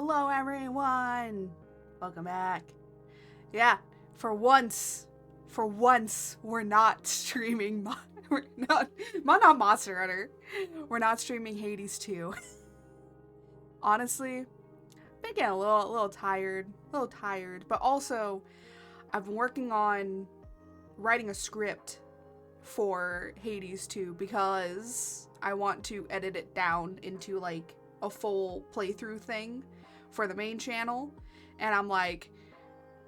Hello everyone! Welcome back. Yeah, for once, we're not streaming not Monster Hunter. We're not streaming Hades 2. Honestly, been getting a little tired, but also I've been working on writing a script for Hades 2 because I want to edit it down into like a full playthrough thing for the main channel. And I'm like,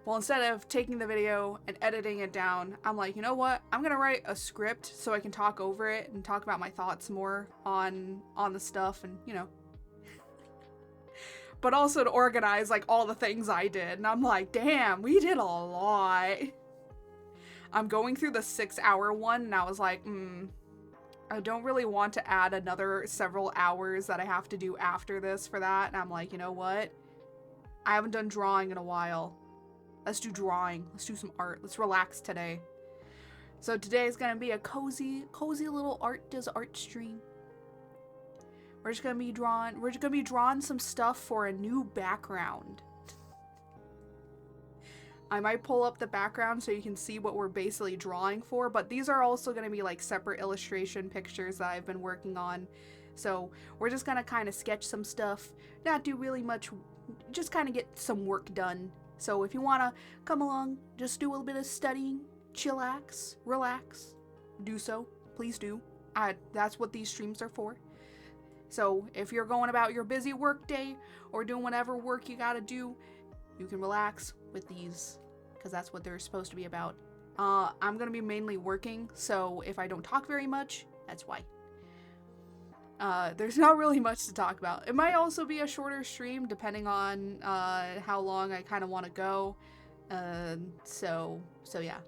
well, instead of taking the video and editing it down, I'm like, you know what? I'm gonna write a script so I can talk over it and talk about my thoughts more on the stuff and, you know. But also to organize like all the things I did. And I'm like, damn, we did a lot. I'm going through the 6-hour one and I was like, I don't really want to add another several hours that I have to do after this for that. And I'm like, you know what? I haven't done drawing in a while. Let's do drawing. Let's do some art. Let's relax today. So today is going to be a cozy little art stream. We're just going to be drawing some stuff for a new background. I might pull up the background so you can see what we're basically drawing for, but these are also going to be like separate illustration pictures that I've been working on. So we're just going to kind of sketch some stuff, not do really much, just kind of get some work done. So if you want to come along, just do a little bit of studying, chillax, relax, do so, please do. That's what these streams are for. So if you're going about your busy work day or doing whatever work you got to do, you can relax with these, because that's what they're supposed to be about. I'm going to be mainly working, so if I don't talk very much, that's why. There's not really much to talk about. It might also be a shorter stream, depending on how long I kind of want to go. So yeah.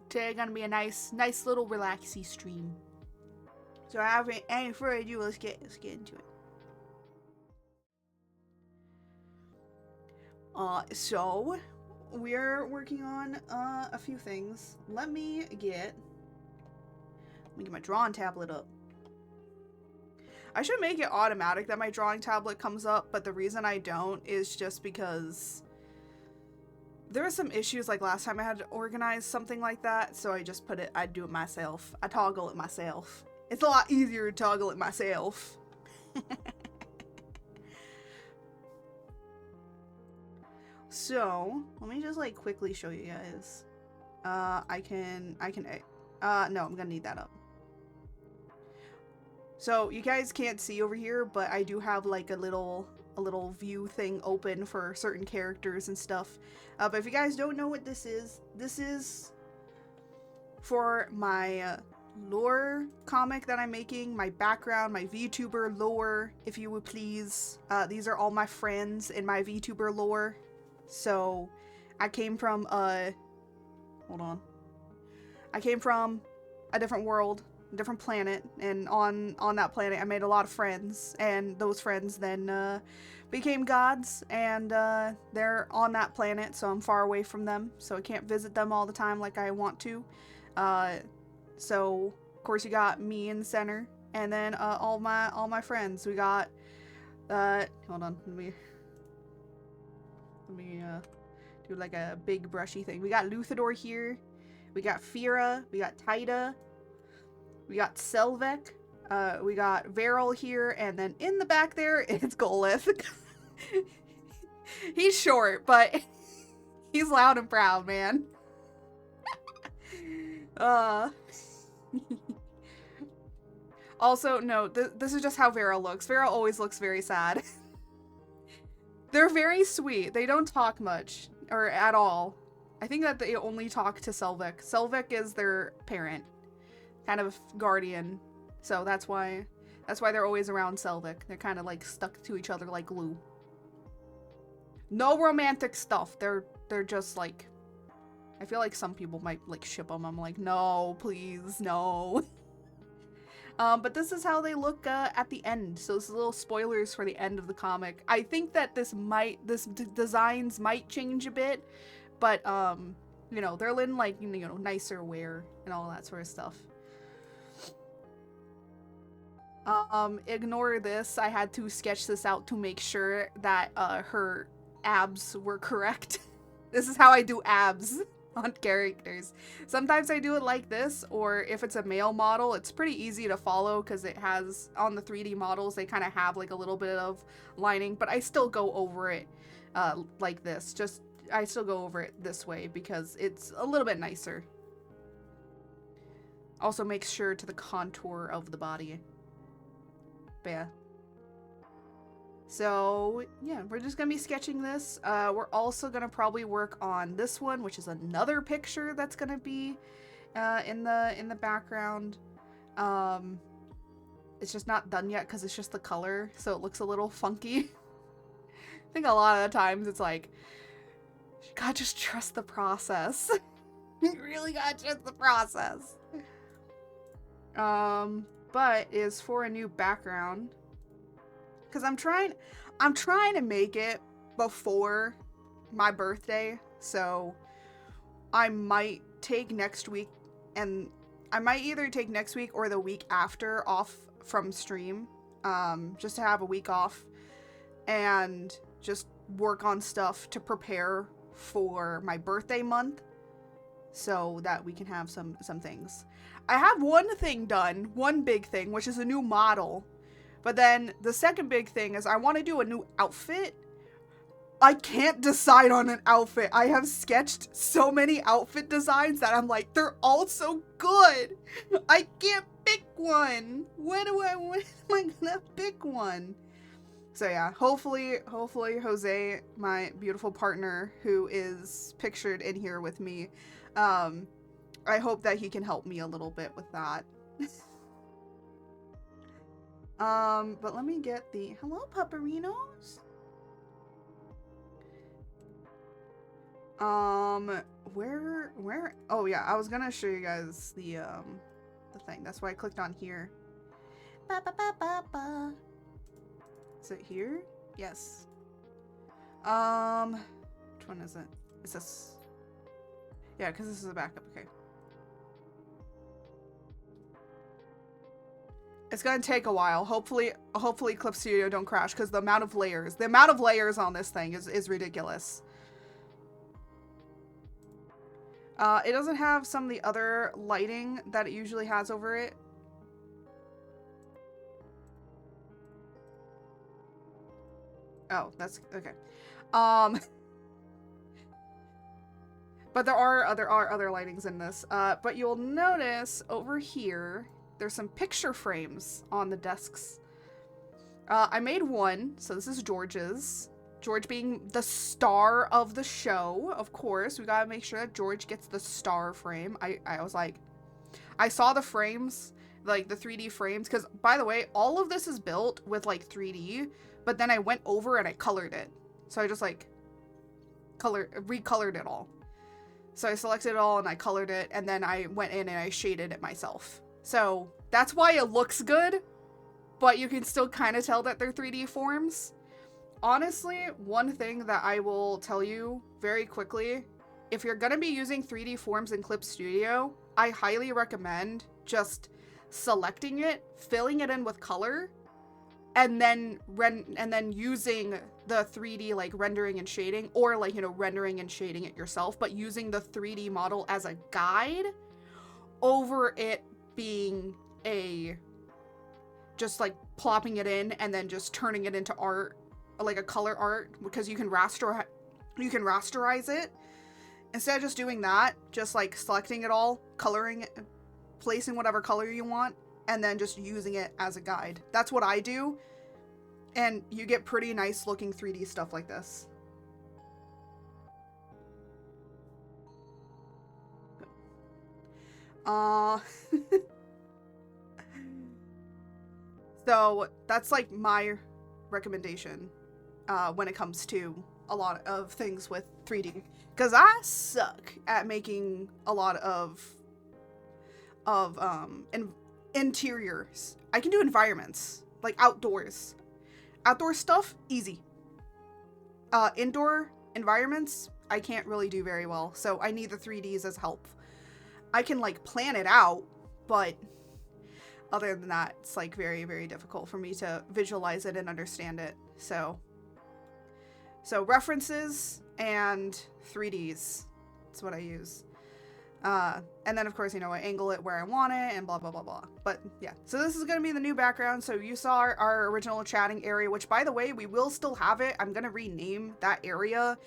Today going to be a nice little relaxy stream. So I haven't any further ado, let's get into it. So we're working on a few things. Let me get my drawing tablet up. I should make it automatic that my drawing tablet comes up, but the reason I don't is just because there were some issues like last time I had to organize something like that, so I just I do it myself. I toggle it myself. It's a lot easier to toggle it myself. So, let me just like quickly show you guys. No, I'm gonna need that up. So, you guys can't see over here, but I do have like a little view thing open for certain characters and stuff. But if you guys don't know what this is for my lore comic that I'm making, my background, my VTuber lore, if you would please. These are all my friends in my VTuber lore. So, I came from I came from a different world, a different planet, and on that planet I made a lot of friends, and those friends then became gods, and they're on that planet, so I'm far away from them, so I can't visit them all the time like I want to. So, of course, you got me in the center, and then all my friends. We got hold on, let me do like a big brushy thing. We got Luthador here. We got Fira. We got Taida. We got Selvek. We got Varel here. And then in the back there, it's Goleth. He's short, but he's loud and proud, man. Also, no, this is just how Varel looks. Varel always looks very sad. They're very sweet. They don't talk much, or at all. I think that they only talk to Selvek. Selvek is their parent, kind of guardian. So that's why they're always around Selvek. They're kind of like stuck to each other like glue. No romantic stuff. They're just like, I feel like some people might like ship them. I'm like, no, please, no. But this is how they look at the end. So this is little spoilers for the end of the comic. I think that designs might change a bit, but you know, they're in like, you know, nicer wear and all that sort of stuff. Ignore this. I had to sketch this out to make sure that her abs were correct. This is how I do abs on characters. Sometimes I do it like this, or if it's a male model, it's pretty easy to follow because it has, on the 3D models, they kind of have like a little bit of lining, but I still go over it like this. I still go over it this way because it's a little bit nicer. Also makes sure to the contour of the body. But yeah. So yeah, we're just gonna be sketching this. We're also gonna probably work on this one, which is another picture that's gonna be in the background. It's just not done yet because it's just the color, so it looks a little funky. I think a lot of the times it's like, you gotta just trust the process. You really gotta trust the process. But is for a new background. Because I'm trying to make it before my birthday, so I might take next week, and I might either take next week or the week after off from stream, just to have a week off and just work on stuff to prepare for my birthday month so that we can have some things. I have one thing done, one big thing, which is a new model. But then the second big thing is I want to do a new outfit. I can't decide on an outfit. I have sketched so many outfit designs that I'm like, they're all so good. I can't pick one. When am I gonna pick one? So yeah, hopefully Jose, my beautiful partner who is pictured in here with me, I hope that he can help me a little bit with that. But let me get the, hello pupperinos. Where, oh yeah, I was gonna show you guys the thing. That's why I clicked on here. Ba, ba, ba, ba, ba. Is it here? Yes. Which one is it? Is this? Yeah, because this is a backup, okay. It's gonna take a while. Hopefully Clip Studio don't crash because the amount of layers on this thing is ridiculous. It doesn't have some of the other lighting that it usually has over it. Oh, that's okay. But there are other lightings in this. But you'll notice over here there's some picture frames on the desks. I made one, so this is George's. George being the star of the show, of course. We gotta make sure that George gets the star frame. I was like, I saw the frames, like the 3D frames, because by the way, all of this is built with like 3D, but then I went over and I colored it. So I just like recolored it all. So I selected it all and I colored it, and then I went in and I shaded it myself. So that's why it looks good, but you can still kind of tell that they're 3D forms. Honestly, one thing that I will tell you very quickly, if you're gonna be using 3D forms in Clip Studio, I highly recommend just selecting it, filling it in with color, and then using the 3D like rendering and shading, or like, you know, rendering and shading it yourself, but using the 3D model as a guide over it being a just like plopping it in and then just turning it into art, like a color art, because you can rasterize it. Instead of just doing that, just like selecting it all, coloring it, placing whatever color you want, and then just using it as a guide. That's what I do, and you get pretty nice looking 3D stuff like this. So that's like my recommendation when it comes to a lot of things with 3D, because I suck at making a lot of interiors. I can do environments, like outdoors. Outdoor stuff, easy. Indoor environments, I can't really do very well, so I need the 3Ds as help. I can like plan it out, but other than that, it's like very, very difficult for me to visualize it and understand it. So references and 3Ds. That's what I use. And then of course, you know, I angle it where I want it and blah, blah, blah, blah. But yeah, so this is going to be the new background. So you saw our original chatting area, which by the way, we will still have it. I'm going to rename that area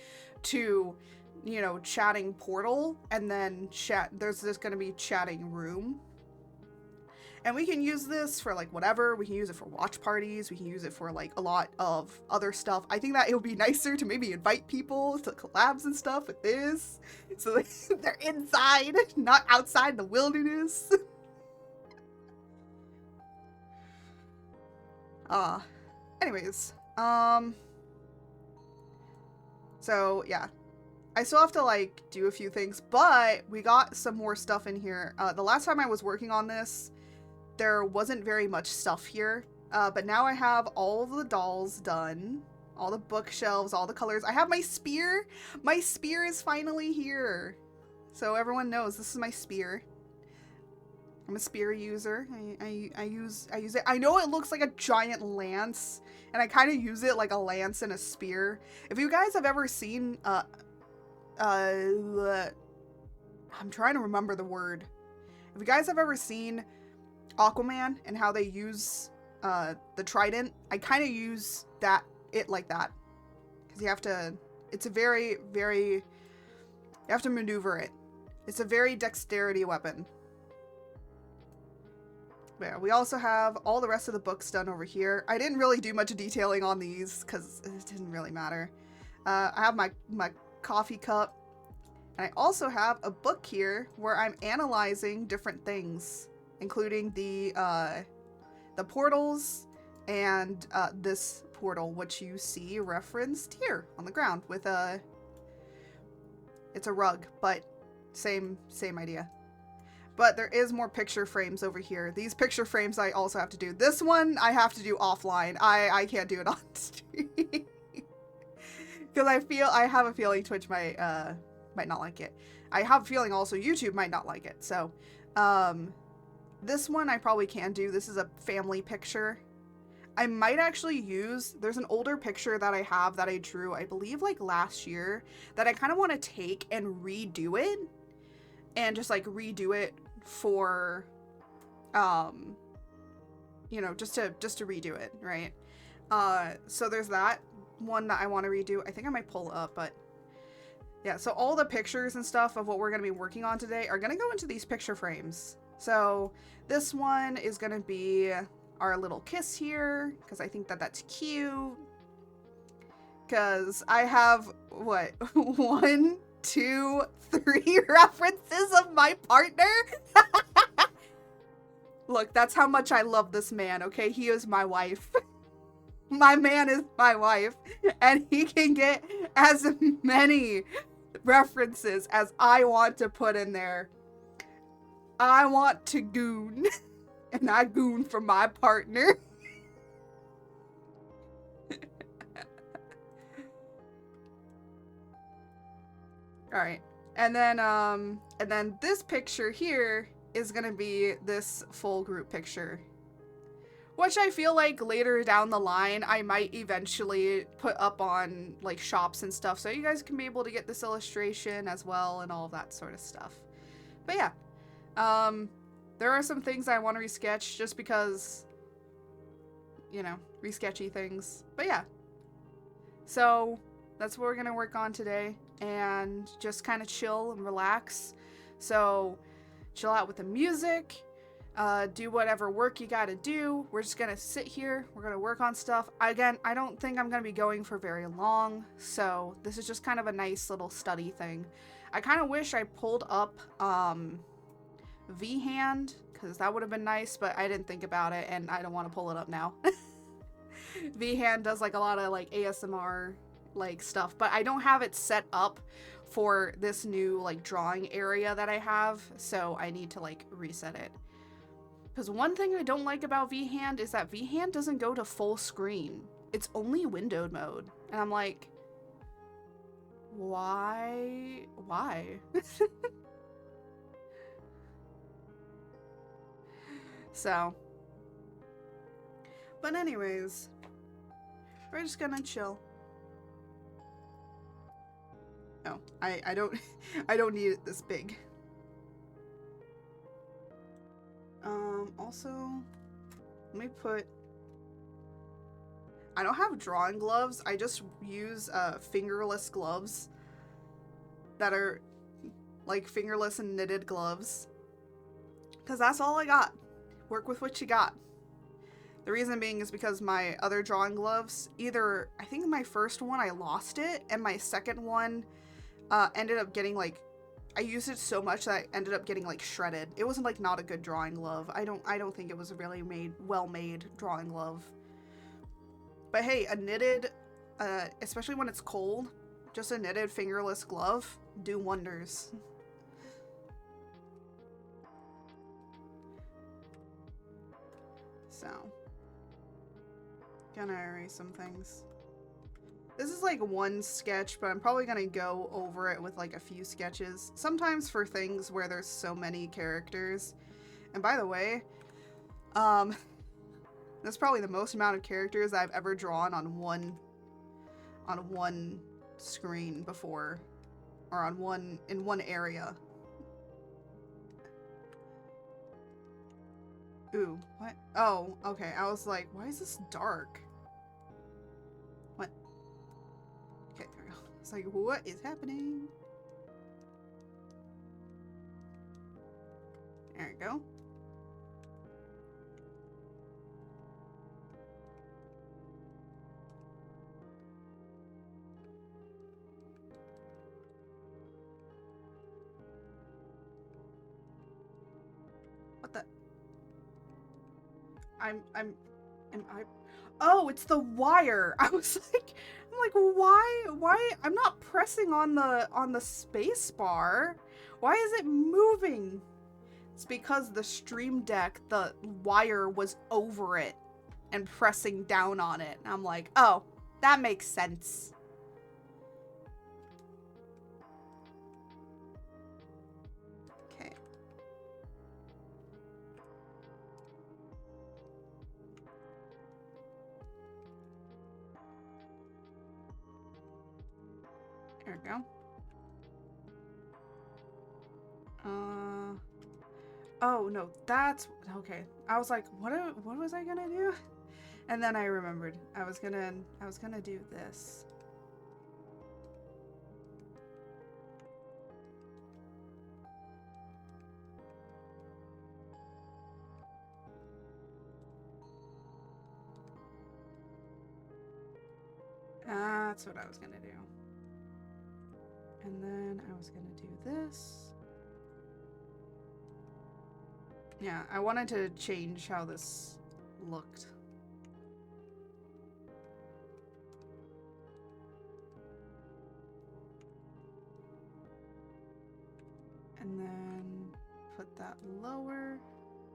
to, you know, chatting portal, and then there's just going to be chatting room. And we can use this for like whatever. We can use it for watch parties. We can use it for like a lot of other stuff. I think that it would be nicer to maybe invite people to collabs and stuff with this. So they're inside, not outside the wilderness. Anyways. So yeah. I still have to like do a few things, but we got some more stuff in here. The last time I was working on this, there wasn't very much stuff here, but now I have all of the dolls done, all the bookshelves, all the colors. I have my spear. My spear is finally here. So everyone knows this is my spear. I'm a spear user. I use it. I know it looks like a giant lance, and I kind of use it like a lance and a spear. If you guys have ever seen, I'm trying to remember the word. If you guys have ever seen Aquaman and how they use the trident, I kind of use it like that, because you have to, it's a very, very, you have to maneuver it. It's a very dexterity weapon. But yeah, we also have all the rest of the books done over here. I didn't really do much detailing on these because it didn't really matter. I have my coffee cup, and I also have a book here where I'm analyzing different things, including the portals and this portal, which you see referenced here on the ground with it's a rug, but same idea. But there is more picture frames over here. These picture frames I also have to do. This one I have to do offline. I can't do it on stream. Because I have a feeling Twitch might not like it. I have a feeling also YouTube might not like it. So, this one I probably can do. This is a family picture. I might actually use, there's an older picture that I have that I drew, I believe like last year, that I kind of want to take and redo it. And just like redo it for, you know, just to redo it, right? So there's that one that I want to redo. I think I might pull up, but yeah, so all the pictures and stuff of what we're going to be working on today are going to go into these picture frames. So this one is going to be our little kiss here, because I think that that's cute. Because I have, what, 1, 2, 3 references of my partner? Look, that's how much I love this man, okay? He is my wife. My man is my wife, and he can get as many references as I want to put in there. I want to goon, and I goon for my partner. All right, and then this picture here is gonna be this full group picture, which I feel like later down the line I might eventually put up on like shops and stuff, so you guys can be able to get this illustration as well and all of that sort of stuff. But yeah, there are some things I want to resketch just because, you know, resketchy things. But yeah, so that's what we're gonna work on today, and just kind of chill and relax. So chill out with the music, do whatever work you gotta do. We're just gonna sit here, we're gonna work on stuff. Again, I don't think I'm gonna be going for very long, so this is just kind of a nice little study thing. I kind of wish I pulled up V-Hand, because that would have been nice, but I didn't think about it, and I don't want to pull it up now. V-Hand does like a lot of like ASMR like stuff, but I don't have it set up for this new like drawing area that I have, so I need to like reset it. Because one thing I don't like about V-Hand is that V-Hand doesn't go to full screen. It's only windowed mode. And I'm like, why? So, But anyways, we're just gonna chill. No, I don't I don't need it this big. Also, let me put, I don't have drawing gloves. I just use fingerless gloves that are like fingerless and knitted gloves. Because that's all I got. Work with what you got. The reason being is because my other drawing gloves, either, I think my first one I lost it, and my second one ended up getting like, I used it so much that I ended up getting like shredded. It wasn't like not a good drawing glove. I don't think it was a really well-made drawing glove. But hey, a knitted, especially when it's cold, just a knitted fingerless glove do wonders. So, gonna erase some things. This is like one sketch, but I'm probably gonna go over it with like a few sketches. Sometimes for things where there's so many characters. And by the way, that's probably the most amount of characters I've ever drawn on one screen before, or in one area. Ooh, what? Oh, okay. I was like, why is this dark? What? Okay, there we go. It's like, what is happening? There we go. What the? Oh, it's the wire. I was like, I'm like, why? I'm not pressing on the space bar. Why is it moving? It's because the Stream Deck, the wire was over it and pressing down on it. And I'm like, oh, that makes sense. Okay. There we go. Oh no, that's okay. I was like, what was I gonna do? And then I remembered. I was gonna do this. That's what I was gonna do. And then I was gonna do this. Yeah, I wanted to change how this looked. And then put that lower.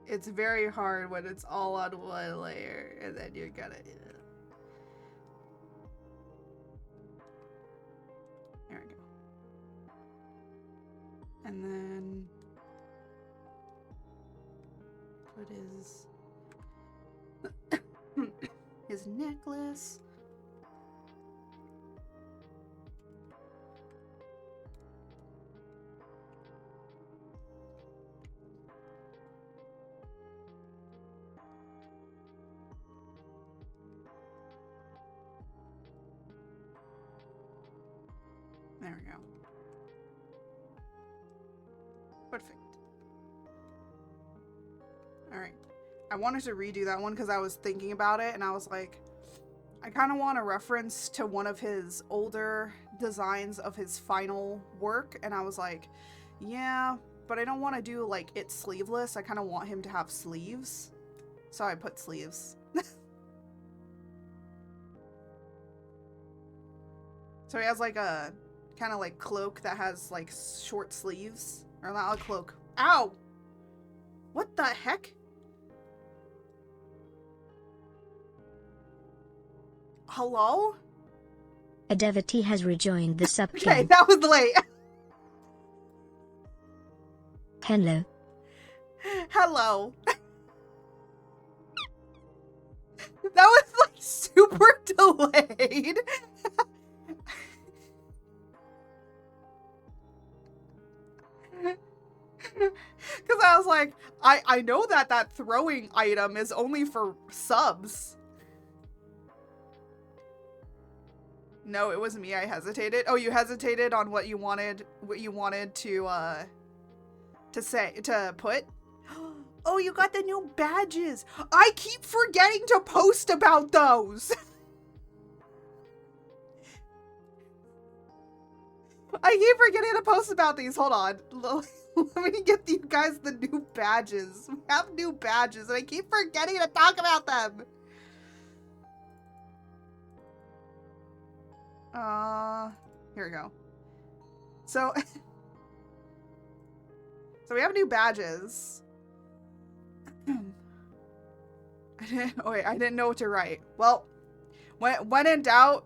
It's very hard when it's all on one layer, and then you're gonna... There we go. And then put his necklace. There we go. Perfect. Alright. I wanted to redo that one because I was thinking about it and I was like, I kind of want a reference to one of his older designs of his final work, and I was like, yeah, but I don't want to do like it sleeveless. I kind of want him to have sleeves. So I put sleeves. So he has like a kind of like cloak that has like short sleeves. Or not a cloak. Ow! What the heck? Hello? A devotee has rejoined the sub Okay, queue. that was late. Hello. Hello. That was like super delayed. Because I was like, I know that throwing item is only for subs. No, it was me. I hesitated. Oh, you hesitated on what you wanted to put? Oh, you got the new badges. I keep forgetting to post about those. I keep forgetting to post about these. Hold on. Let me get you guys the new badges. We have new badges and I keep forgetting to talk about them. Here we go. So, so we have new badges. I didn't know what to write. Well, when in doubt,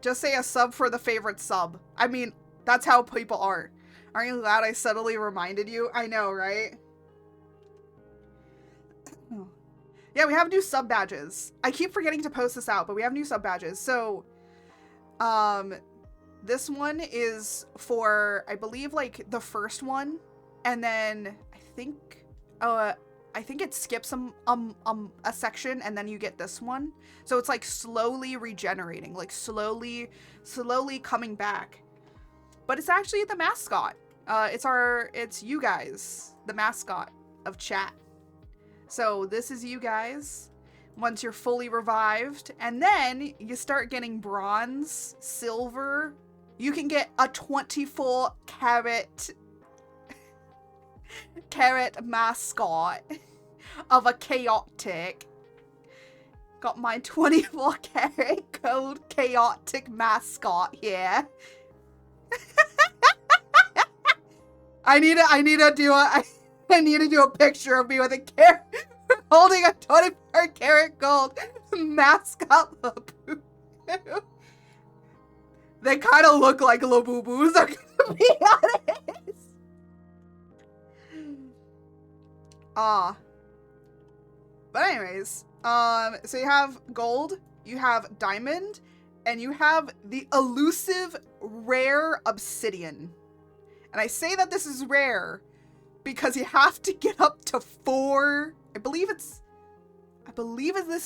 just say a sub for the favorite sub. I mean, that's how people are. Aren't you glad I subtly reminded you? I know, right? Yeah, we have new sub badges. I keep forgetting to post this out, but we have new sub badges. So, this one is for, I believe, like, the first one. And then, I think it skips a section and then you get this one. So it's like slowly regenerating, like slowly coming back. But it's actually the mascot. It's you guys, the mascot of chat. So this is you guys once you're fully revived, and then you start getting bronze, silver. You can get a 24 carat mascot of a chaotic. Got my 24 karat gold chaotic mascot here. I need to do a picture of me with a carrot holding a 24 karat gold mascot Labubu. They kind of look like Labubus, I'm gonna be honest. But anyways, so you have gold, you have diamond, and you have the elusive rare obsidian. And I say that this is rare because you have to get up to 4, I believe this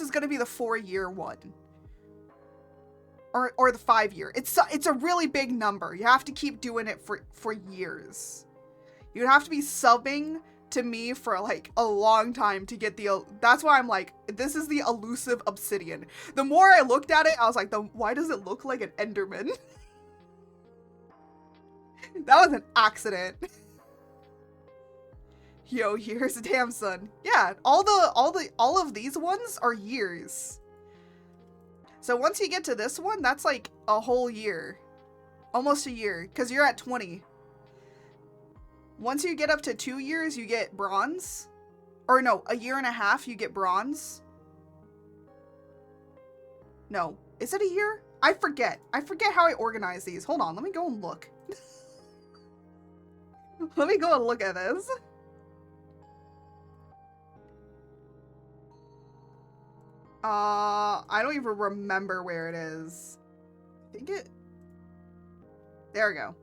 is going to be the 4-year one. Or the 5-year. It's a really big number. You have to keep doing it for years. You'd have to be subbing to me for like a long time to get that's why I'm like, this is the elusive obsidian. The more I looked at it, I was like, why does it look like an Enderman? That was an accident. Yo, here's damn son. Yeah, all of these ones are years. So once you get to this one, that's like a whole year. Almost a year, because you're at 20. Once you get up to 2 years, you get bronze. Or no, a year and a half, you get bronze. No, is it a year? I forget how I organize these. Hold on, let me go and look. Let me go and look at this. I don't even remember where it is. I think there we go.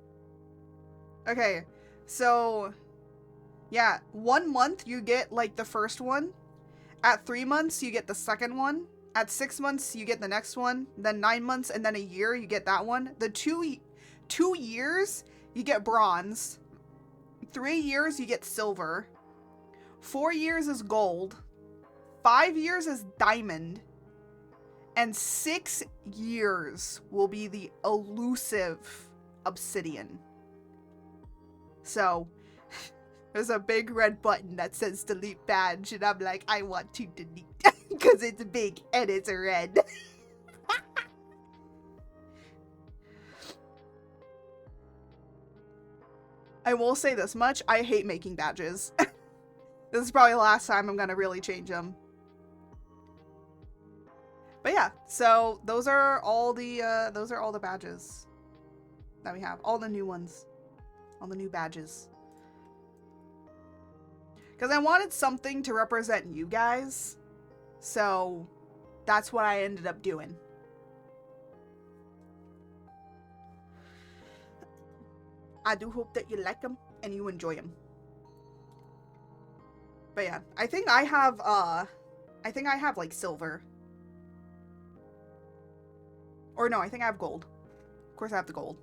Okay, so yeah, 1 month you get like the first one. At 3 months you get the second one. At 6 months you get the next one. Then 9 months and then a year you get that one. The 2 years you get bronze. 3 years you get silver. 4 years is gold. 5 years is diamond. And 6 years will be the elusive obsidian. So, there's a big red button that says delete badge, and I'm like, I want to delete because it's big and it's red. I will say this much, I hate making badges. This is probably the last time I'm gonna really change them. But yeah, so those are all the badges that we have. All the new ones. All the new badges. Because I wanted something to represent you guys. So that's what I ended up doing. I do hope that you like them and you enjoy them. But yeah, I think I have like silver. Or no, I think I have gold. Of course I have the gold.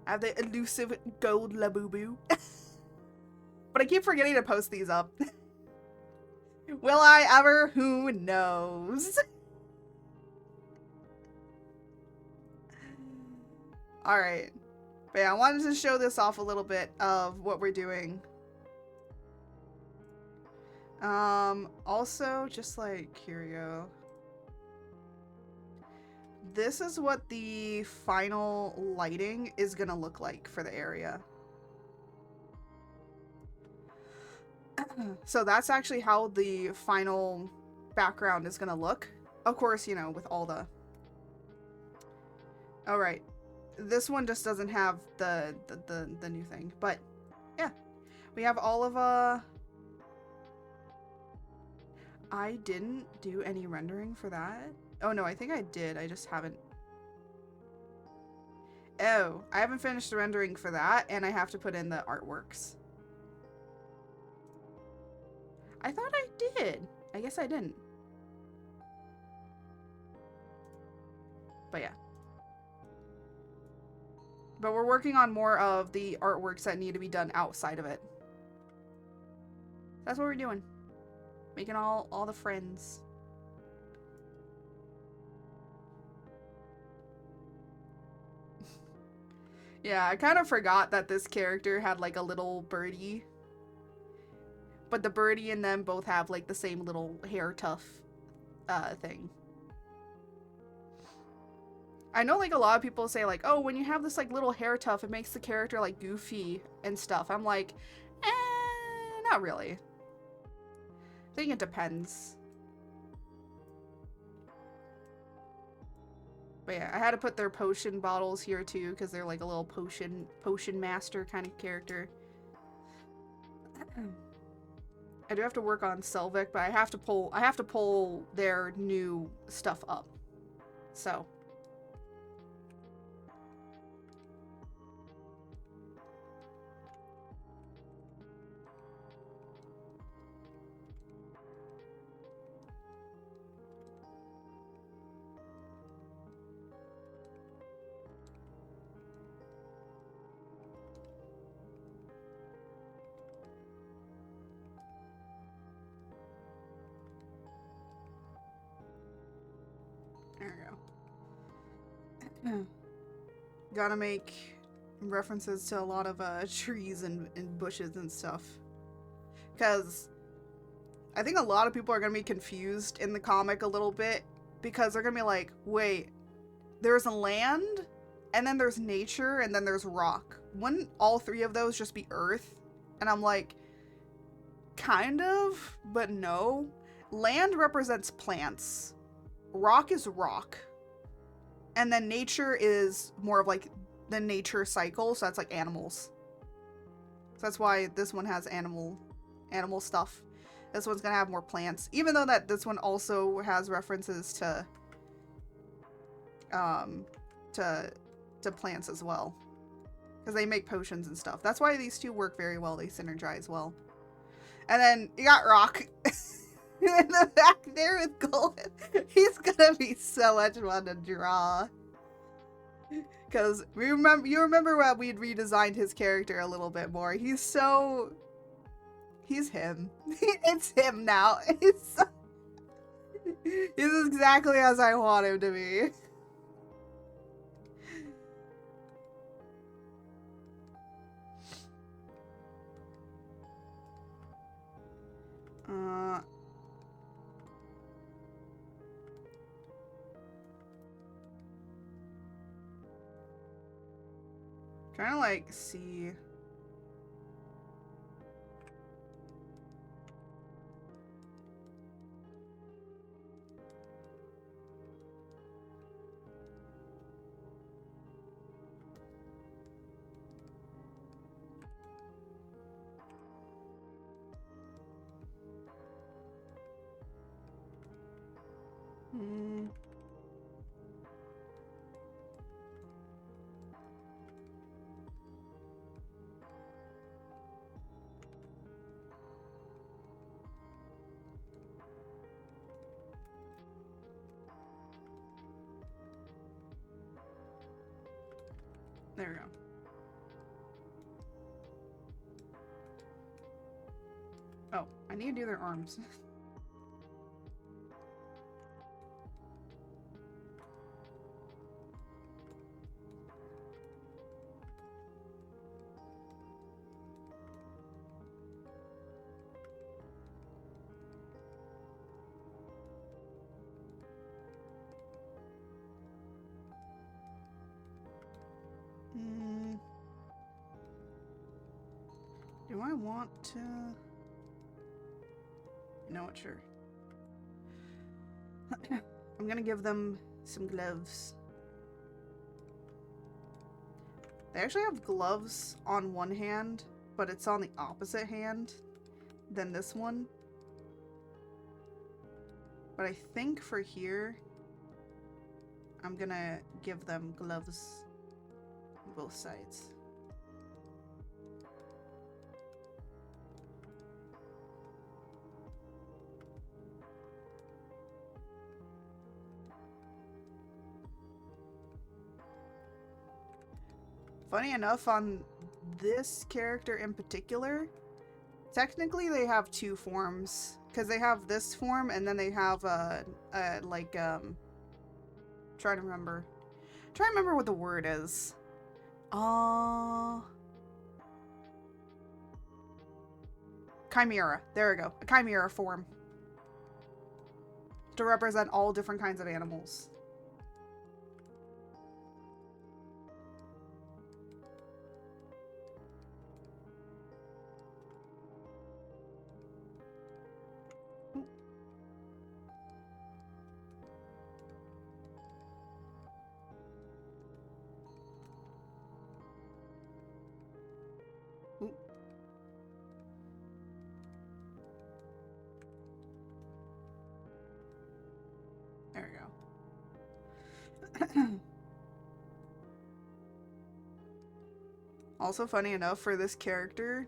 I have the elusive gold Labubu. But I keep forgetting to post these up. Will I ever? Who knows? Alright. But yeah, I wanted to show this off a little bit of what we're doing. Also, just like, here we go. This is what the final lighting is gonna look like for the area. So that's actually how the final background is gonna look. Of course, you know, with all the... Alright. This one just doesn't have the new thing. But, yeah. We have all of, I didn't do any rendering for that. Oh no, I think I did. I just haven't... Oh, I haven't finished the rendering for that, and I have to put in the artworks. I thought I did. I guess I didn't. But yeah. But we're working on more of the artworks that need to be done outside of it. That's what we're doing. Making all the friends. Yeah, I kind of forgot that this character had like a little birdie. But the birdie and them both have like the same little hair tuft thing. I know like a lot of people say like, oh, when you have this like little hair tuft, it makes the character like goofy and stuff. I'm like, not really. I think it depends. But yeah, I had to put their potion bottles here too because they're like a little potion master kind of character. I do have to work on Selvik, but I have to pull their new stuff up. So there we go. Gotta make references to a lot of trees and bushes and stuff. Because I think a lot of people are going to be confused in the comic a little bit. Because they're going to be like, wait, there's a land, and then there's nature, and then there's rock. Wouldn't all three of those just be earth? And I'm like, kind of, but no. Land represents plants. Rock is rock. And then nature is more of like the nature cycle, so that's like animals. So that's why this one has animal stuff. This one's gonna have more plants, even though that this one also has references to plants as well, because they make potions and stuff. That's why these two work very well. They synergize well. And then you got Rock in the back there with Golden. He's gonna be so much fun to draw. Because you remember when we'd redesigned his character a little bit more. He's him. It's him now. He's exactly as I want him to be. Trying to like see. Hmm. There we go. Oh, I need to do their arms. Hmm. Do I want to? You know what? Sure. I'm gonna give them some gloves. They actually have gloves on one hand, but it's on the opposite hand than this one. But I think for here, I'm gonna give them gloves on both sides. Funny enough, on this character in particular, technically they have two forms. Because they have this form, and then they have, trying to remember. Trying to remember what the word is. Chimera. There we go. A chimera form. To represent all different kinds of animals. Ooh. There we go. Also, funny enough, for this character,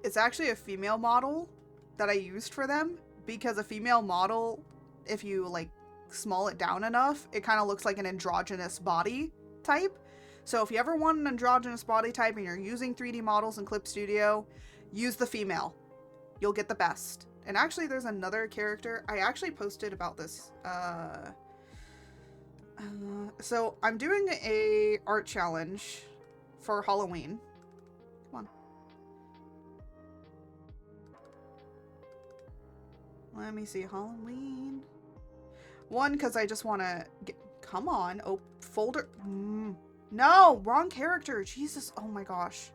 it's actually a female model that I used for them, because a female model, if you, like, small it down enough, it kind of looks like an androgynous body type. So if you ever want an androgynous body type and you're using 3D models in Clip Studio, use the female. You'll get the best. And actually, there's another character. I actually posted about this. So I'm doing a art challenge for Halloween. Come on. Let me see. Halloween. One, because I just want to get... Come on. Oh, folder. No, wrong character. Jesus. Oh my gosh.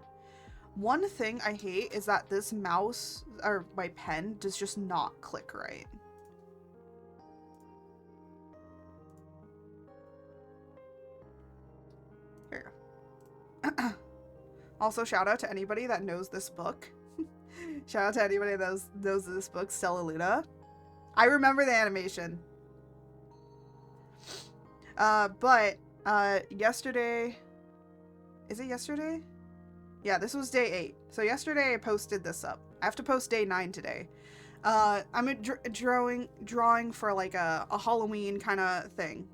One thing I hate is that this mouse, or my pen, does just not click right. Here you go. Also, shout out to anybody that knows this book. Shout out to anybody that knows this book, Stella Luna. I remember the animation. But yesterday... Is it yesterday? Yeah, this was day 8. So yesterday I posted this up. I have to post day 9 today. I'm drawing for like a Halloween kind of thing.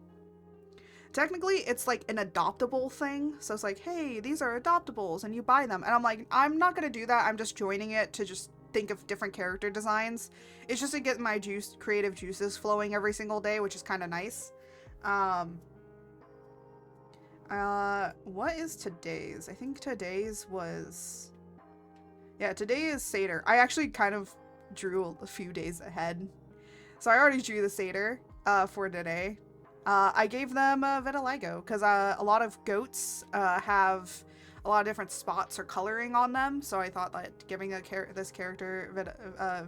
Technically, it's like an adoptable thing. So it's like, hey, these are adoptables, and you buy them. And I'm like, I'm not going to do that. I'm just joining it to just think of different character designs. It's just to get my creative juices flowing every single day, which is kind of nice. What is today's? I think today's was... Yeah, today is Seder. I actually kind of drew a few days ahead. So I already drew the Seder, for today. I gave them vitiligo, because a lot of goats have a lot of different spots or coloring on them, so I thought that giving this character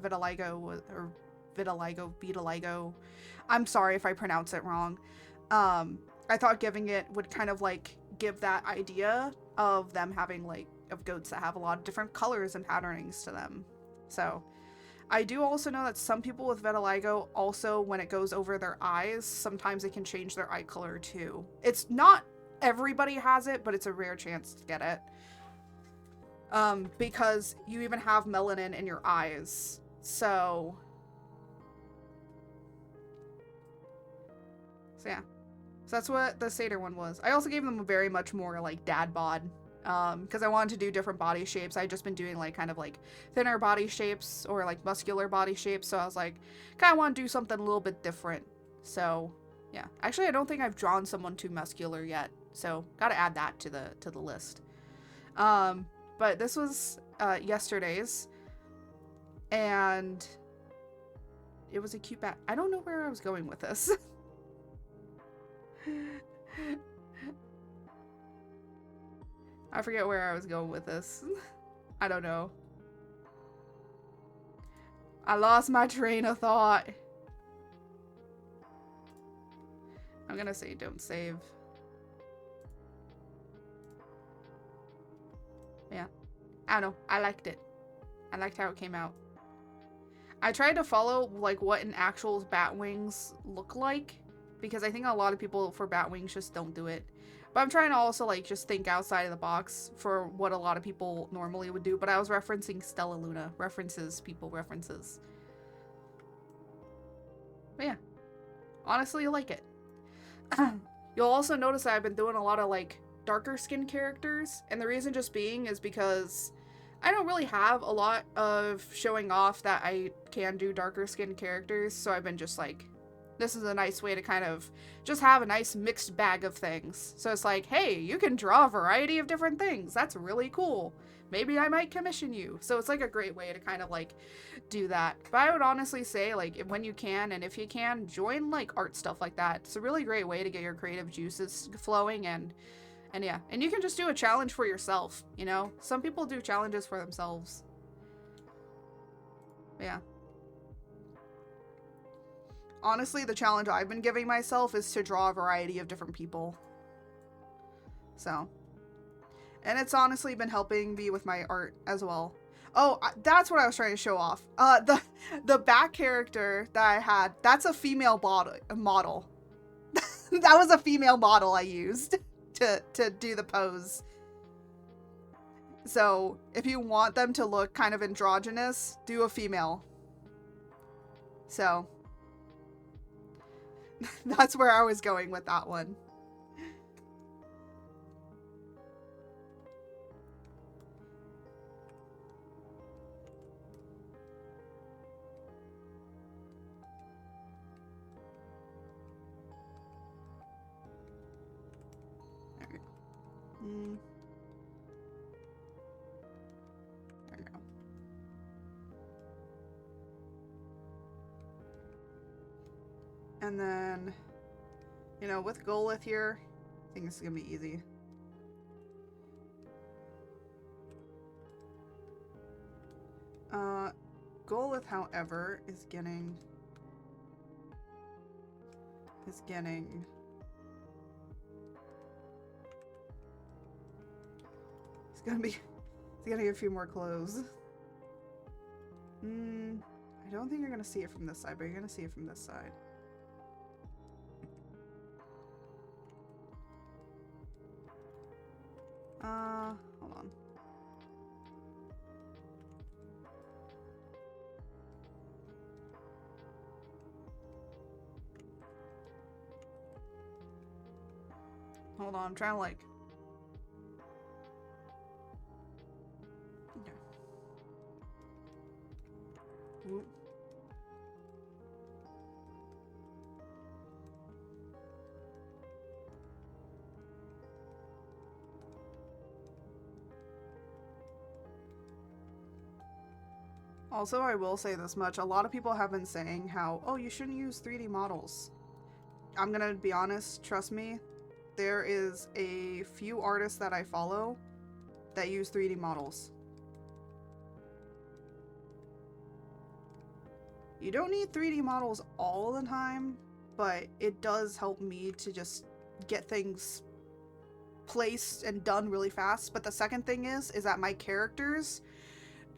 vitiligo, or vitiligo, I'm sorry if I pronounce it wrong, I thought giving it would kind of like give that idea of them having like, of goats that have a lot of different colors and patternings to them. So I do also know that some people with vitiligo also, when it goes over their eyes, sometimes it can change their eye color too. It's not everybody has it, but it's a rare chance to get it. Because you even have melanin in your eyes. So yeah. So that's what the Seder one was. I also gave them a very much more like dad bod. Because I wanted to do different body shapes. I had just been doing like kind of like thinner body shapes or like muscular body shapes. So I was like, kind of want to do something a little bit different. So yeah, actually I don't think I've drawn someone too muscular yet. So got to add that to the list. But this was yesterday's, and it was a cute bat. I don't know where I was going with this. I forget where I was going with this. I don't know. I lost my train of thought. I'm gonna say don't save. Yeah. I don't know. I liked it. I liked how it came out. I tried to follow like what an actual bat wings look like, because I think a lot of people for bat wings just don't do it. But I'm trying to also like just think outside of the box for what a lot of people normally would do. But I was referencing Stella Luna. References. But yeah. Honestly, you like it. You'll also notice that I've been doing a lot of like darker skin characters. And the reason just being is because I don't really have a lot of showing off that I can do darker skin characters. So I've been just like, this is a nice way to kind of just have a nice mixed bag of things. So it's like, hey, you can draw a variety of different things. That's really cool. Maybe I might commission you. So it's like a great way to kind of like do that. But I would honestly say like when you can and if you can, join like art stuff like that. It's a really great way to get your creative juices flowing and yeah. And you can just do a challenge for yourself, you know? Some people do challenges for themselves. Yeah. Honestly, the challenge I've been giving myself is to draw a variety of different people. So. And it's honestly been helping me with my art as well. Oh, that's what I was trying to show off. The back character that I had, that's a female model. That was a female model I used to do the pose. So, if you want them to look kind of androgynous, do a female. So, that's where I was going with that one. There we go. There we go. And then, you know, with Golith here, I think this is gonna be easy. Golith, however, is getting He's getting a few more clothes. I don't think you're gonna see it from this side, but you're gonna see it from this side. Hold on. Hold on, I'm trying to like... Okay. Whoop. Also, I will say this much. A lot of people have been saying how, oh, you shouldn't use 3D models. I'm gonna be honest, trust me. There is a few artists that I follow that use 3D models. You don't need 3D models all the time, but it does help me to just get things placed and done really fast. But the second thing is that my characters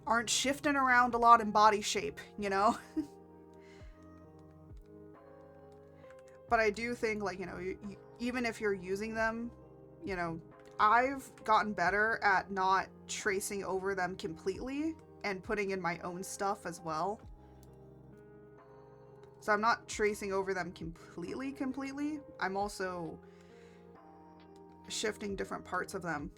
aren't shifting around a lot in body shape, you know? But I do think, like, you know, even if you're using them, you know, I've gotten better at not tracing over them completely and putting in my own stuff as well. So I'm not tracing over them completely. I'm also shifting different parts of them.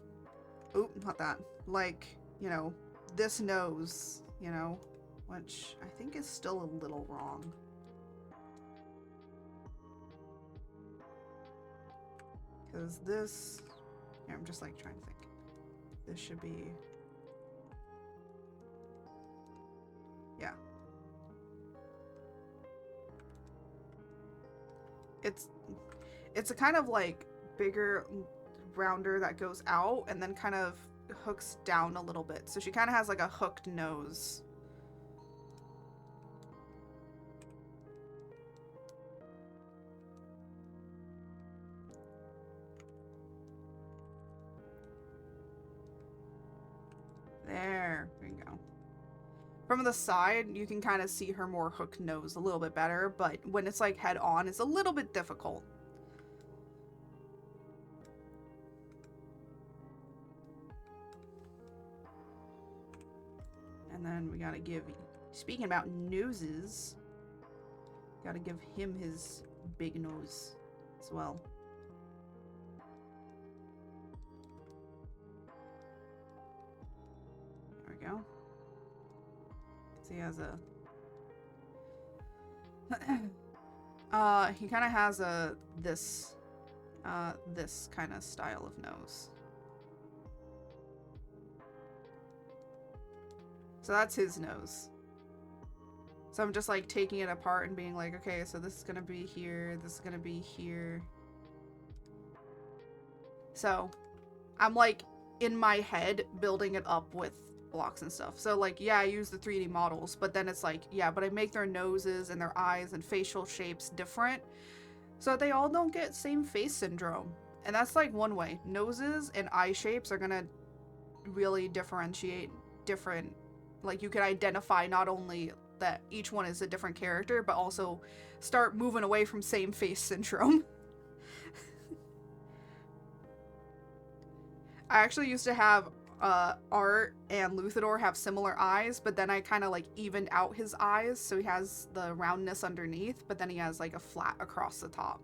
Oop, not that. Like, you know, this nose, you know, which I think is still a little wrong. Because this, yeah, I'm just like trying to think. This should be, yeah. It's a kind of like bigger, rounder that goes out and then kind of hooks down a little bit. So she kind of has like a hooked nose. There we go. From the side, you can kind of see her more hooked nose a little bit better, but when it's like head on, it's a little bit difficult. And then we gotta give, speaking about noses, gotta give him his big nose as well. There we go. So he has a he kind of has a this kind of style of nose. So that's his nose. So I'm just like taking it apart and being like, okay, so this is gonna be here, this is gonna be here. So I'm like in my head building it up with blocks and stuff. So like, yeah, I use the 3D models, but then it's like, yeah, but I make their noses and their eyes and facial shapes different so they all don't get same face syndrome. And that's like one way. Noses and eye shapes are gonna really differentiate different, like you can identify not only that each one is a different character, but also start moving away from same face syndrome. I actually used to have Art and Luthador have similar eyes, but then I kind of like evened out his eyes, so he has the roundness underneath, but then he has like a flat across the top.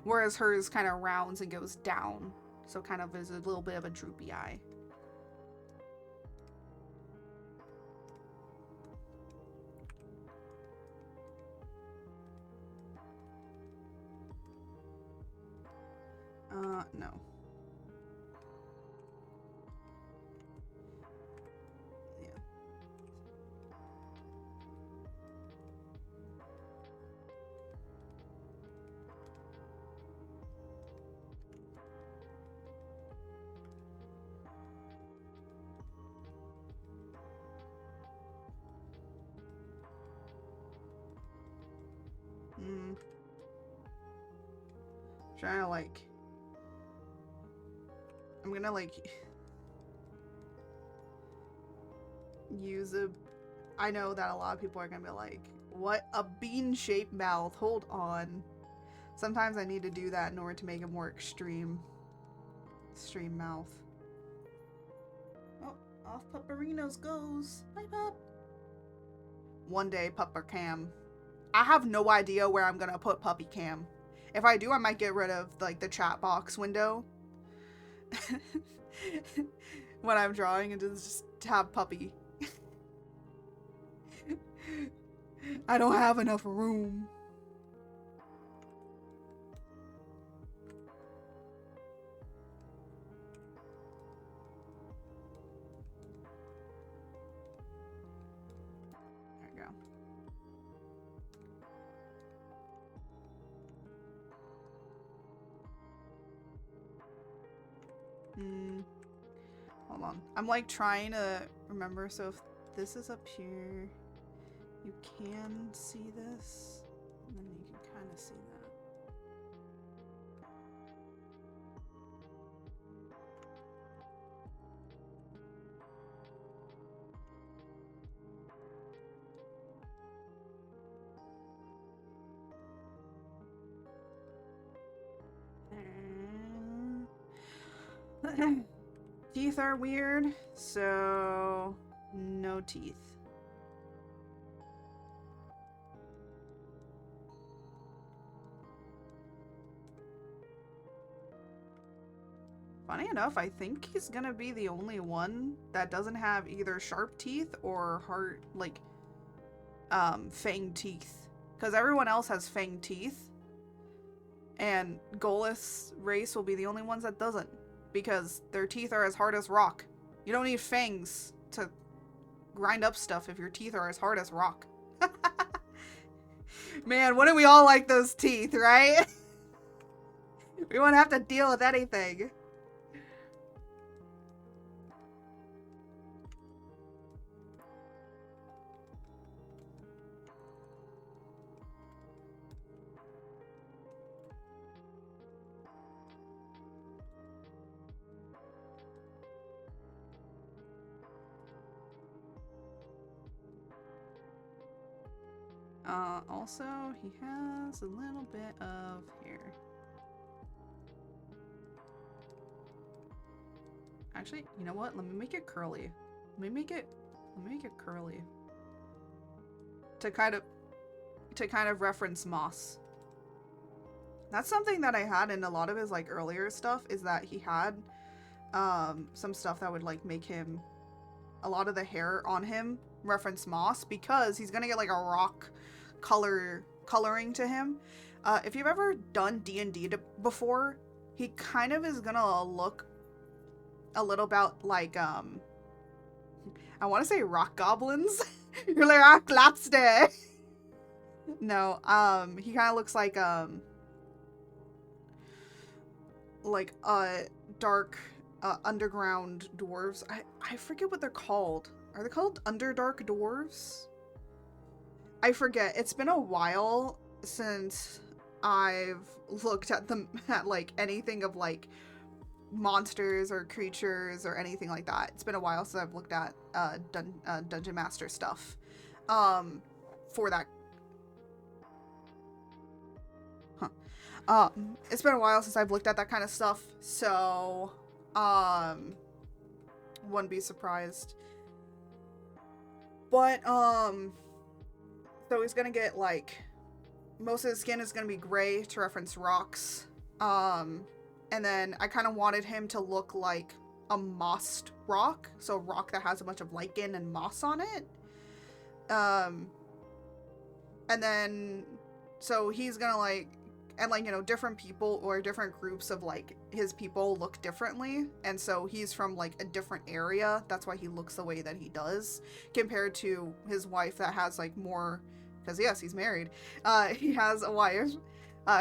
Whereas hers kind of rounds and goes down, so kind of is a little bit of a droopy eye. No. Trying to like, I'm gonna like use a, I know that a lot of people are gonna be like, what, a bean-shaped mouth, hold on. Sometimes I need to do that in order to make a more extreme mouth. Oh, off Pupperinos goes. Bye, Pup. One day, Pupper Cam. I have no idea where I'm gonna put Puppy Cam. If I do, I might get rid of like the chat box window when I'm drawing and just have Puppy. I don't have enough room. There we go. Hold on. I'm like trying to remember, so if this is up here, you can see this, and then you can kind of see that. Teeth are weird, so no teeth. Funny enough, I think he's gonna be the only one that doesn't have either sharp teeth or hard, like, fang teeth. Because everyone else has fang teeth. And Golis race will be the only ones that doesn't. Because their teeth are as hard as rock. You don't need fangs to grind up stuff if your teeth are as hard as rock. Man, wouldn't we all like those teeth, right? We wouldn't have to deal with anything. Also, he has a little bit of hair. Actually, you know what? Let me make it curly. Let me make it curly. To kind of reference moss. That's something that I had in a lot of his like earlier stuff, is that he had some stuff that would like make him, a lot of the hair on him reference moss, because he's gonna get like a rock coloring to him. If you've ever done D&D before, he kind of is gonna look a little bit like I want to say rock goblins. You're like, ah, Glapster. No, he kind of looks like dark underground dwarves. I forget what they're called. Are they called Underdark dwarves? I forget. It's been a while since I've looked at them at like anything of like monsters or creatures or anything like that. It's been a while since I've looked at Dungeon Master stuff for that. It's been a while since I've looked at that kind of stuff, so wouldn't be surprised. But so he's gonna get like, most of his skin is gonna be gray to reference rocks. And then I kind of wanted him to look like a mossed rock, so a rock that has a bunch of lichen and moss on it. And then so he's gonna like, and like, you know, different people or different groups of like his people look differently, and so he's from like a different area. That's why he looks the way that he does, compared to his wife that has like more, because yes, he's married. He has a wife.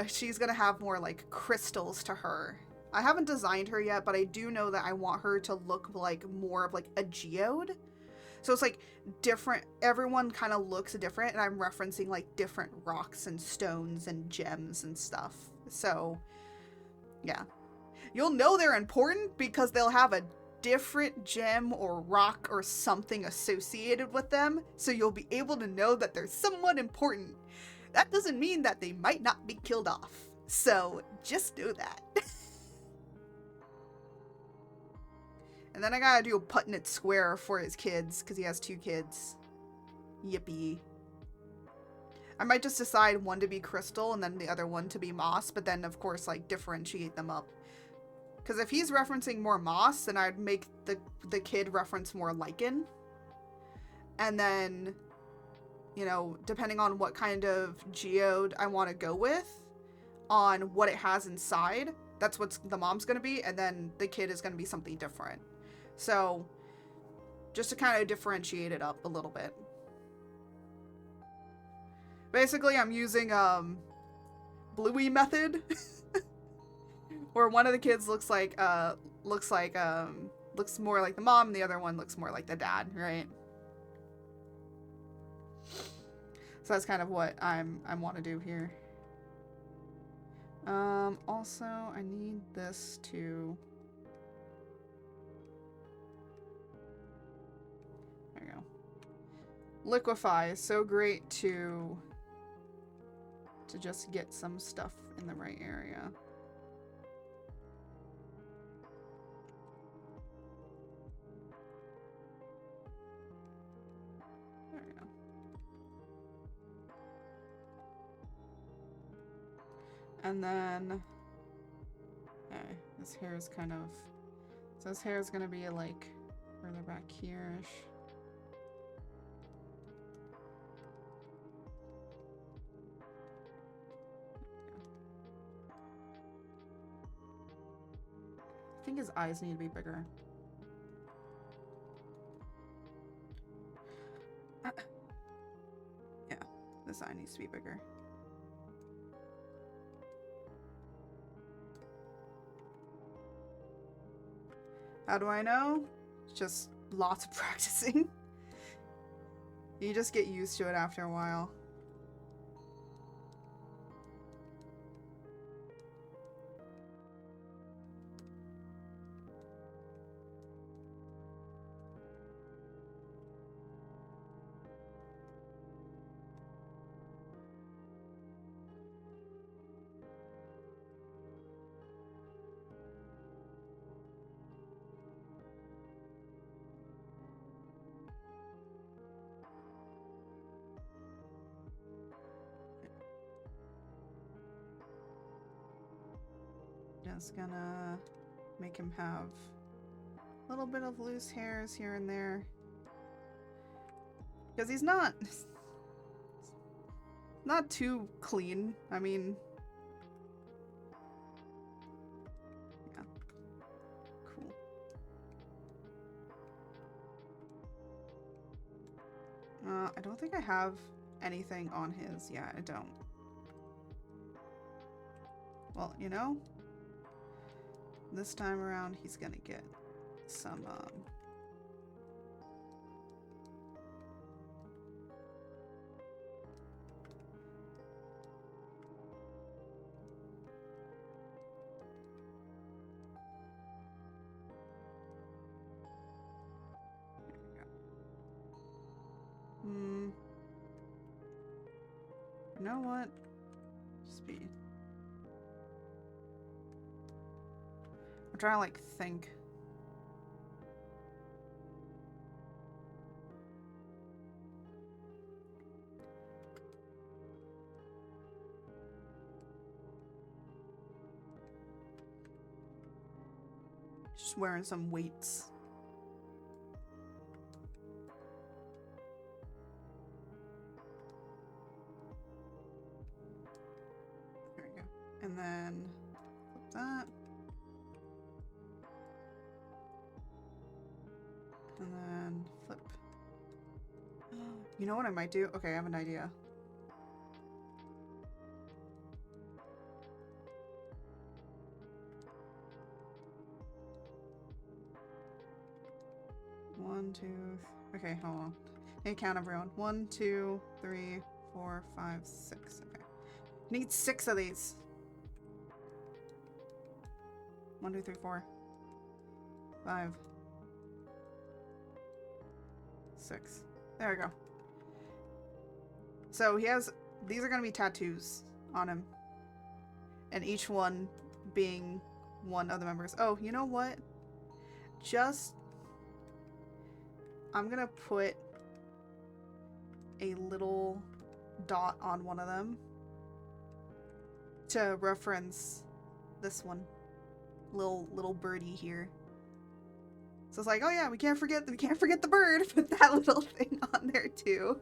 She's gonna have more like crystals to her. I haven't designed her yet, but I do know that I want her to look like more of like a geode. So it's like different, everyone kind of looks different, and I'm referencing like different rocks and stones and gems and stuff. So yeah, you'll know they're important because they'll have a different gem or rock or something associated with them, so you'll be able to know that they're somewhat important. That doesn't mean that they might not be killed off, so just know that. And then I gotta do a Putnett Square for his kids, because he has 2 kids. Yippee. I might just decide one to be crystal and then the other one to be moss, but then of course like differentiate them up. Because if he's referencing more moss, then I'd make the kid reference more lichen. And then, you know, depending on what kind of geode I want to go with, on what it has inside, that's what the mom's going to be, and then the kid is going to be something different. So, just to kind of differentiate it up a little bit. Basically, I'm using Bluey method, where one of the kids looks more like the mom, and the other one looks more like the dad, right? So that's kind of what I want to do here. Also, I need this to... There we go. Liquefy is so great to just get some stuff in the right area. And then, okay, his hair is kind of, so his hair is gonna be like further back here-ish. I think his eyes need to be bigger. Yeah, this eye needs to be bigger. How do I know? Just lots of practicing. You just get used to it after a while. Just gonna make him have a little bit of loose hairs here and there. Because he's not too clean. I mean, yeah. Cool. I don't think I have anything on his. Yeah, I don't. Well, you know, this time around he's gonna get some you know what? Just be. I'm trying to like think. Just wearing some weights. There we go. And then flip that. And then flip. You know what I might do? Okay, I have an idea. One, two, okay, hold on. Hey, count everyone. 1, 2, 3, 4, 5, 6. Okay. Need 6 of these. 1, 2, 3, 4, 5, 6. There we go. So he has, these are gonna be tattoos on him. And each one being one of the members. Oh, you know what? Just, I'm gonna put a little dot on one of them to reference this one. Little birdie here. So it's like, oh yeah, we can't forget the bird. Put that little thing on there too.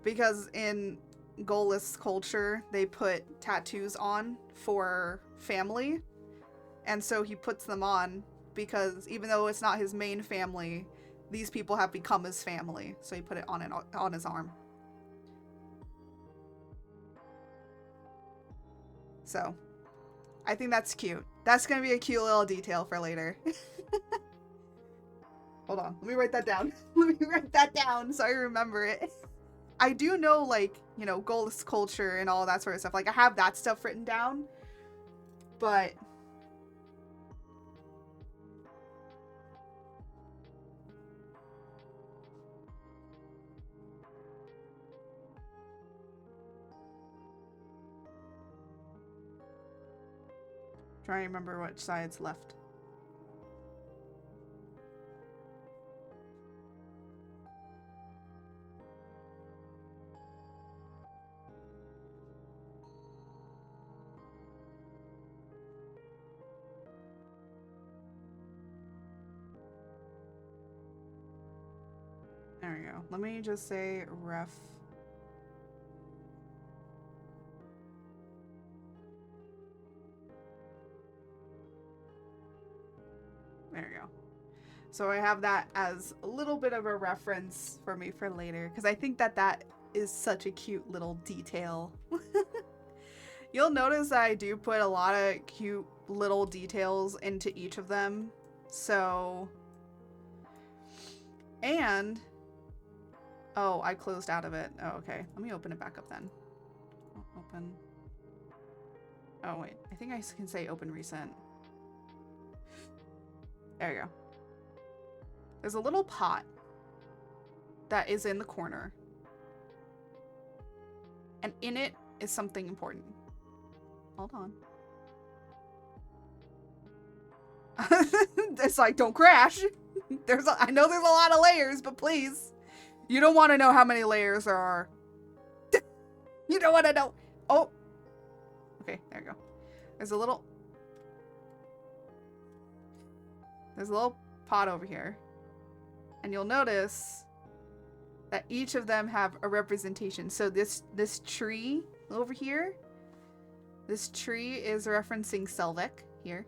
Because in goalless culture, they put tattoos on for family. And so he puts them on because even though it's not his main family, these people have become his family. So he put it on his arm. So, I think that's cute. That's gonna be a cute little detail for later. Hold on, let me write that down. Let me write that down so I remember it. I do know, like, you know, goalless culture and all that sort of stuff. Like, I have that stuff written down. But trying to remember which side's left. you go. Let me just say ref. There you go. So I have that as a little bit of a reference for me for later, because I think that that is such a cute little detail. You'll notice that I do put a lot of cute little details into each of them. So, and, oh, I closed out of it. Oh, okay. Let me open it back up then. Open. Oh, wait. I think I can say open recent. There you go. There's a little pot that is in the corner. And in it is something important. Hold on. It's like, don't crash. I know there's a lot of layers, but please. You don't want to know how many layers there are. You don't want to know. Oh. Okay, there you go. There's a little pot over here. And you'll notice that each of them have a representation. So this tree over here, this tree is referencing Selvik here.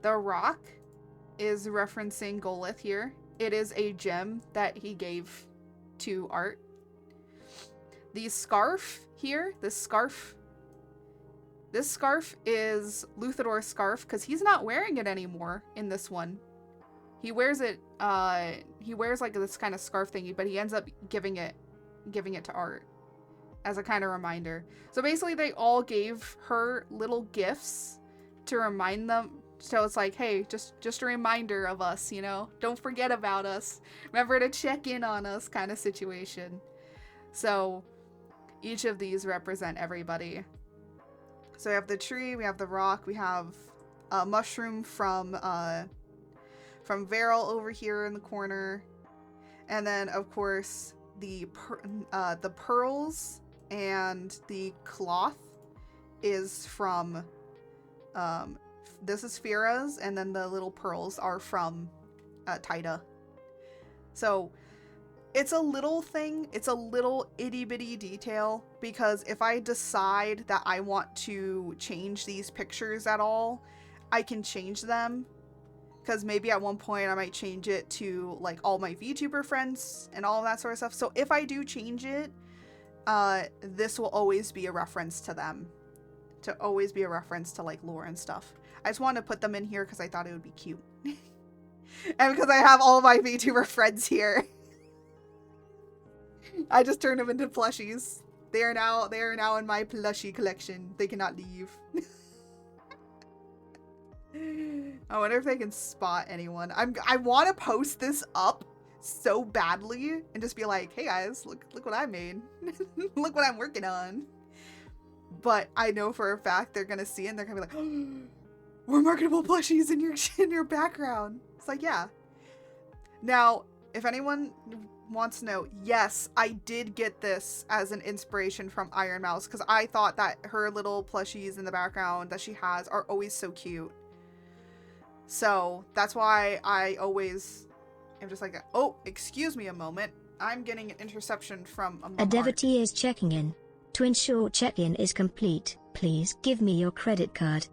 The rock is referencing Golith here. It is a gem that he gave to Art. The scarf here, this scarf is Luthador's scarf because he's not wearing it anymore in this one. He wears it, he wears like this kind of scarf thingy, but he ends up giving it to Art as a kind of reminder. So basically they all gave her little gifts to remind them. So it's like, hey, just a reminder of us, you know? Don't forget about us. Remember to check in on us kind of situation. So each of these represent everybody. So we have the tree, we have the rock, we have a mushroom from Varel over here in the corner. And then, of course, the pearls and the cloth is from, this is Fira's, and then the little pearls are from Taida. So it's a little thing, it's a little itty bitty detail, because if I decide that I want to change these pictures at all, I can change them. Because maybe at one point I might change it to like all my VTuber friends and all of that sort of stuff. So if I do change it, this will always be a reference to them. To always be a reference to like lore and stuff. I just wanted to put them in here because I thought it would be cute. And because I have all my VTuber friends here. I just turned them into plushies. They are now in my plushie collection. They cannot leave. I wonder if they can spot anyone. I want to post this up so badly and just be like, hey guys, look what I made. Look what I'm working on. But I know for a fact they're gonna see it and they're gonna be like, oh, we're marketable plushies in your background. It's like, yeah. Now, if anyone wants to know, yes, I did get this as an inspiration from Iron Mouse because I thought that her little plushies in the background that she has are always so cute. So that's why I always am just like, oh, excuse me a moment. I'm getting an interception from a devotee is checking in. To ensure check-in is complete, please give me your credit card.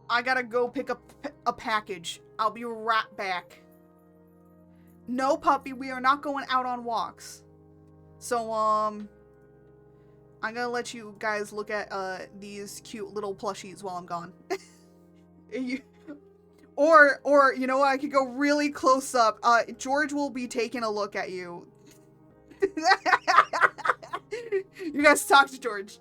I gotta go pick up a package. I'll be right back. No, puppy, we are not going out on walks. So, I'm gonna let you guys look at, these cute little plushies while I'm gone. Or, you know what, I could go really close up. George will be taking a look at you. You guys talk to George.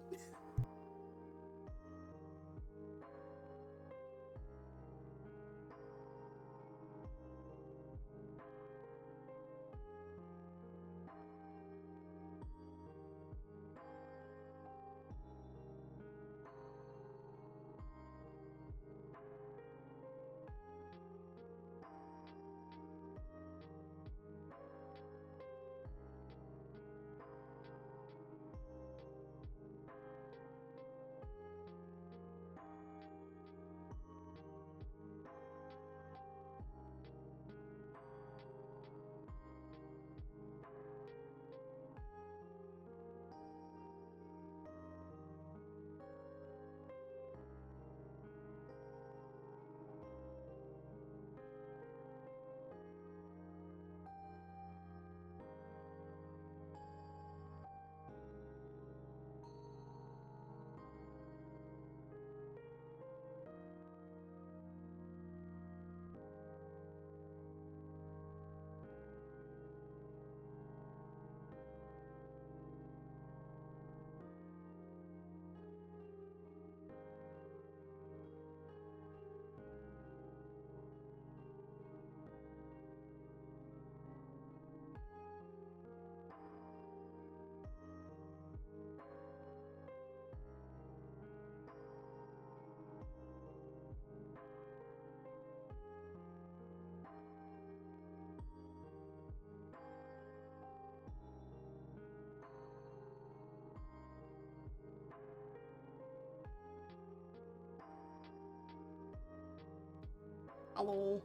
Hello.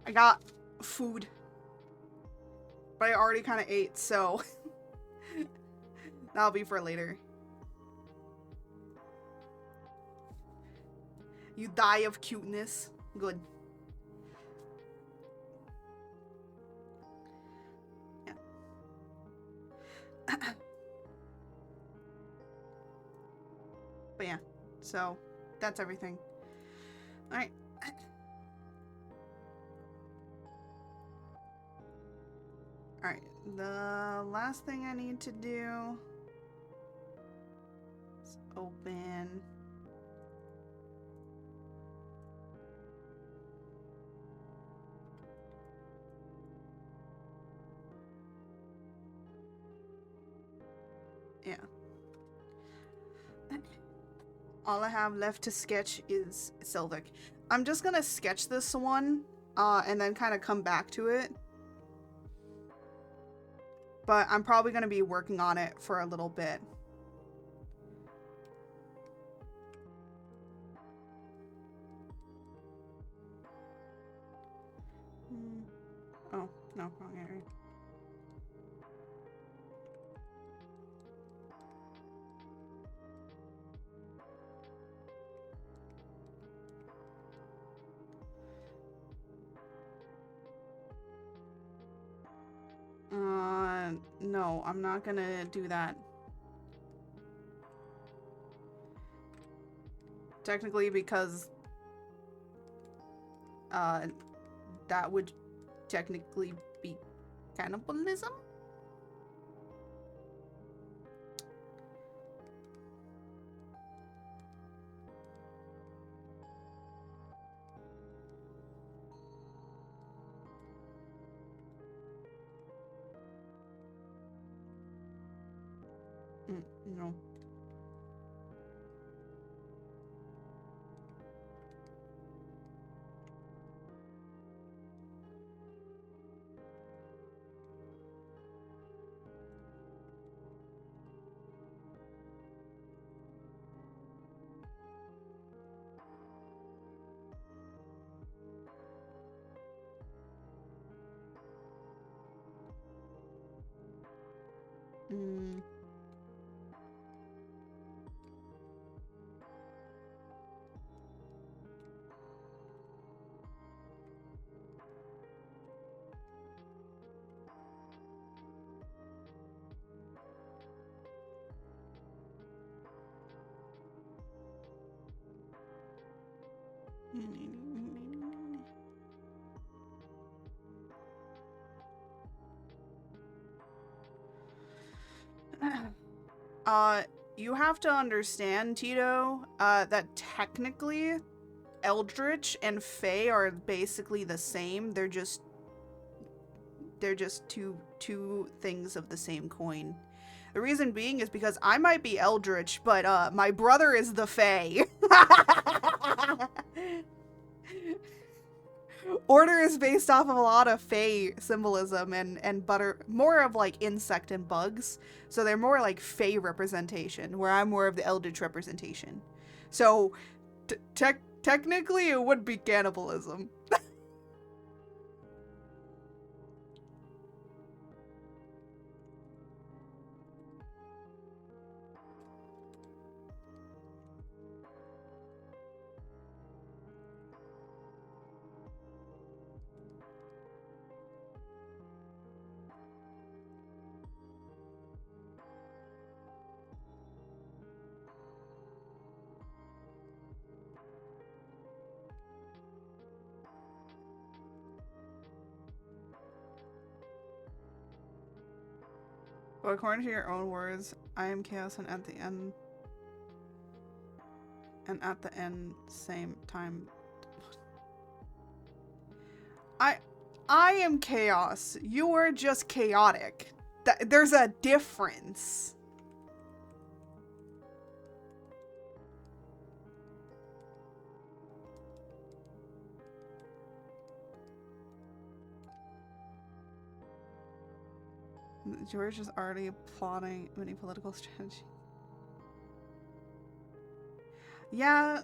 I got food. But I already kind of ate, so that'll be for later. You die of cuteness. Good. Yeah. But yeah, so that's everything. Alright. Alright, the last thing I need to do is open. Yeah. All I have left to sketch is Selvik. I'm just gonna sketch this one, and then kind of come back to it. But I'm probably gonna be working on it for a little bit. Oh, no, wrong area. No, I'm not gonna do that. Technically, because, that would technically be cannibalism? No. You have to understand, Tito, that technically Eldritch and Fae are basically the same. They're just two things of the same coin. The reason being is because I might be Eldritch, but my brother is the Fae. Order is based off of a lot of Fae symbolism and more of like insect and bugs. So they're more like Fae representation, where I'm more of the Eldritch representation. So technically it would be cannibalism. But according to your own words, I am chaos and at the end same time. I am chaos. You are just chaotic. There's a difference. George is already plotting many political strategy. Yeah,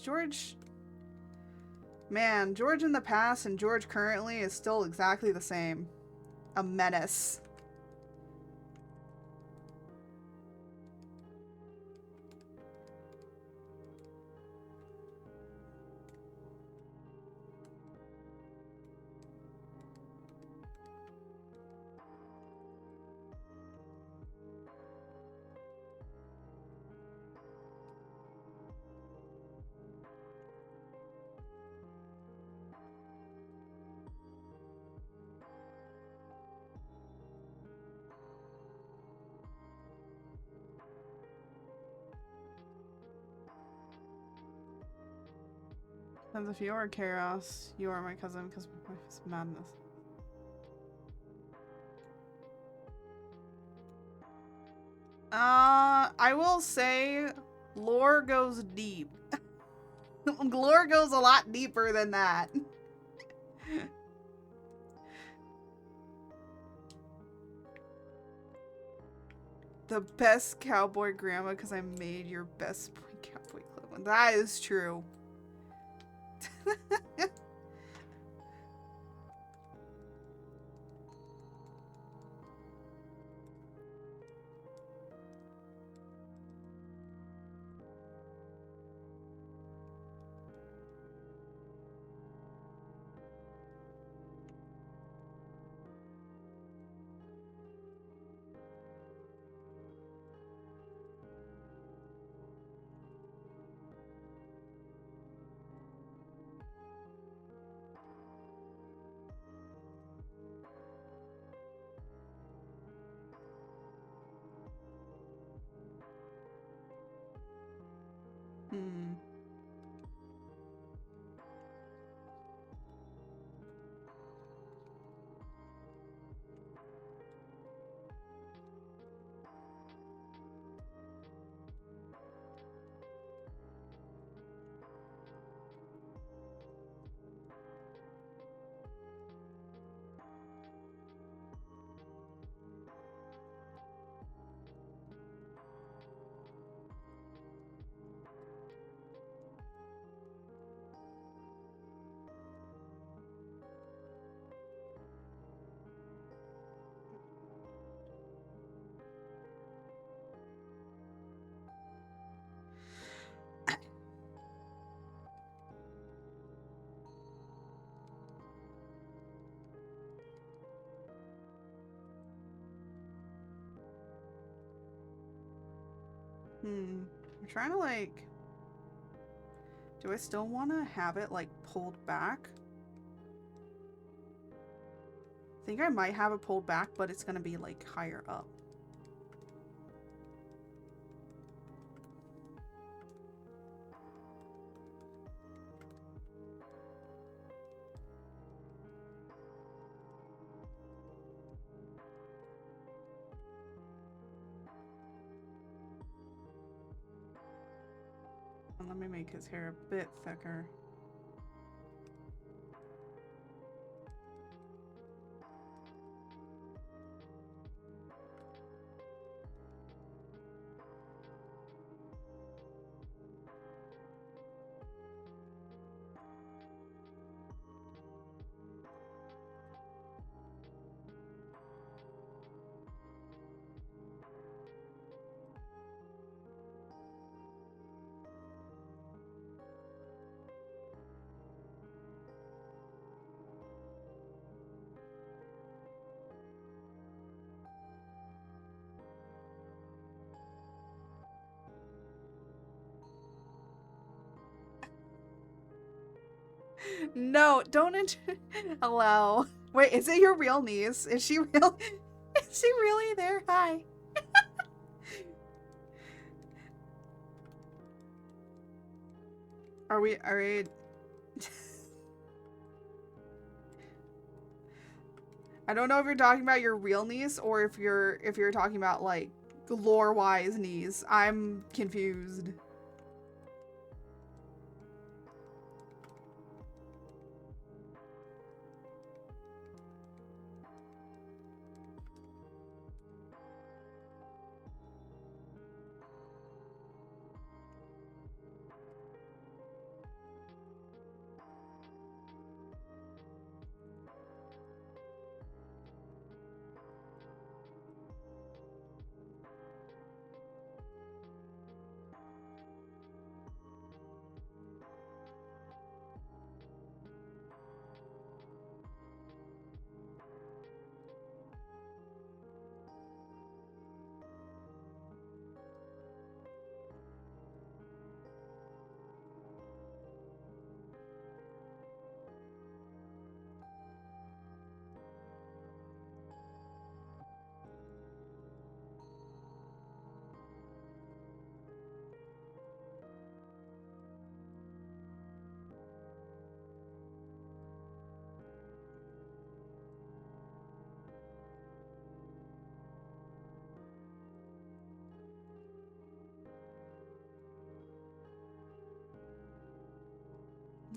George. Man, George in the past and George currently is still exactly the same. A menace. As if you are chaos, you are my cousin because my life is madness. I will say lore goes deep. Lore goes a lot deeper than that. The best cowboy grandma because I made your best boy cowboy Cleveland. That is true. Hmm. I'm trying to like... Do I still want to have it like pulled back? I think I might have it pulled back, but it's gonna be like higher up. And let me make his hair a bit thicker. No, don't allow. Wait, is it your real niece? Is she real? Is she really there? Hi. Are we? I don't know if you're talking about your real niece or if you're talking about like lore-wise niece. I'm confused.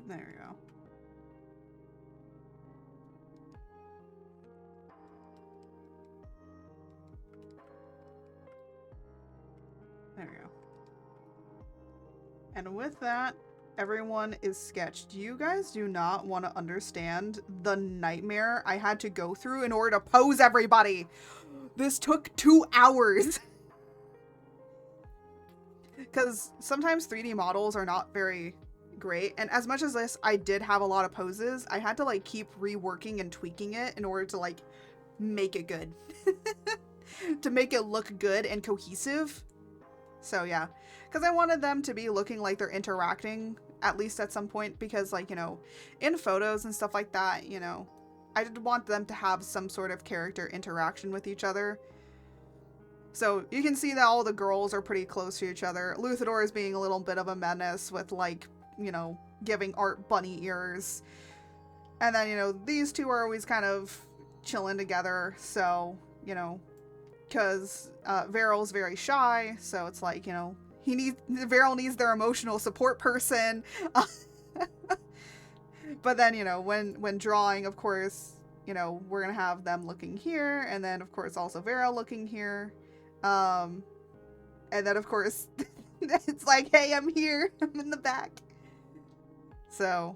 There we go. There we go. And with that, everyone is sketched. You guys do not want to understand the nightmare I had to go through in order to pose everybody. This took 2 hours. Because sometimes 3D models are not very great. And as much as this, I did have a lot of poses, I had to like keep reworking and tweaking it in order to like make it good. To make it look good and cohesive. So yeah, because I wanted them to be looking like they're interacting at least at some point, because like, you know, in photos and stuff like that, you know, I did want them to have some sort of character interaction with each other. So you can see that all the girls are pretty close to each other. Luthador is being a little bit of a menace with like, you know, giving Art bunny ears. And then, you know, these two are always kind of chilling together. So, you know, because Veryl's very shy, so it's like, you know, Veryl needs their emotional support person. But then, you know, when drawing, of course, you know, we're gonna have them looking here, and then of course also Veryl looking here, and then of course it's like, hey, I'm here, I'm in the back. So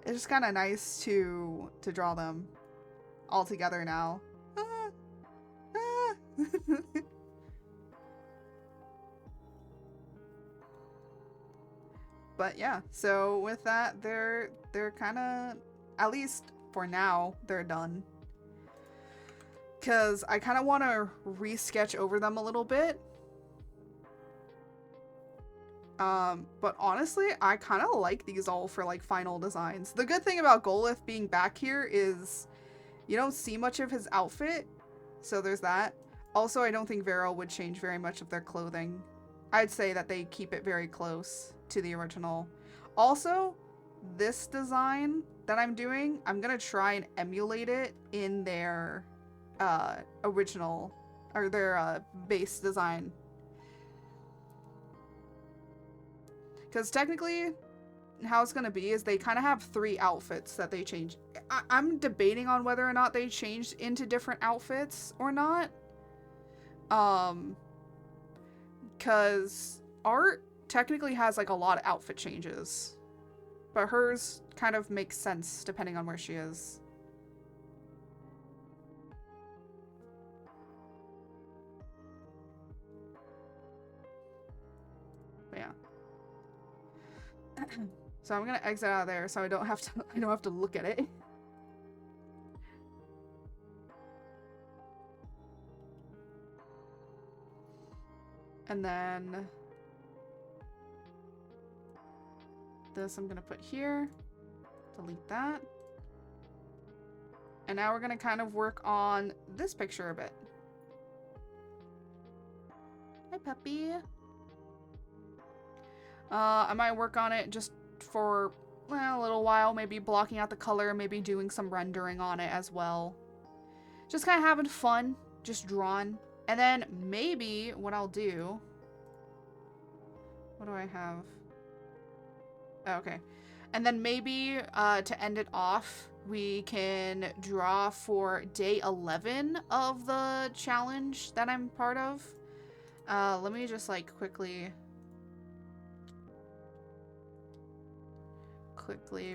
it's just kind of nice to draw them all together now. But yeah, so with that, they're kind of, at least for now, they're done. Because I kind of want to re-sketch over them a little bit. But honestly, I kind of like these all for like final designs. The good thing about Golith being back here is you don't see much of his outfit, so there's that. Also, I don't think Veryl would change very much of their clothing. I'd say that they keep it very close to the original. Also, this design that I'm doing, I'm gonna try and emulate it in their original, or their base design. Because technically, how it's going to be is they kind of have 3 outfits that they change. I'm debating on whether or not they changed into different outfits or not. Because Art technically has like a lot of outfit changes. But hers kind of makes sense depending on where she is. But yeah. So I'm gonna exit out of there so I don't have to look at it. And then this I'm gonna put here. Delete that. And now we're gonna kind of work on this picture a bit. Hi, puppy. I might work on it just for a little while, maybe blocking out the color, maybe doing some rendering on it as well. Just kind of having fun, just drawing. And then maybe what I'll do... What do I have? Oh, okay. And then maybe to end it off, we can draw for day 11 of the challenge that I'm part of. Let me just like quickly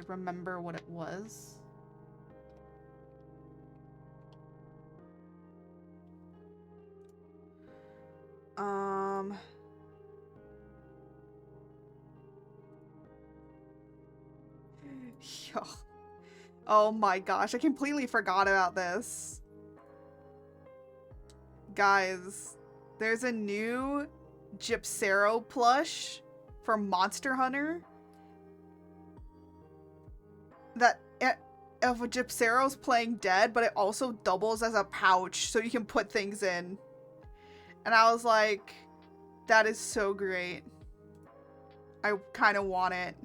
remember what it was. Yo. Oh my gosh, I completely forgot about this. Guys, there's a new Gypsero plush for Monster Hunter that of a Gypsero's playing dead, but it also doubles as a pouch so you can put things in. And I was like, that is so great. I kind of want it.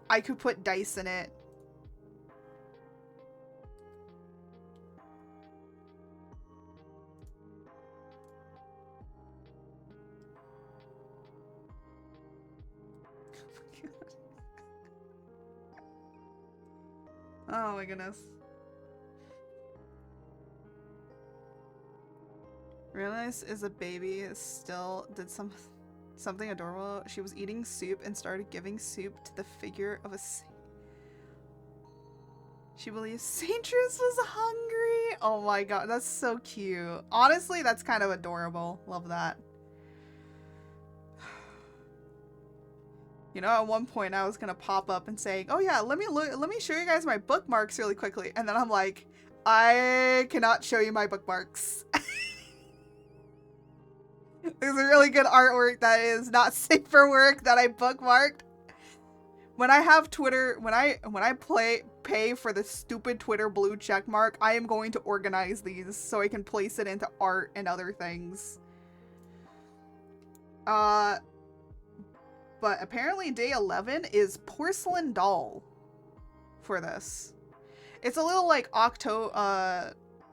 I could put dice in it. Oh my goodness. Realized is a baby still did something adorable. She was eating soup and started giving soup to the figure of a saint. She believes Saintress was hungry. Oh my god, that's so cute. Honestly, that's kind of adorable. Love that. You know, at one point I was gonna pop up and say, "Oh yeah, let me show you guys my bookmarks really quickly," and then I'm like, I cannot show you my bookmarks. There's a really good artwork that is not safe for work that I bookmarked. When I have Twitter, when I pay for the stupid Twitter blue check mark, I am going to organize these so I can place it into art and other things. But apparently day 11 is porcelain doll for this. It's a little like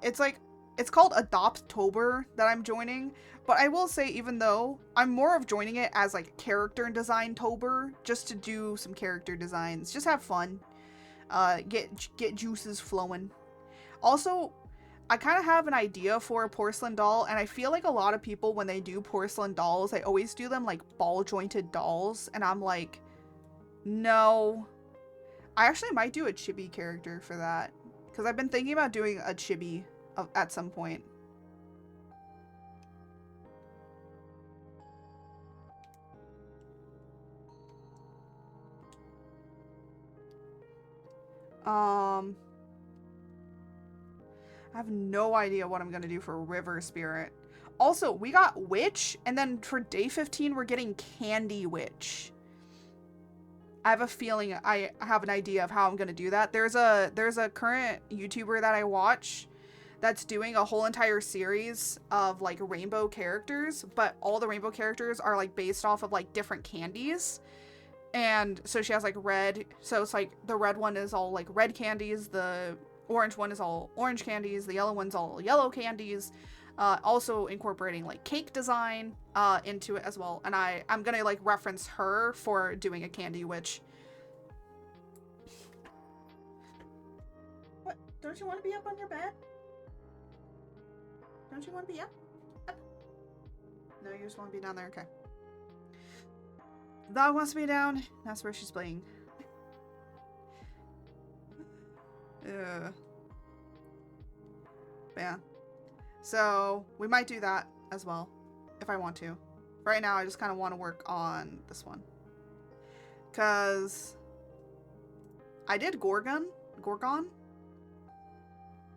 it's called Adoptober that I'm joining, but I will say, even though I'm more of joining it as like character design tober, just to do some character designs, just have fun, get juices flowing. Also, I kind of have an idea for a porcelain doll, and I feel like a lot of people, when they do porcelain dolls, they always do them like ball jointed dolls, and I'm like, no. I actually might do a chibi character for that, because I've been thinking about doing a chibi at some point. I have no idea what I'm gonna do for River Spirit. Also, we got Witch, and then for day 15, we're getting Candy Witch. I have a feeling I have an idea of how I'm gonna do that. There's a current YouTuber that I watch that's doing a whole entire series of like rainbow characters, but all the rainbow characters are like based off of like different candies. And so she has like red, so it's like the red one is all like red candies, the orange one is all orange candies, the yellow one's all yellow candies, also incorporating like cake design into it as well. And I'm gonna like reference her for doing a Candy Witch. What? Don't you want to be up on your bed? Don't you want to be up? Up? No, you just want to be down there? Okay. Dog wants to be down. That's where she's playing. Ugh. Yeah. So, we might do that as well, if I want to. Right now, I just kind of want to work on this one. Because I did Gorgon.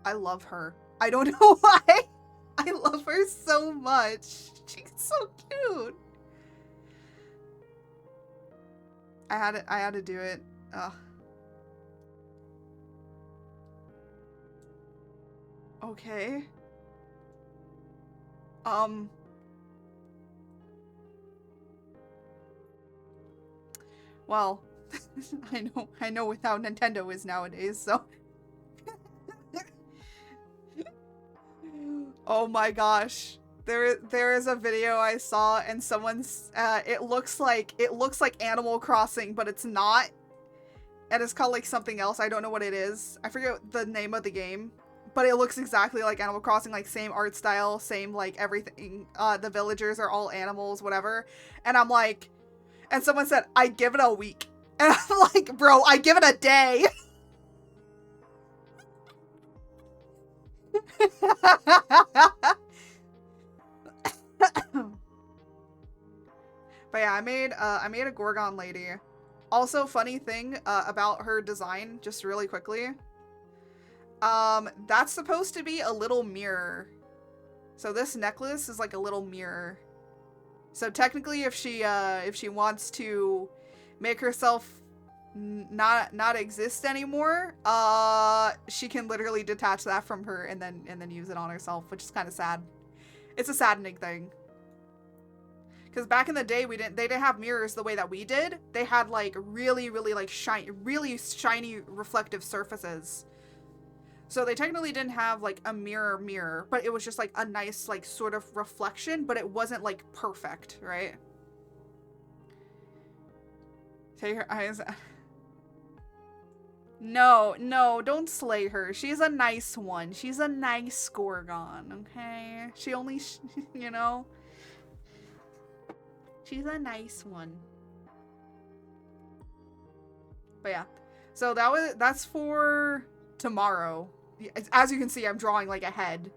I love her. I don't know why. I love her so much. She's so cute. I had to do it. Ugh. Okay. Well, I know how Nintendo is nowadays, so. Oh my gosh. There is a video I saw, and someone's it looks like Animal Crossing, but it's not. And it's called like something else. I don't know what it is. I forget the name of the game. But it looks exactly like Animal Crossing, like same art style, same like everything. The villagers are all animals, whatever. And I'm like, and someone said, I'd give it a week. And I'm like, bro, I'd give it a day. But yeah, I made a Gorgon lady. Also, funny thing about her design, just really quickly. That's supposed to be a little mirror. So this necklace is like a little mirror. So technically, if she wants to make herself not exist anymore, she can literally detach that from her and then use it on herself, which is kind of sad. It's a saddening thing. Because back in the day, they didn't have mirrors the way that we did. They had like really like really shiny reflective surfaces. So they technically didn't have like a mirror, but it was just like a nice like sort of reflection, but it wasn't like perfect, right? Take your eyes. No, no, don't slay her. She's a nice one. She's a nice Gorgon, okay? She only, you know? She's a nice one. But yeah. So that's for tomorrow. As you can see, I'm drawing like ahead.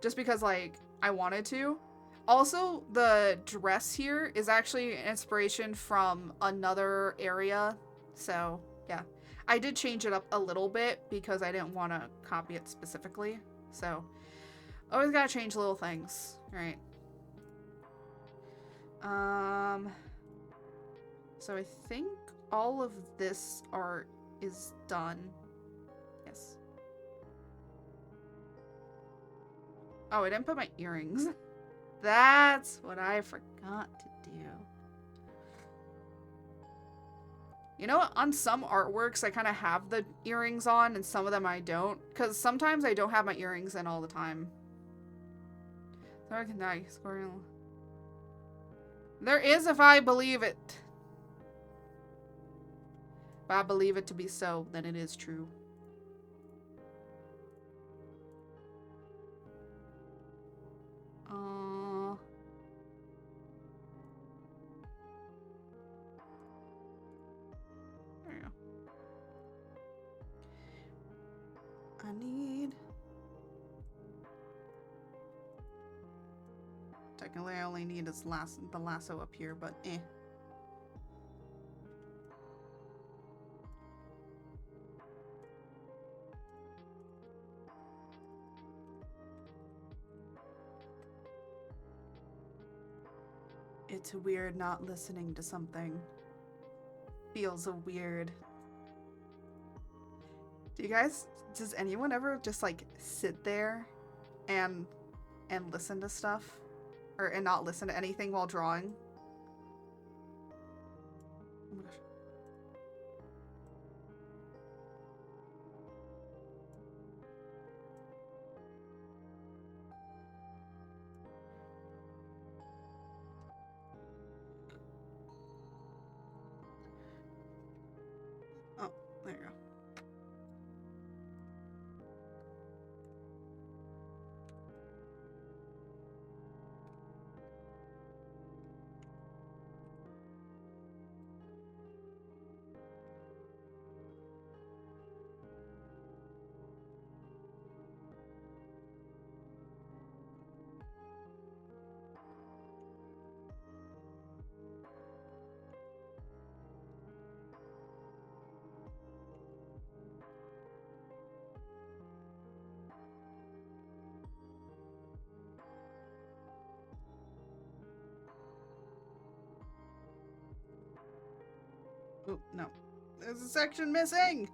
Just because like I wanted to. Also, the dress here is actually an inspiration from another area. So, yeah. I did change it up a little bit because I didn't want to copy it specifically. So, always gotta change little things, right? So I think all of this art is done. Yes. Oh, I didn't put my earrings. That's what I forgot to do. You know what? On some artworks, I kind of have the earrings on, and some of them I don't. Because sometimes I don't have my earrings in all the time. There is if I believe it. If I believe it to be so, then it is true. There you go. I need... Technically, I only need the lasso up here, but eh. It's weird not listening to something. Feels weird. Does anyone ever just like sit there and listen to stuff? And not listen to anything while drawing? Oh my gosh. Oh, there you go. Oh, no. There's a section missing!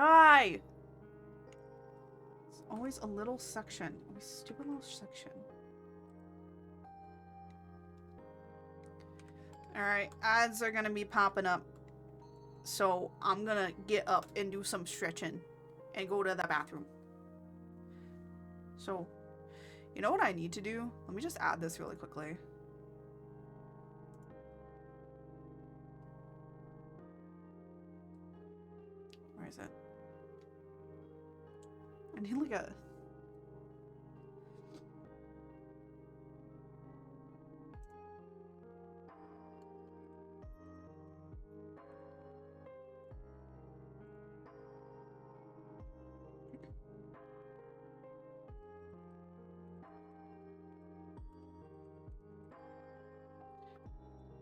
Ay! It's always a little section. Always stupid little section. Alright, ads are gonna be popping up. So I'm gonna get up and do some stretching and go to the bathroom. So, you know what I need to do? Let me just add this really quickly. Where is it? I need like a...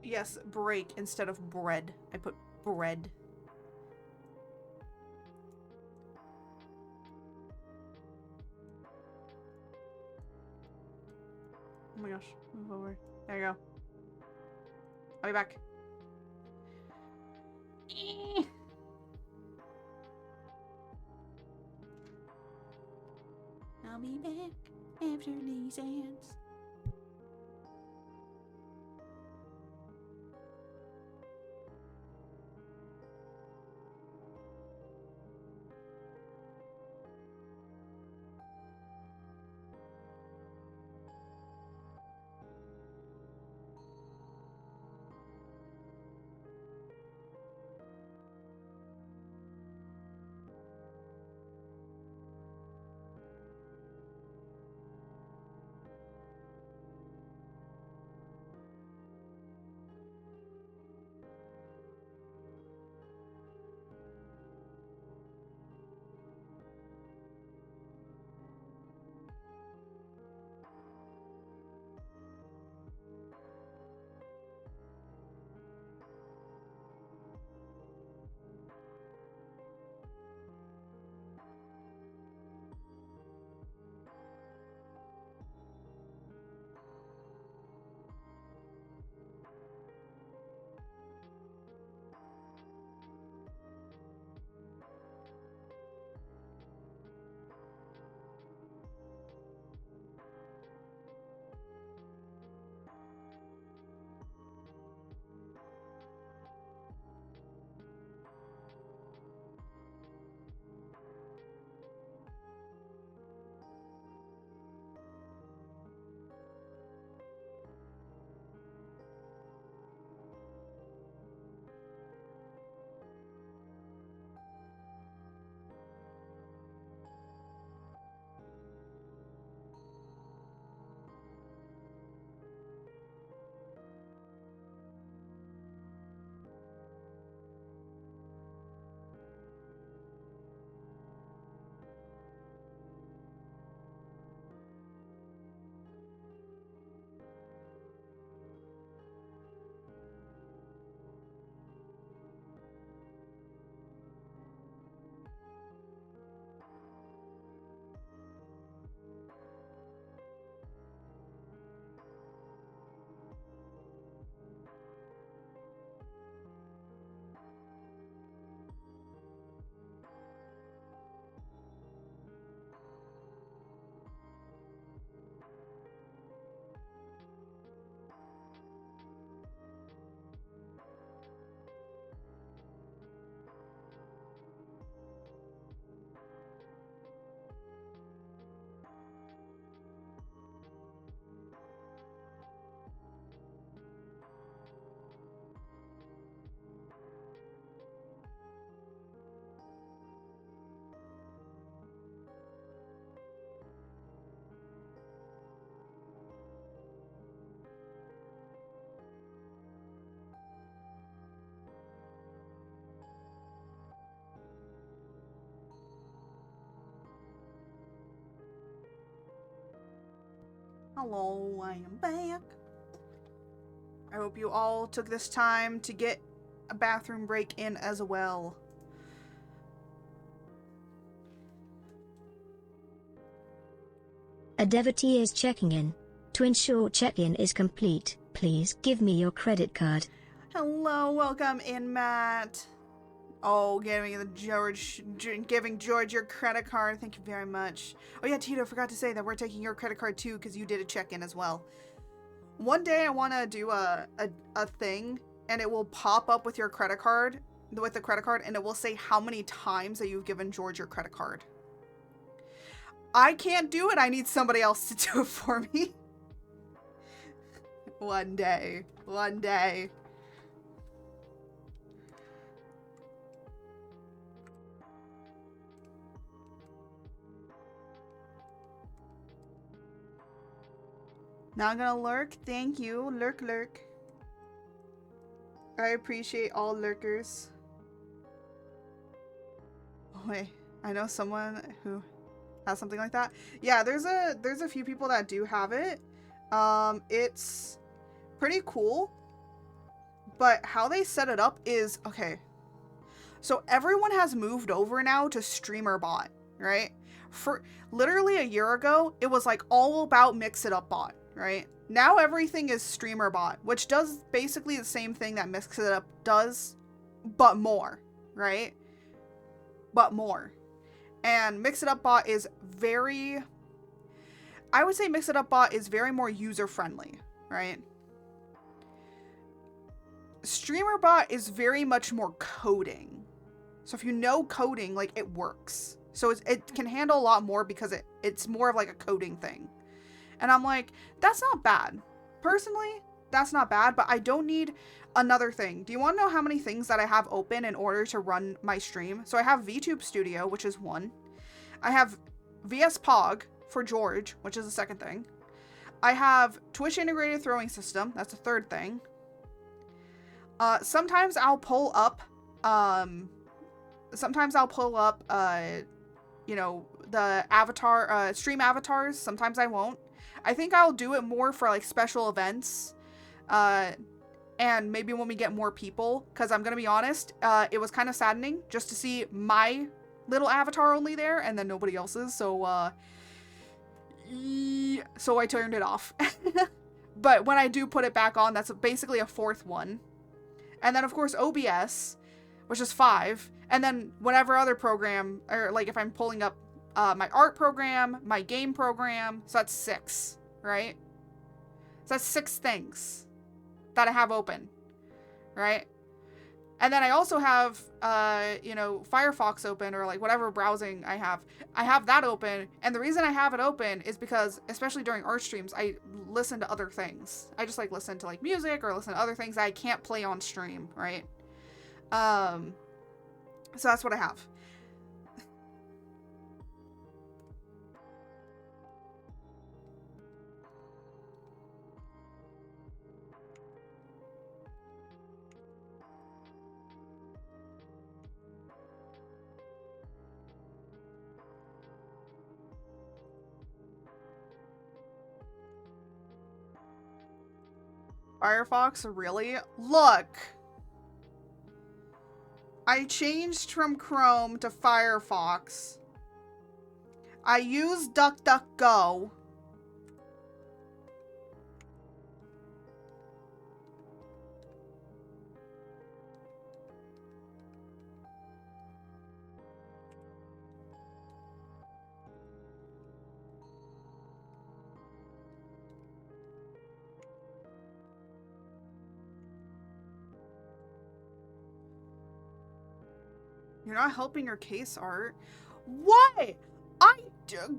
Yes, break instead of bread. I put bread. Oh my gosh. Move over. There you go. I'll be back. I'll be back. After these ants. Hello, I am back. I hope you all took this time to get a bathroom break in as well. A devotee is checking in. To ensure check-in is complete, please give me your credit card. Hello, welcome in, Matt. Oh, giving George your credit card. Thank you very much. Oh yeah, Tito, forgot to say that we're taking your credit card too because you did a check-in as well. One day I want to do a thing and it will pop up with your credit card, with the credit card, and it will say how many times that you've given George your credit card. I can't do it. I need somebody else to do it for me. One day. One day. Not gonna lurk. Thank you. Lurk, lurk. I appreciate all lurkers. Oh, wait. I know someone who has something like that. Yeah, there's a few people that do have it. It's pretty cool. But how they set it up is, okay. So everyone has moved over now to StreamerBot, right? For literally a year ago, it was like all about Mix It Up Bot, right? Now everything is StreamerBot, which does basically the same thing that Mix It Up does, but more, right? But more. And Mix It Up Bot is very... I would say Mix It Up Bot is very more user-friendly, right? StreamerBot is very much more coding. So if you know coding, like, it works. So it can handle a lot more because it's more of like a coding thing. And I'm like, that's not bad. Personally, that's not bad, but I don't need another thing. Do you want to know how many things that I have open in order to run my stream? So I have VTube Studio, which is one. I have VS Pog for George, which is the second thing. I have Twitch Integrated Throwing System. That's the third thing. Sometimes I'll pull up, you know, the avatar, stream avatars. Sometimes I won't. I think I'll do it more for like special events. And maybe when we get more people, because I'm going to be honest, it was kind of saddening just to see my little avatar only there and then nobody else's. So, so I turned it off. But when I do put it back on, that's basically a fourth one. And then, of course, OBS, which is 5. And then whatever other program, or like if I'm pulling up my art program, my game program, so that's 6, right? So that's 6 things that I have open, right? And then I also have, you know, Firefox open, or like whatever browsing I have. I have that open, and the reason I have it open is because, especially during art streams, I listen to other things. I just like listen to like music or listen to other things that I can't play on stream, right? So that's what I have. Firefox, really? Look! I changed from Chrome to Firefox. I use DuckDuckGo. You're not helping your case, Art. What?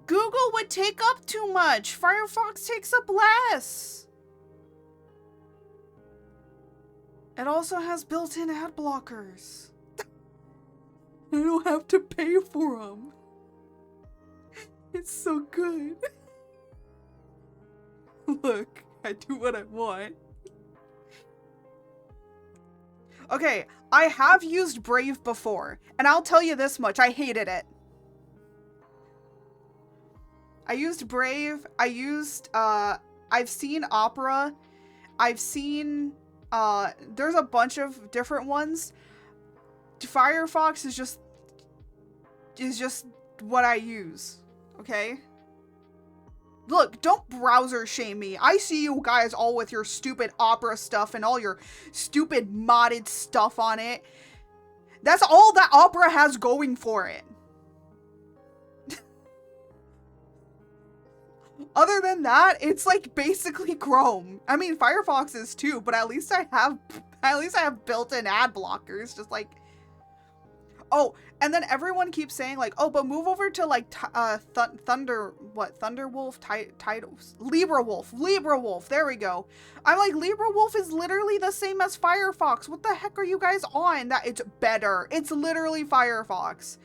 Google would take up too much. Firefox takes up less. It also has built-in ad blockers. I don't have to pay for them. It's so good. Look, I do what I want. Okay, I have used Brave before, and I'll tell you this much, I hated it. I used Brave, I've seen Opera, I've seen, there's a bunch of different ones. Firefox is just what I use, okay? Look, don't browser shame me. I see you guys all with your stupid Opera stuff and all your stupid modded stuff on it. That's all that Opera has going for it. Other than that, it's like basically Chrome. I mean, Firefox is too, but at least I have built-in ad blockers, just like. Oh, and then everyone keeps saying like, oh, but move over to like Thunderwolf, titles, LibraWolf. There we go. I'm like, LibraWolf is literally the same as Firefox. What the heck are you guys on? That it's better. It's literally Firefox.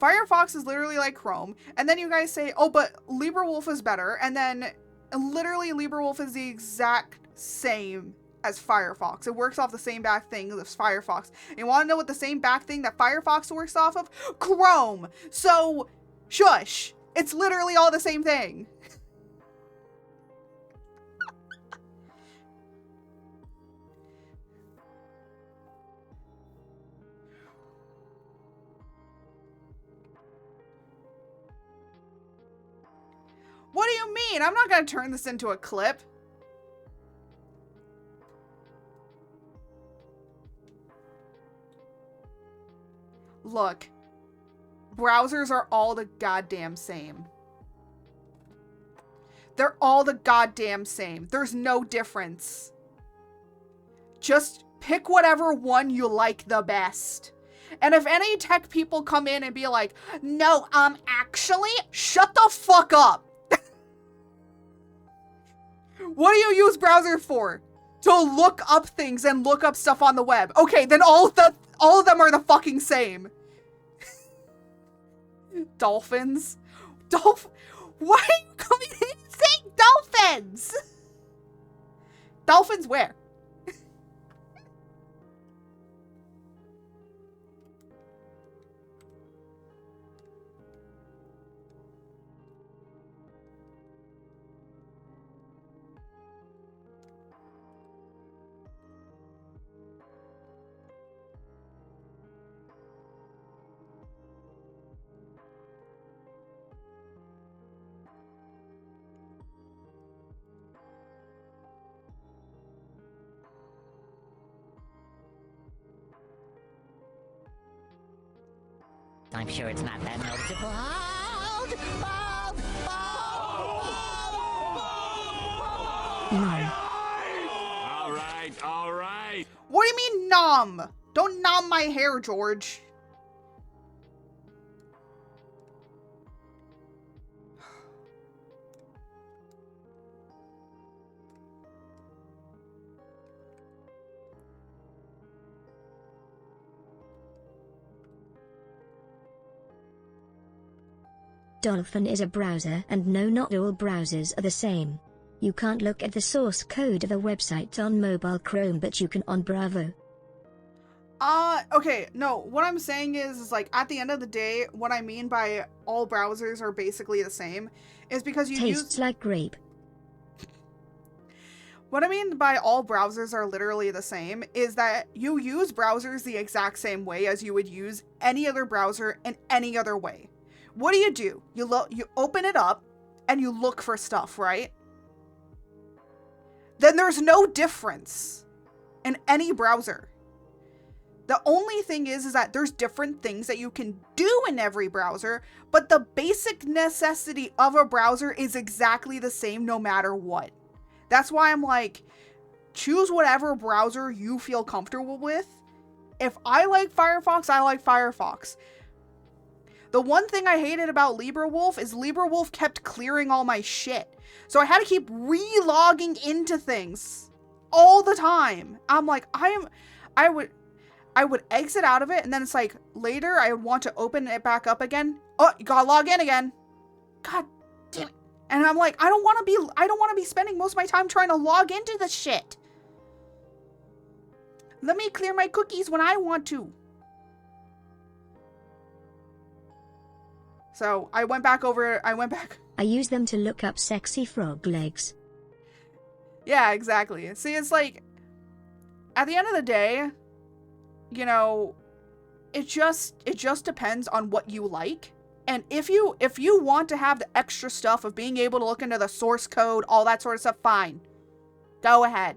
Firefox is literally like Chrome, and then you guys say, oh, but LibraWolf is better, and then literally LibraWolf is the exact same as Firefox. It works off the same back thing as Firefox. And you want to know what the same back thing that Firefox works off of? Chrome! So, shush! It's literally all the same thing. What do you mean? I'm not gonna turn this into a clip. Look, browsers are all the goddamn same. They're all the goddamn same. There's no difference. Just pick whatever one you like the best. And if any tech people come in and be like, no, actually, shut the fuck up. What do you use browsers for? To look up things and look up stuff on the web. Okay, then all of them are the fucking same. Dolphins? Why are you coming in saying dolphins? Dolphins where? I'm sure it's not that noticeable. All right. What do you mean nom? Don't nom my hair, George. Dolphin is a browser, and no, not all browsers are the same. You can't look at the source code of a website on mobile Chrome, but you can on Bravo. Okay, no, what I'm saying is like, at the end of the day, what I mean by all browsers are basically the same is because you Tastes like grape. What I mean by all browsers are literally the same is that you use browsers the exact same way as you would use any other browser in any other way. What do? You open it up and you look for stuff, right? Then there's no difference in any browser. The only thing is that there's different things that you can do in every browser, but the basic necessity of a browser is exactly the same no matter what. That's why I'm like, choose whatever browser you feel comfortable with. If I like Firefox, I like Firefox. The one thing I hated about LibreWolf is LibreWolf kept clearing all my shit. So I had to keep re-logging into things all the time. I'm like, I would exit out of it, and then it's like later I would want to open it back up again. Oh, you gotta log in again. God damn it. And I'm like, I don't want to be spending most of my time trying to log into the shit. Let me clear my cookies when I want to. So I went back. I use them to look up sexy frog legs. Yeah, exactly. See, it's like, at the end of the day, you know, it just depends on what you like. And if you want to have the extra stuff of being able to look into the source code, all that sort of stuff, fine. Go ahead.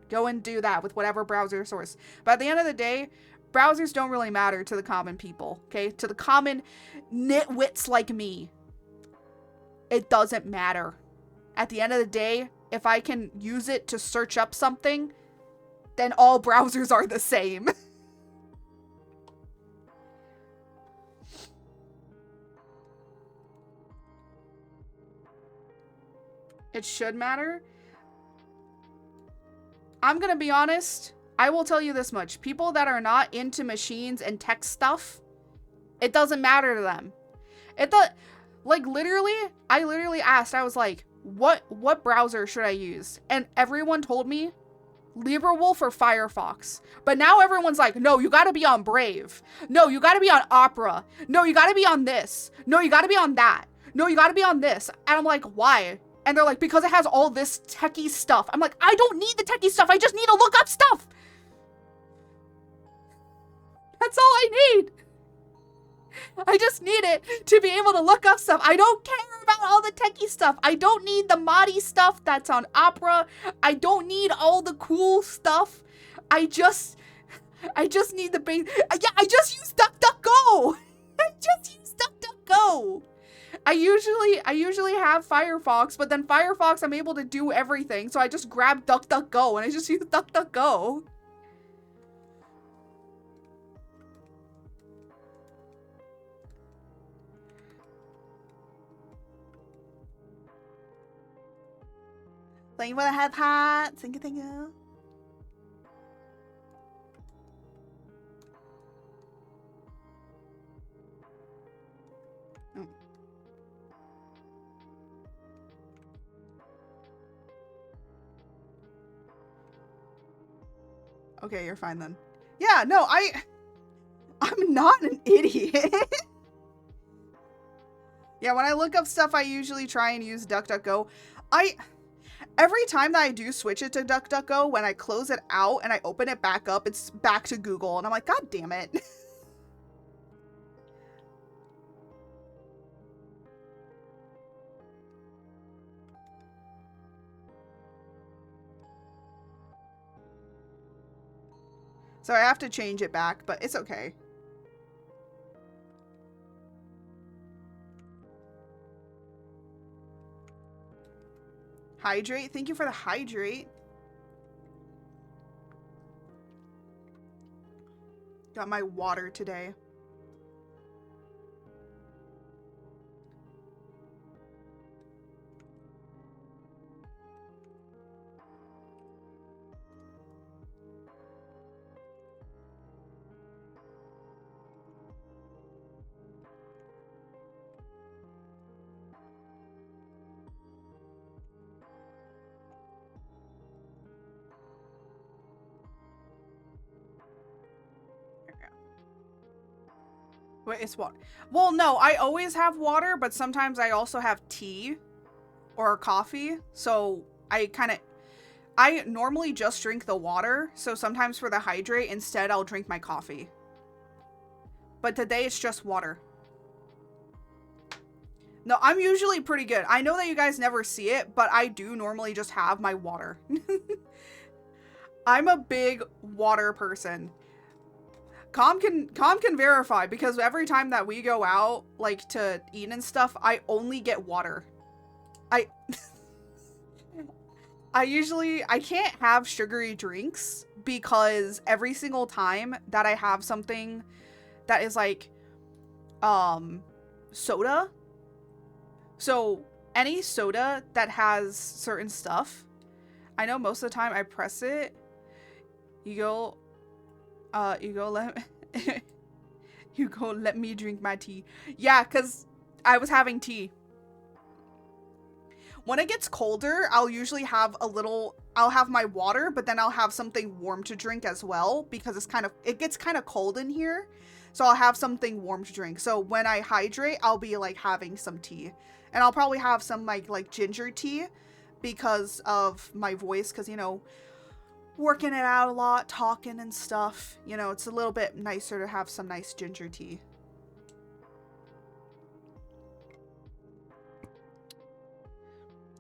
Go and do that with whatever browser source. But at the end of the day, browsers don't really matter to the common people, okay? To the common nitwits like me, it doesn't matter. At the end of the day, if I can use it to search up something, then all browsers are the same. It should matter. I'm gonna be honest. I will tell you this much. People that are not into machines and tech stuff, it doesn't matter to them. Like literally, I literally asked, I was like, what browser should I use? And everyone told me LibreWolf or Firefox. But now everyone's like, no, you gotta be on Brave. No, you gotta be on Opera. No, you gotta be on this. No, you gotta be on that. No, you gotta be on this. And I'm like, why? And they're like, because it has all this techie stuff. I'm like, I don't need the techie stuff. I just need to look up stuff. That's all I need. I just need it to be able to look up stuff. I don't care about all the techie stuff. I don't need the moddy stuff that's on Opera. I don't need all the cool stuff. I just need the base. Yeah, I just use DuckDuckGo. I just use DuckDuckGo. I usually have Firefox, but then Firefox I'm able to do everything, so I just grab DuckDuckGo and I just use DuckDuckGo. Thank you for the head hat. Thank you, thank you. Oh. Okay, you're fine then. Yeah, no, I'm not an idiot. Yeah, when I look up stuff, I usually try and use DuckDuckGo. Every time that I do switch it to DuckDuckGo, when I close it out and I open it back up, it's back to Google. And I'm like, God damn it. So I have to change it back, but it's okay. Hydrate. Thank you for the hydrate. Got my water today. Wait, it's what? Well, no, I always have water, but sometimes I also have tea or coffee. So I normally just drink the water. So sometimes for the hydrate, instead I'll drink my coffee. But today it's just water. No, I'm usually pretty good. I know that you guys never see it, but I do normally just have my water. I'm a big water person. Com can verify, because every time that we go out, like, to eat and stuff, I only get water. I can't have sugary drinks, because every single time that I have something that is like, soda. So any soda that has certain stuff, I know most of the time I press it, you go let me drink my tea. Yeah, because I was having tea. When it gets colder, I'll usually have I'll have my water, but then I'll have something warm to drink as well, because it gets kind of cold in here. So I'll have something warm to drink. So when I hydrate, I'll be like having some tea. And I'll probably have some like ginger tea because of my voice, because, you know, working it out a lot, talking and stuff, you know, it's a little bit nicer to have some nice ginger tea.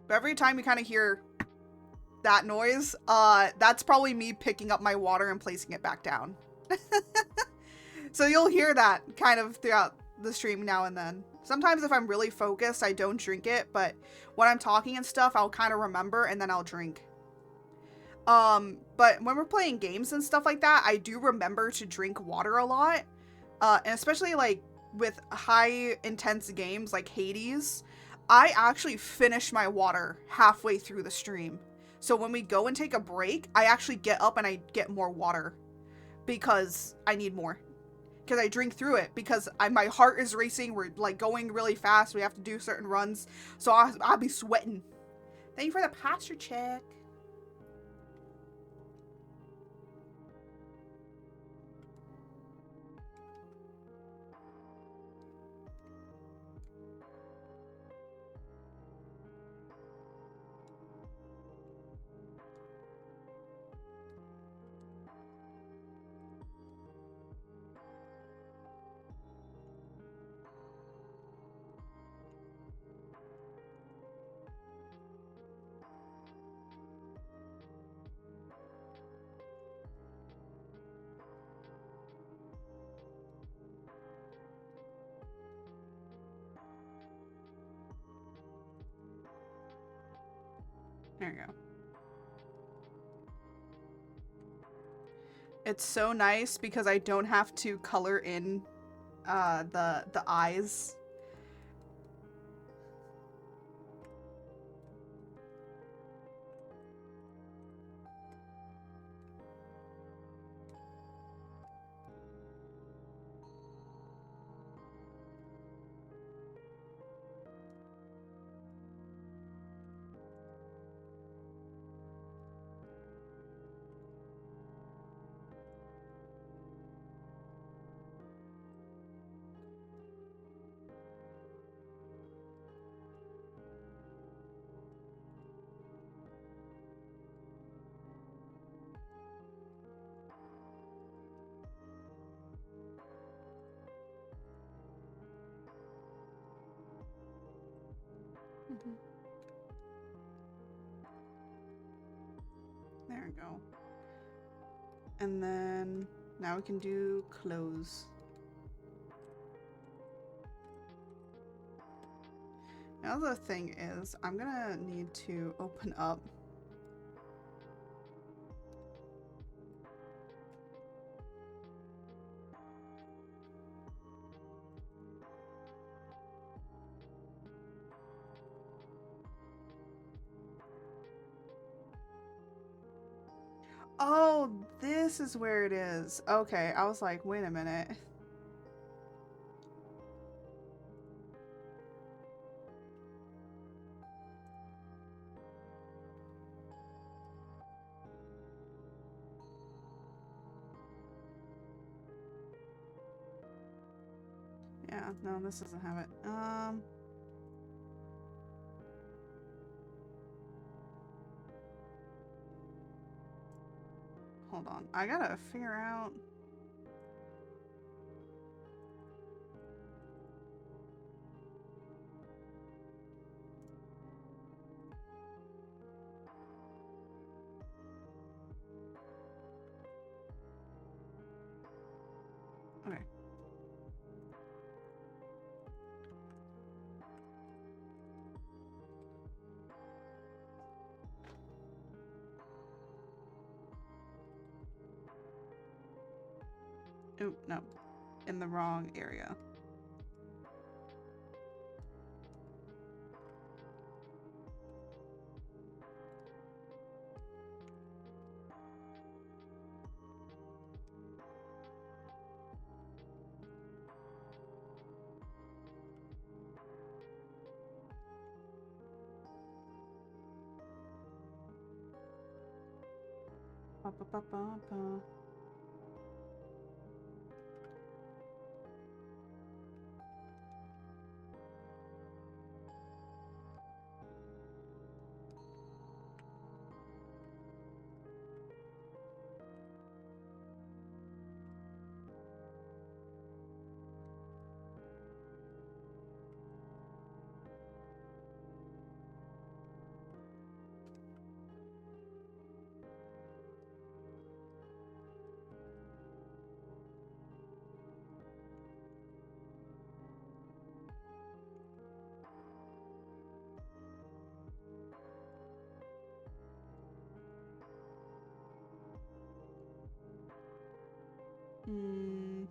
But every time you kind of hear that noise, that's probably me picking up my water and placing it back down. So you'll hear that kind of throughout the stream now and then. Sometimes if I'm really focused, I don't drink it, but when I'm talking and stuff, I'll kind of remember and then I'll drink. But when we're playing games and stuff like that, I do remember to drink water a lot. And especially like with high intense games like Hades, I actually finish my water halfway through the stream. So when we go and take a break, I actually get up and I get more water because I need more. Because I drink through it, because my heart is racing. We're like going really fast. We have to do certain runs. So I'll be sweating. Thank you for the posture check. There you go. It's so nice because I don't have to color in the eyes. Mhm. There we go. And then now we can do clothes. Now the thing is, I'm gonna need to open up. Oh, this is where it is. Okay, I was like, wait a minute. Yeah, no, this doesn't have it. Hold on. I gotta figure out. Okay. Oh, no. In the wrong area. Ba, ba, ba, ba, ba. Hmm.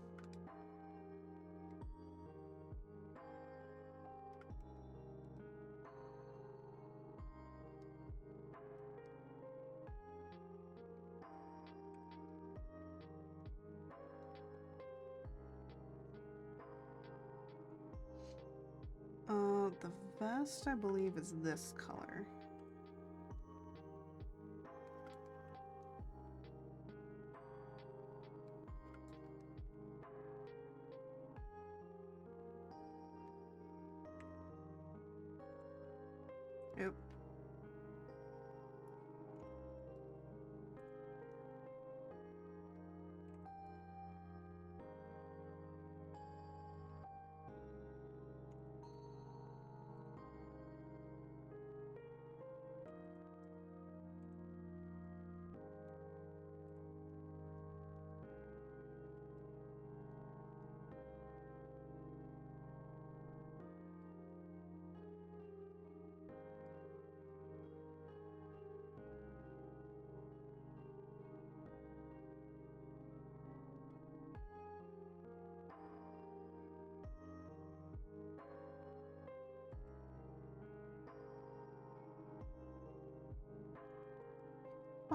The vest, I believe, is this color. Yep.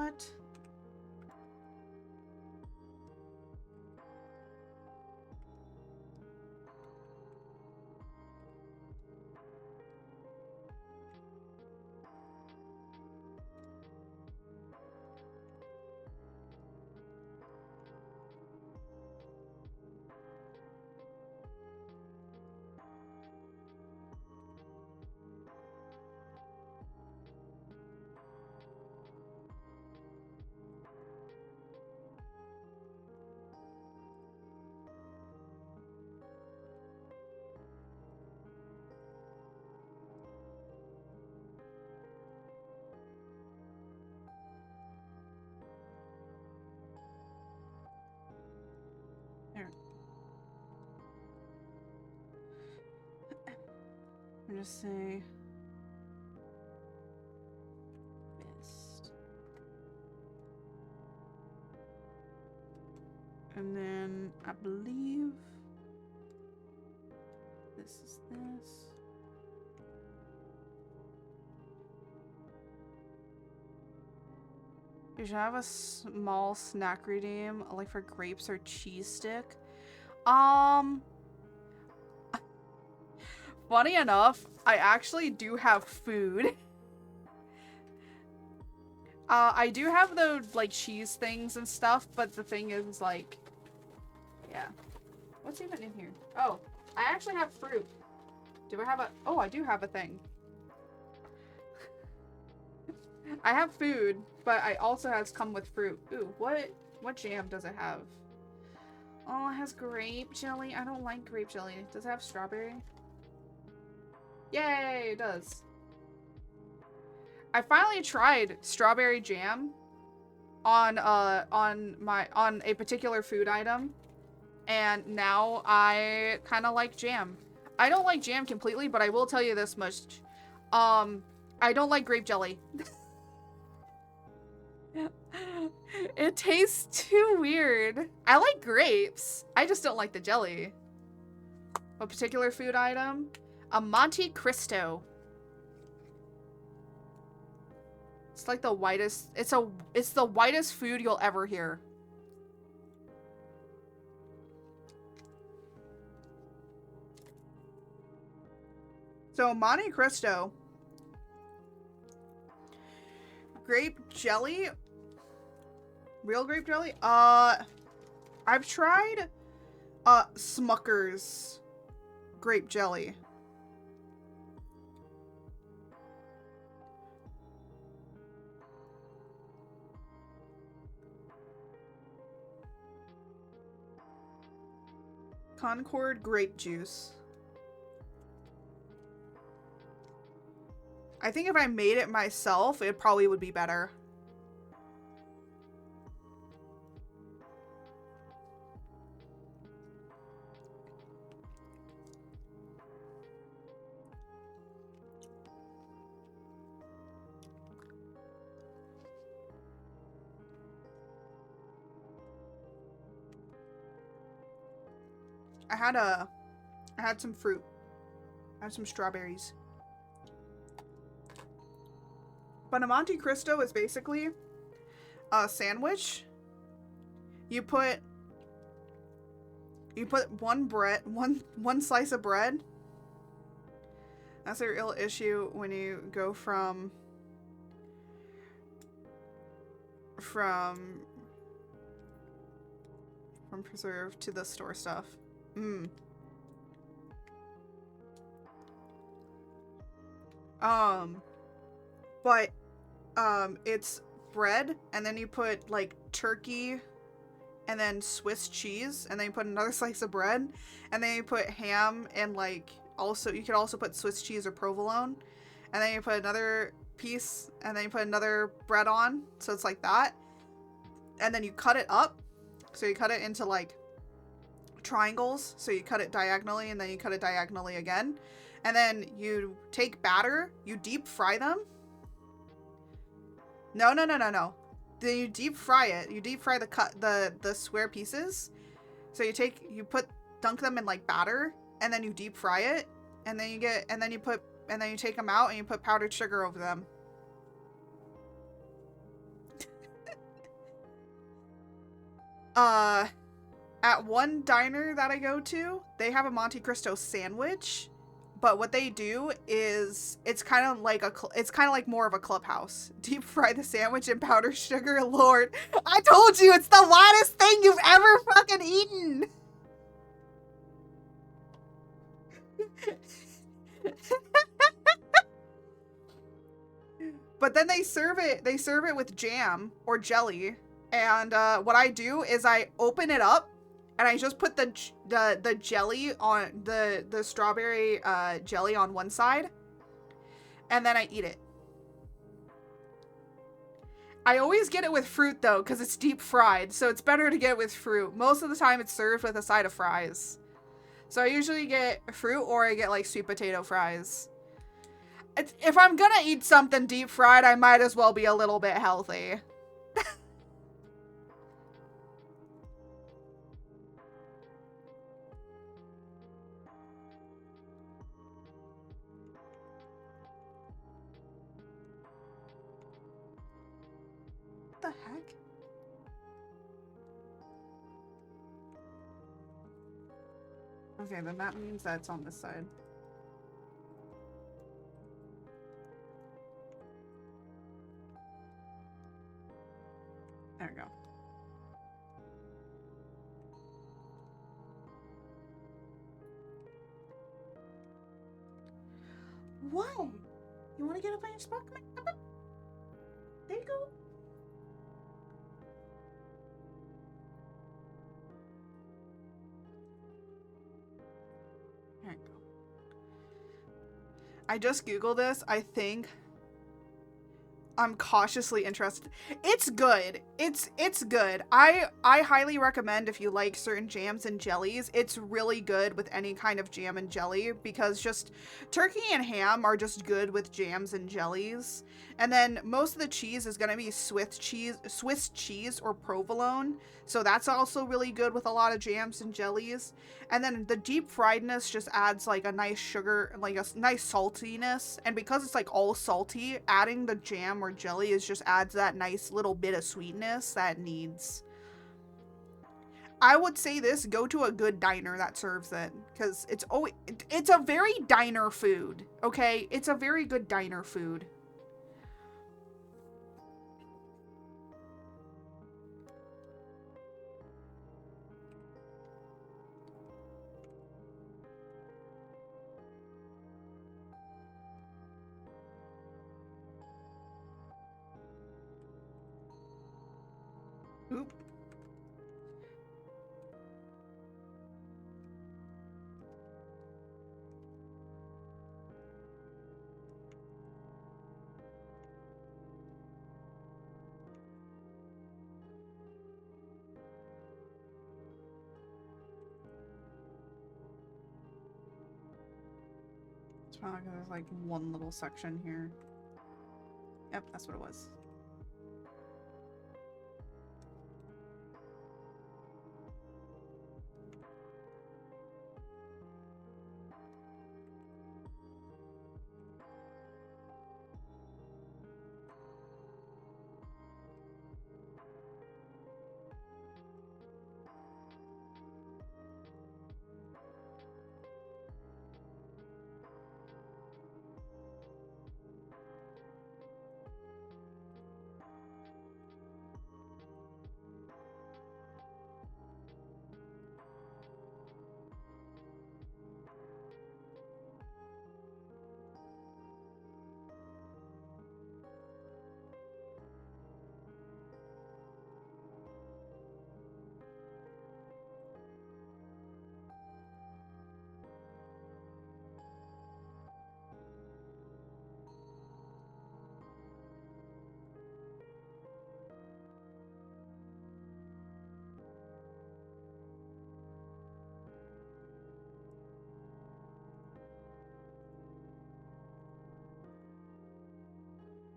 what? There. I'm just say mist. And then I believe this is this. You should have a small snack redeem, like for grapes or cheese stick. Funny enough, I actually do have food. I do have the, like, cheese things and stuff, but the thing is, like, yeah. What's even in here? Oh, I actually have fruit. Do I have a, oh, I do have a thing. I have food, but I also has come with fruit. Ooh, what jam does it have? Oh, it has grape jelly. I don't like grape jelly. Does it have strawberry? Yay, it does. I finally tried strawberry jam on a particular food item, and now I kind of like jam. I don't like jam completely, but I will tell you this much. I don't like grape jelly. It tastes too weird. I like grapes. I just don't like the jelly. A particular food item? A Monte Cristo. It's like the whitest, it's the whitest food you'll ever hear. So Monte Cristo. Grape jelly? Real grape jelly? I've tried Smucker's grape jelly. Concord grape juice. I think if I made it myself, it probably would be better. I had some fruit. I had some strawberries. But a Monte Cristo is basically a sandwich. You put one slice of bread. That's a real issue when you go from preserved to the store stuff. But it's bread, and then you put like turkey and then Swiss cheese, and then you put another slice of bread, and then you put ham, and like also you could also put Swiss cheese or provolone, and then you put another piece, and then you put another bread on, so it's like that, and then you cut it up, so you cut it into like triangles, so you cut it diagonally, and then you cut it diagonally again, and then you take batter, you deep fry them. No. Then you deep fry it. You deep fry the square pieces. So you dunk them in like batter, and then you deep fry it, and then you take them out and you put powdered sugar over them. At one diner that I go to, they have a Monte Cristo sandwich, but what they do is it's kind of like more of a clubhouse. Deep fry the sandwich in powdered sugar. Lord, I told you it's the hottest thing you've ever fucking eaten. But then they serve it with jam or jelly. And what I do is I open it up and I just put the jelly on the strawberry jelly on one side, and then I eat it. I always get it with fruit though, because it's deep fried, so it's better to get it with fruit. Most of the time it's served with a side of fries. So I usually get fruit or I get like sweet potato fries. If I'm gonna eat something deep fried, I might as well be a little bit healthy. What the heck? Okay, then that means that it's on this side. There we go. What? You want to get up on your spot? Come on. There you go. There you go. I just Googled this. I think I'm cautiously interested. It's good. It's good. I highly recommend if you like certain jams and jellies. It's really good with any kind of jam and jelly because just turkey and ham are just good with jams and jellies. And then most of the cheese is going to be Swiss cheese or provolone. So that's also really good with a lot of jams and jellies. And then the deep friedness just adds like a nice sugar, like a nice saltiness. And because it's like all salty, adding the jam or jelly just adds that nice little bit of sweetness that it needs. I would say this, go to a good diner that serves it, because it's a very diner food, okay? It's a very good diner food. Oop. It's probably because there's like one little section here. Yep, that's what it was.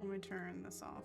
Let me turn this off.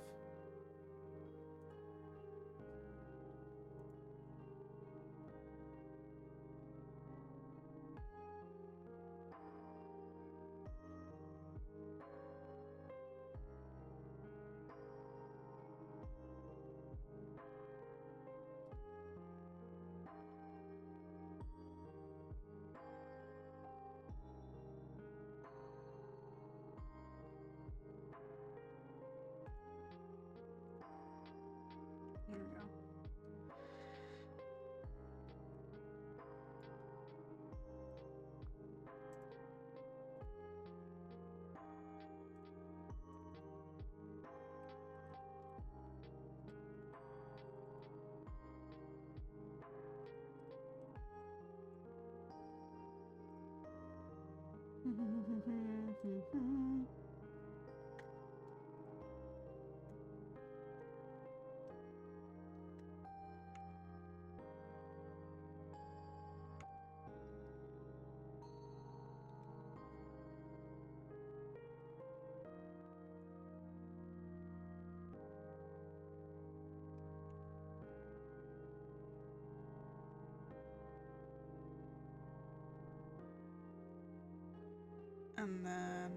And then...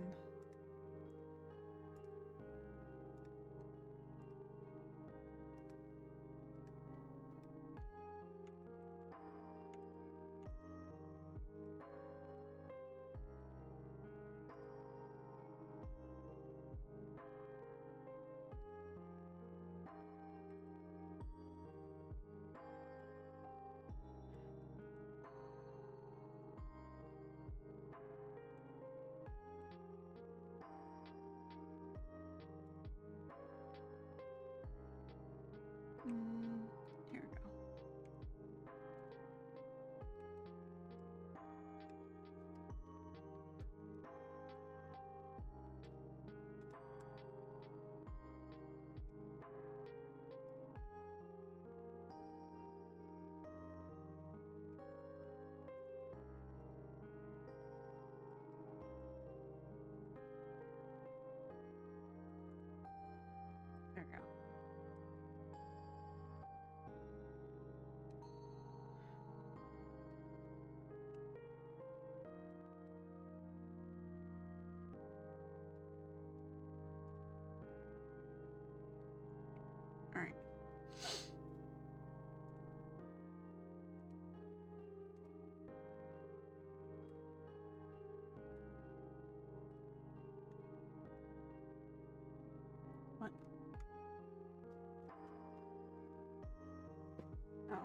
here we go. There we go. All right. What? Oh.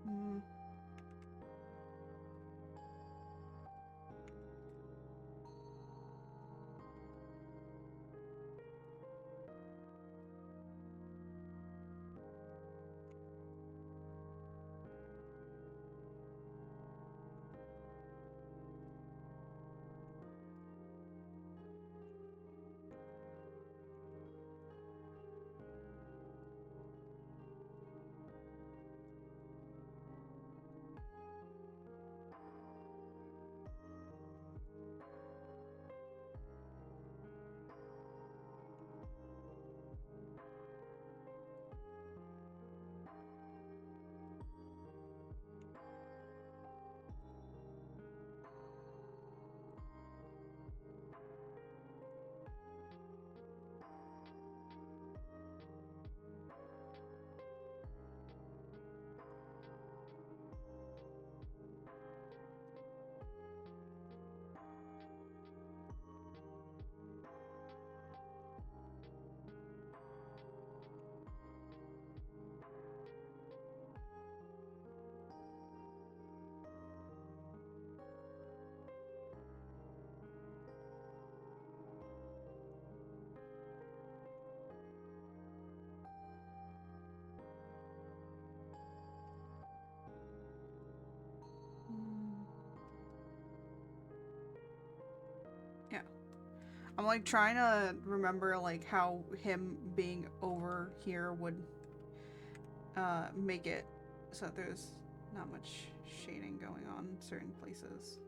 Mm. Yeah. I'm like trying to remember like how him being over here would make it so that there's not much shading going on in certain places.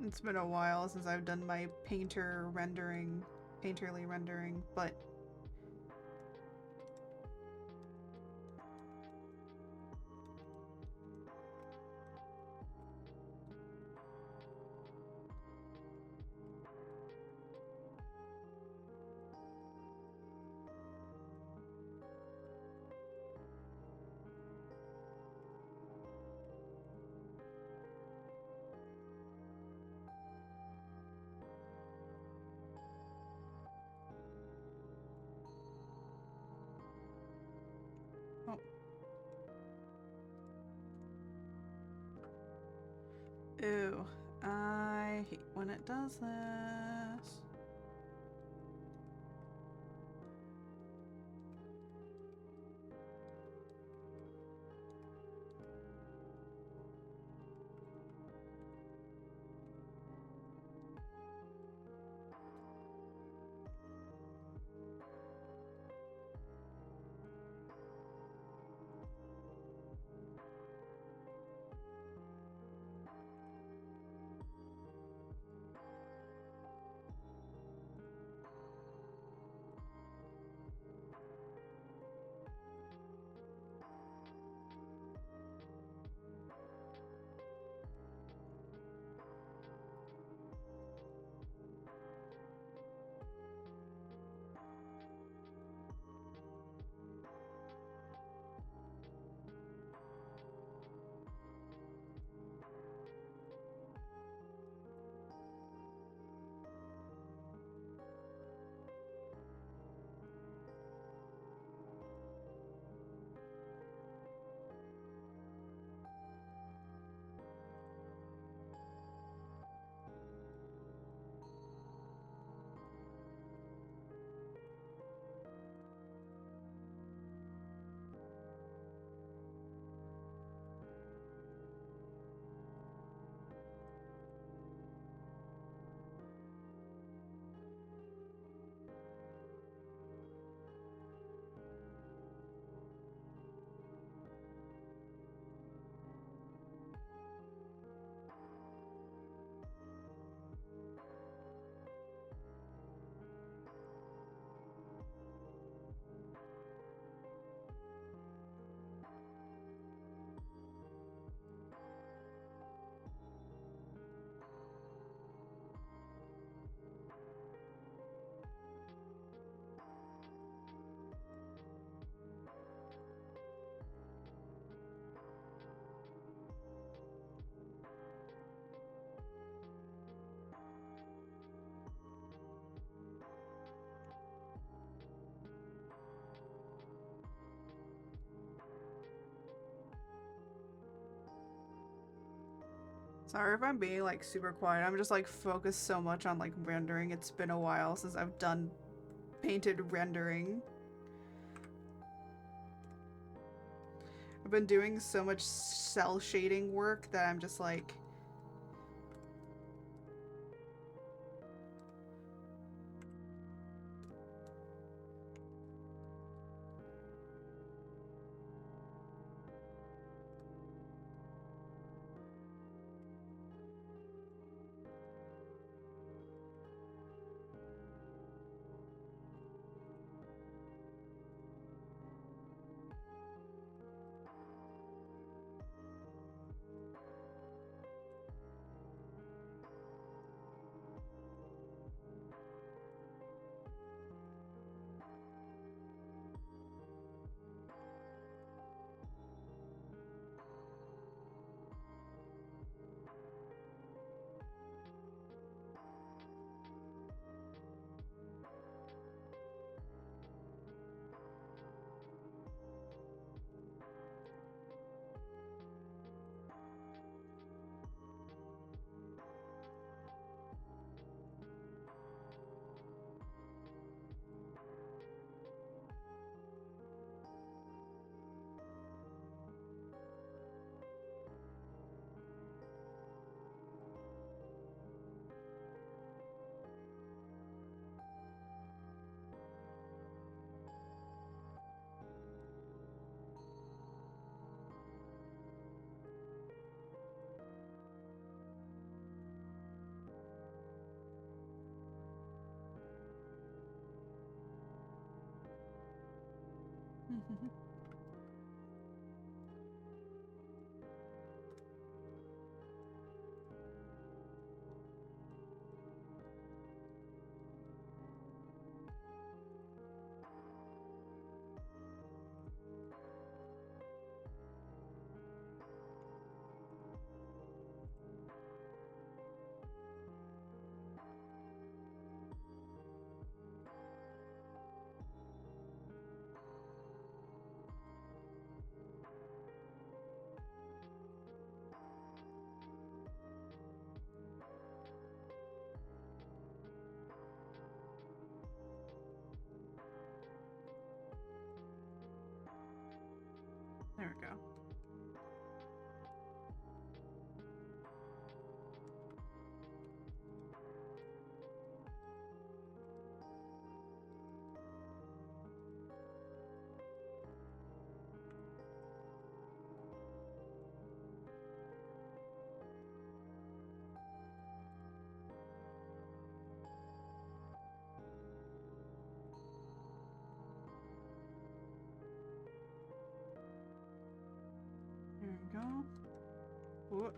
It's been a while since I've done my painterly rendering, but oh. Ew. I hate when it does this. Sorry if I'm being like super quiet. I'm just like focused so much on like rendering. It's been a while since I've done painted rendering. I've been doing so much cell shading work that I'm just like... There we go. There we go. Whoop.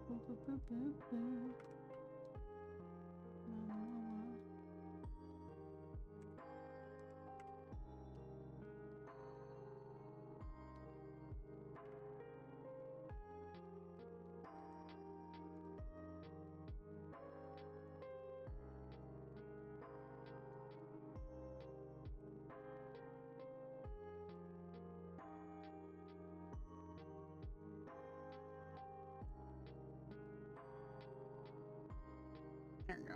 Boo, boo, boo, boo, boo. La, la, la, la. There we go.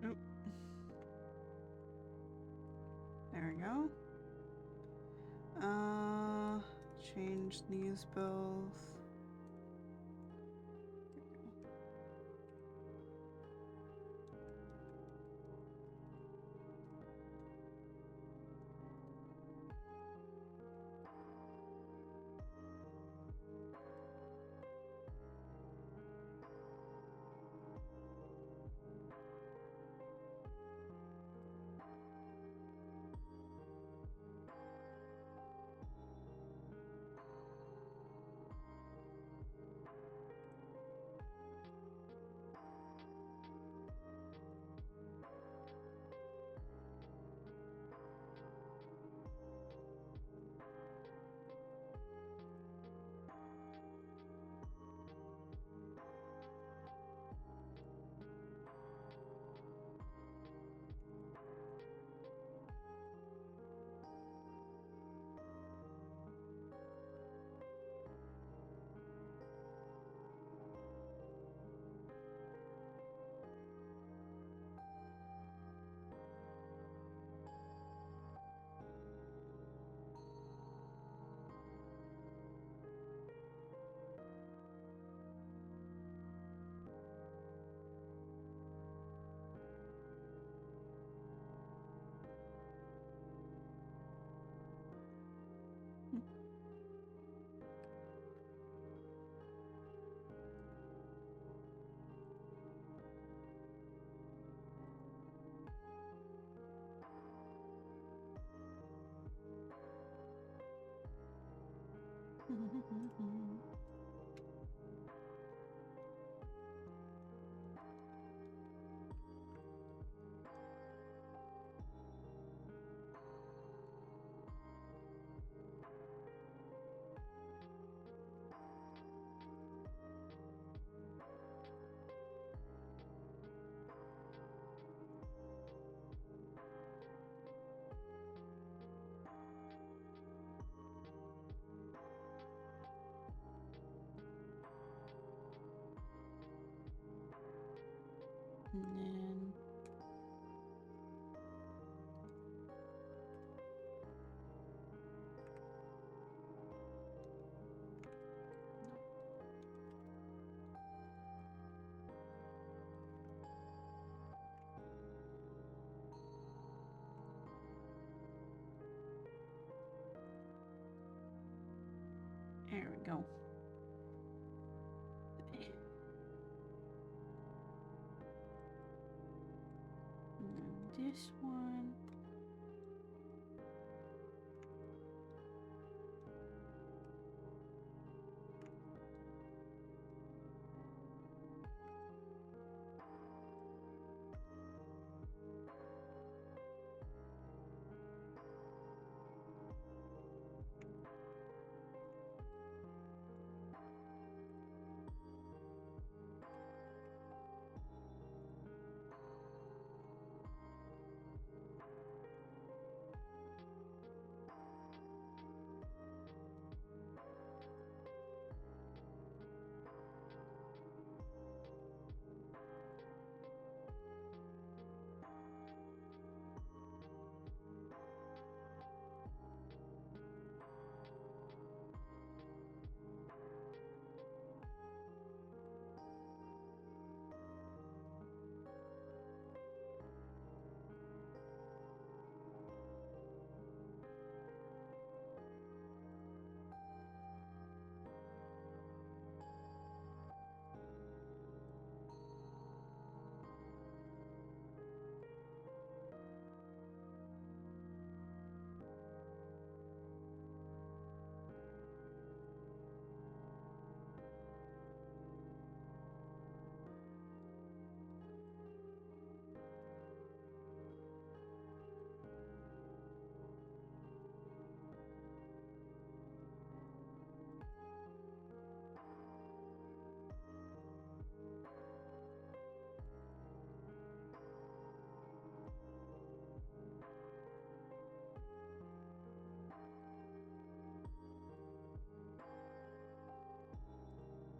Oop. There we go. Change these both. And then there we go. And then this one.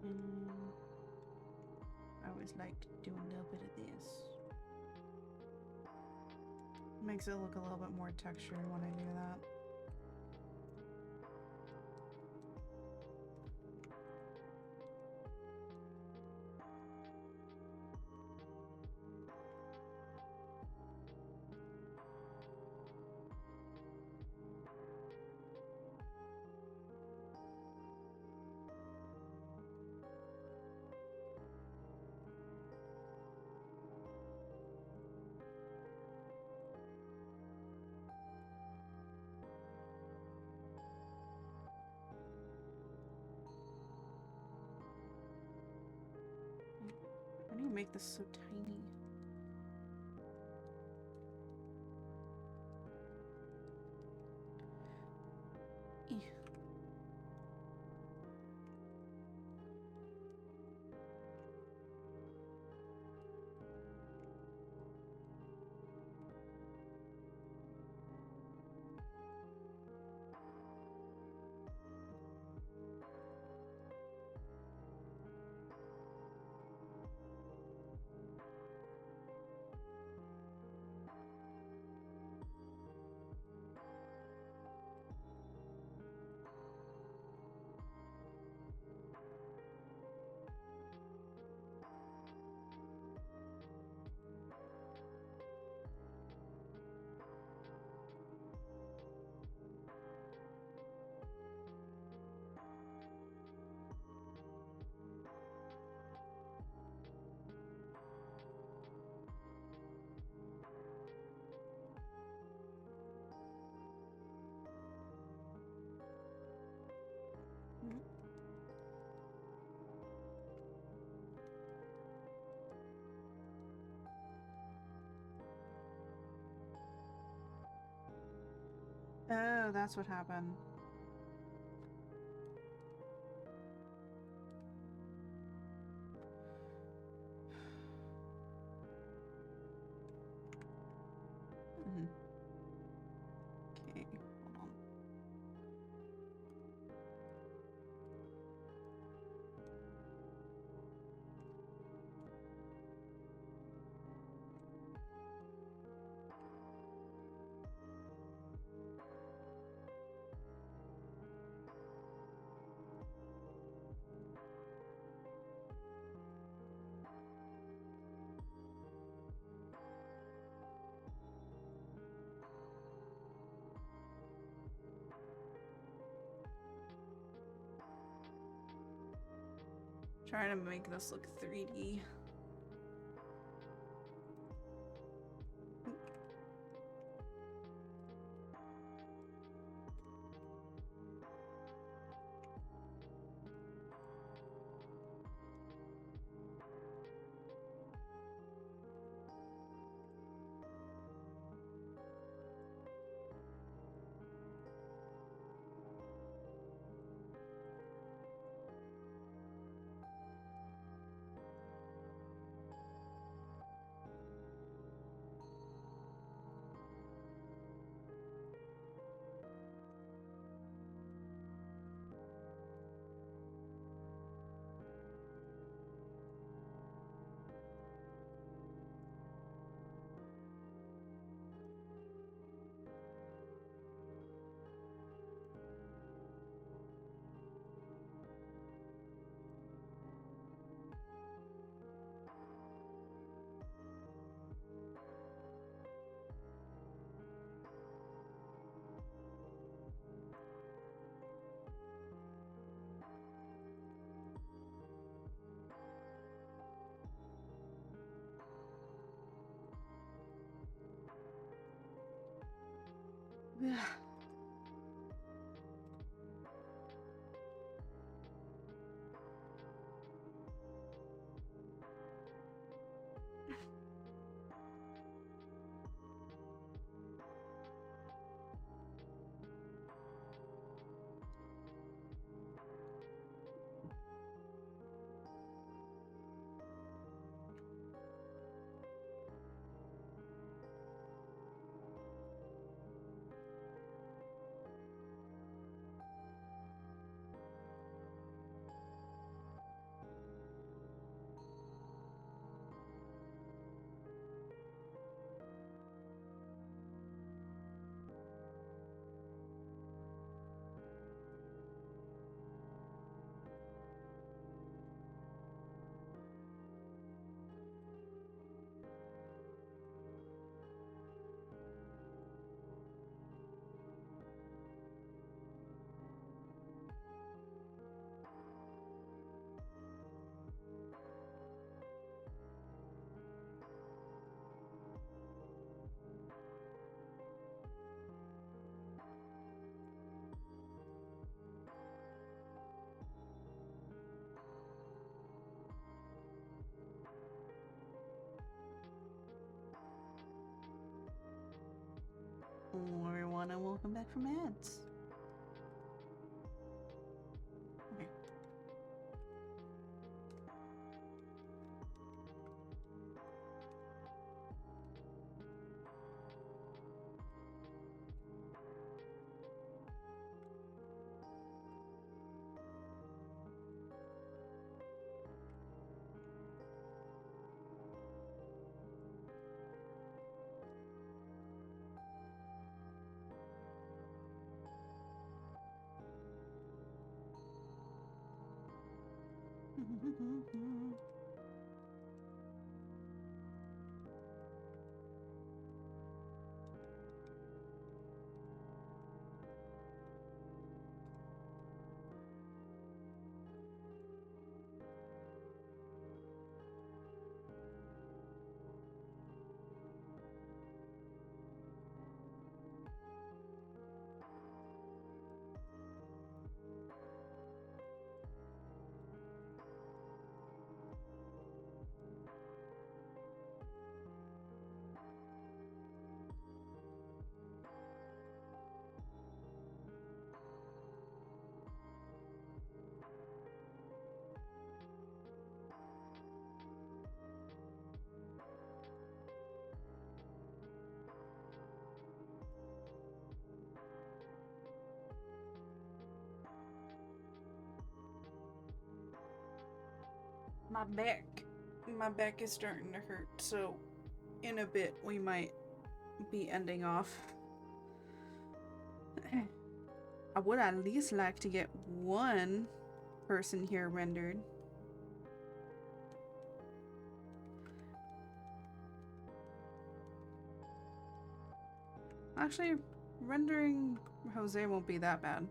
And I always like to do a little bit of this. Makes it look a little bit more textured when I do that. How do you make this so tiny? Ew. Oh, that's what happened. Mhm. Okay, hold on. Trying to make this look 3D. Hello everyone and welcome back from ads. Okay. My back is starting to hurt, so in a bit we might be ending off. I would at least like to get one person here rendered. Actually, rendering Jose won't be that bad.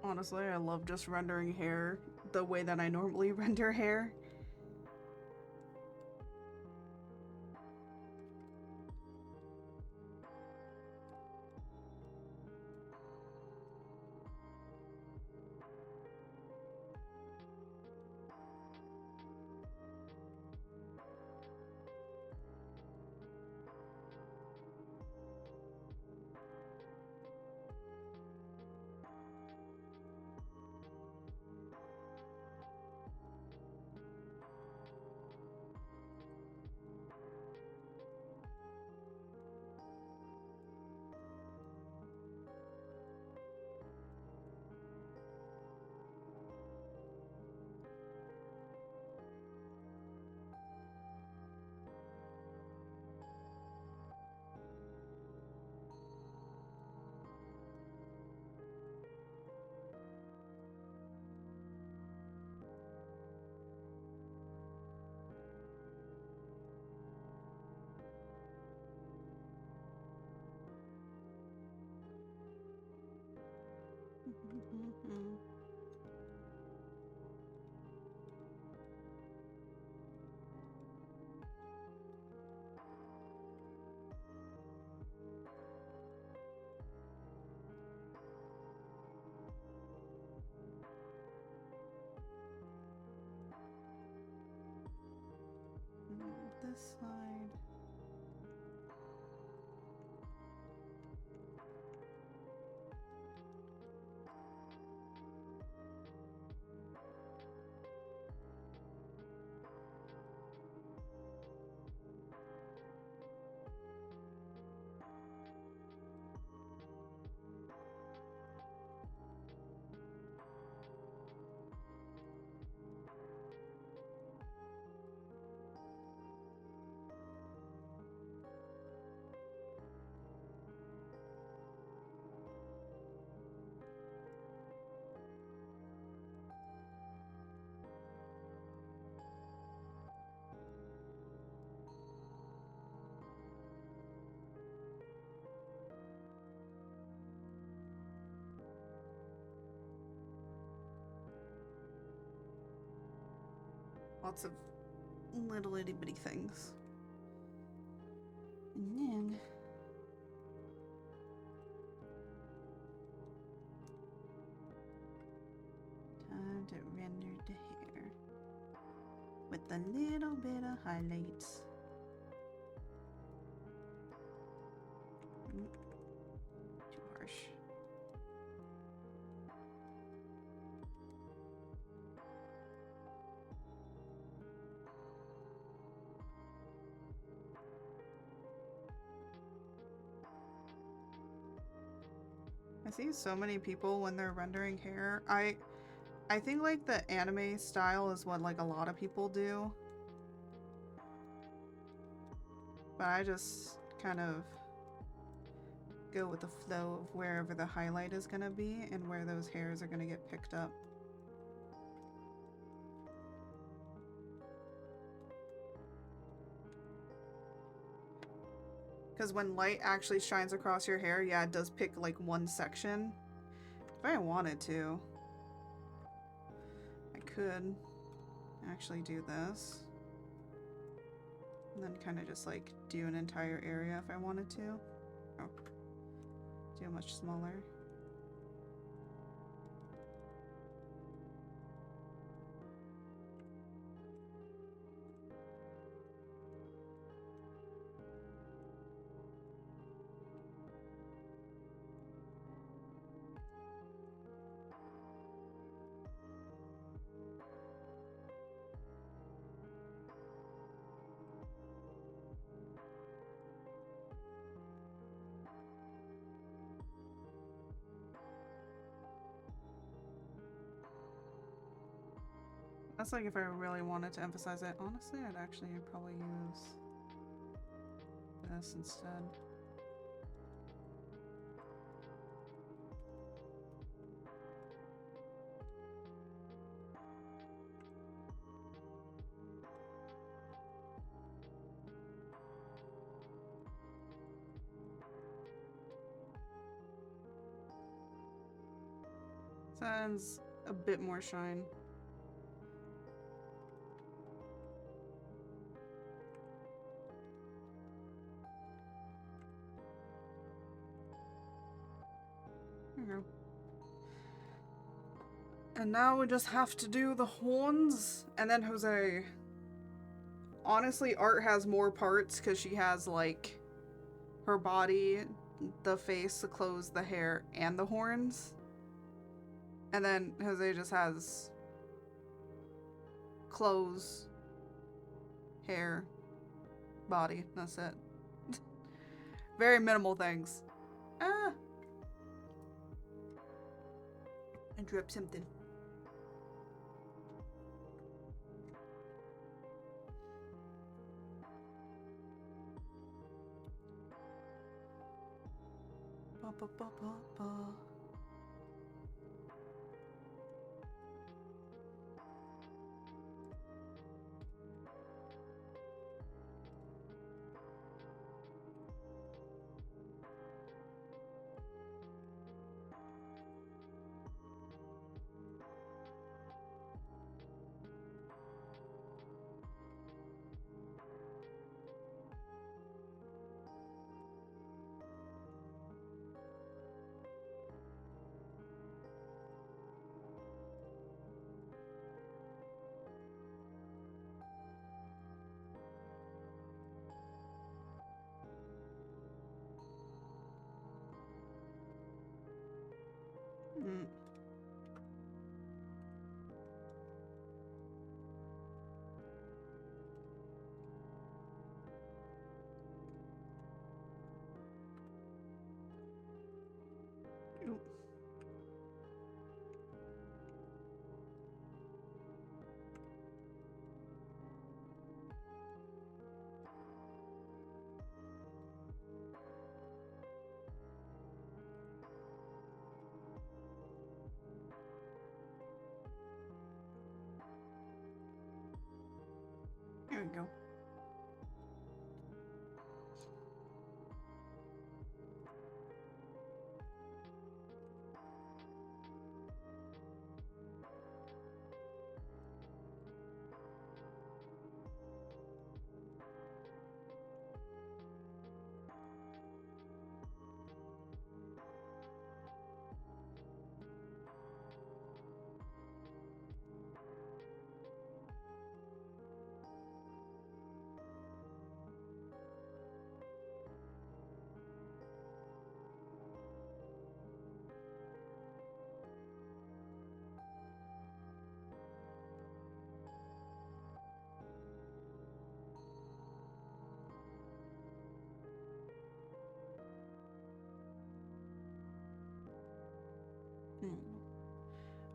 Honestly, I love just rendering hair the way that I normally render hair. This side. Lots of little itty bitty things. And then a little bit of highlights. Too harsh. I see so many people when they're rendering hair. I think like the anime style is what like a lot of people do. But I just kind of go with the flow of wherever the highlight is gonna be and where those hairs are gonna get picked up. Because when light actually shines across your hair, yeah, it does pick like one section. If I wanted to, I could actually do this. And then kind of just like do an entire area if I wanted to. Oh, do much smaller. That's like if I really wanted to emphasize it. Honestly, I'd actually probably use this instead. So that adds a bit more shine. There you go. And now we just have to do the horns, and then Jose. Honestly, Art has more parts because she has like her body, the face, the clothes, the hair, and the horns. And then Jose just has clothes, hair, body. That's it. Very minimal things. Ah! I dropped something. Ba, ba, ba, ba, ba.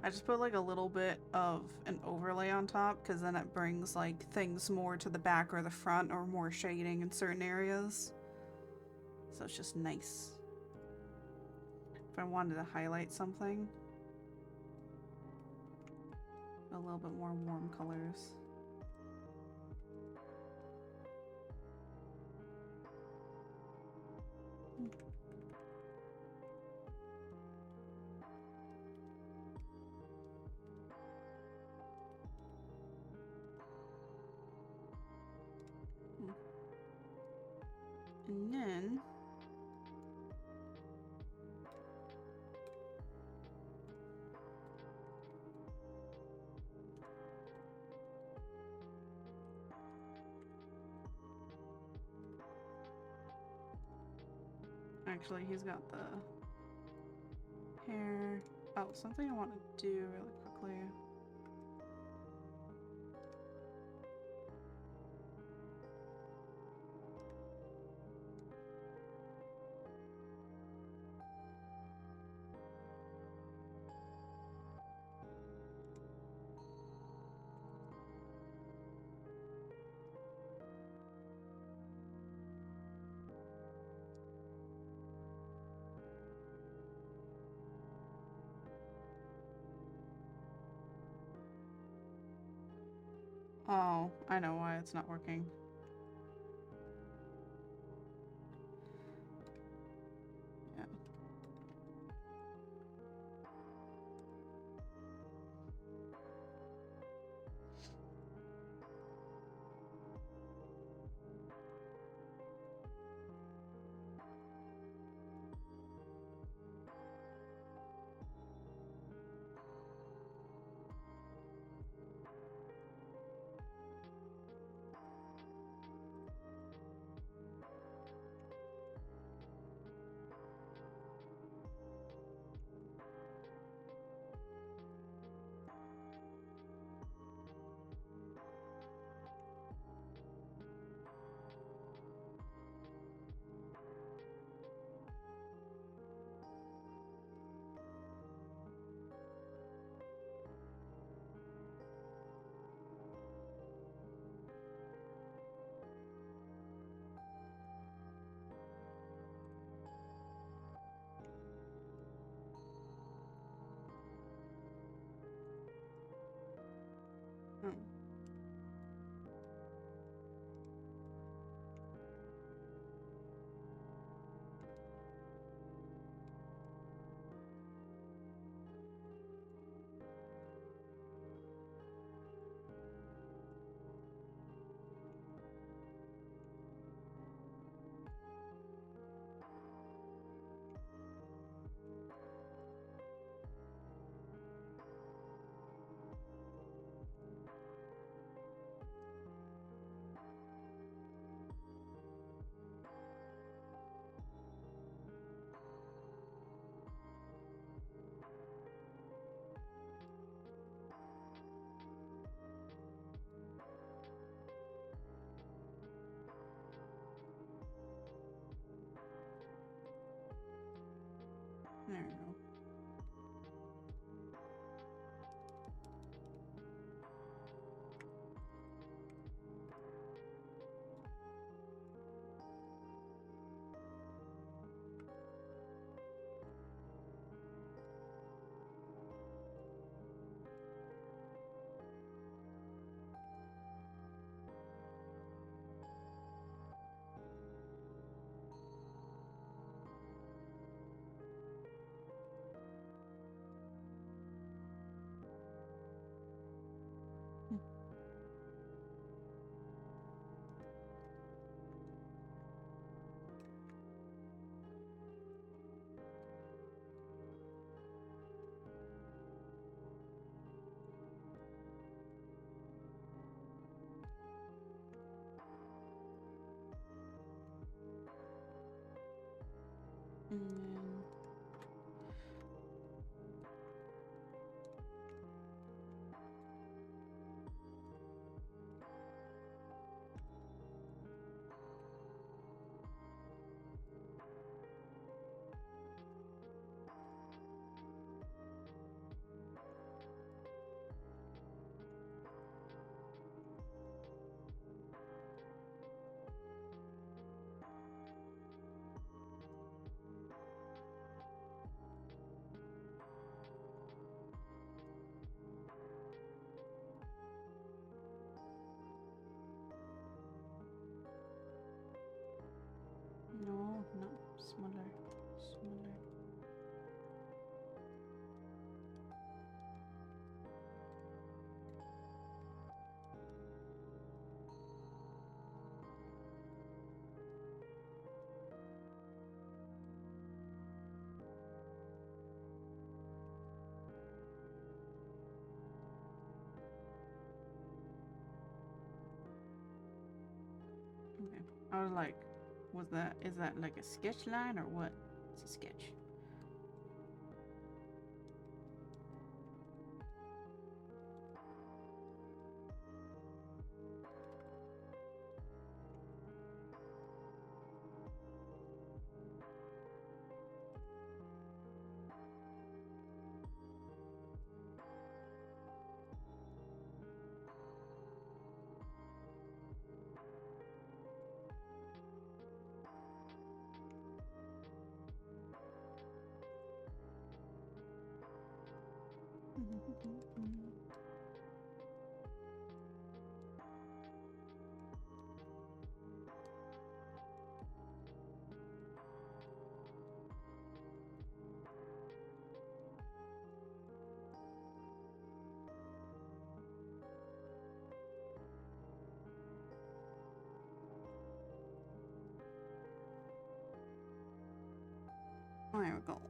I just put like a little bit of an overlay on top because then it brings like things more to the back or the front or more shading in certain areas. So it's just nice. If I wanted to highlight something, a little bit more warm colors. And then actually he's got the hair. Oh, something I want to do really quickly. Oh, I know why it's not working. Yeah. Hmm. There we go. And then Smaller. Smaller. Okay. I was like, is that like a sketch line or what? It's a sketch. There we go.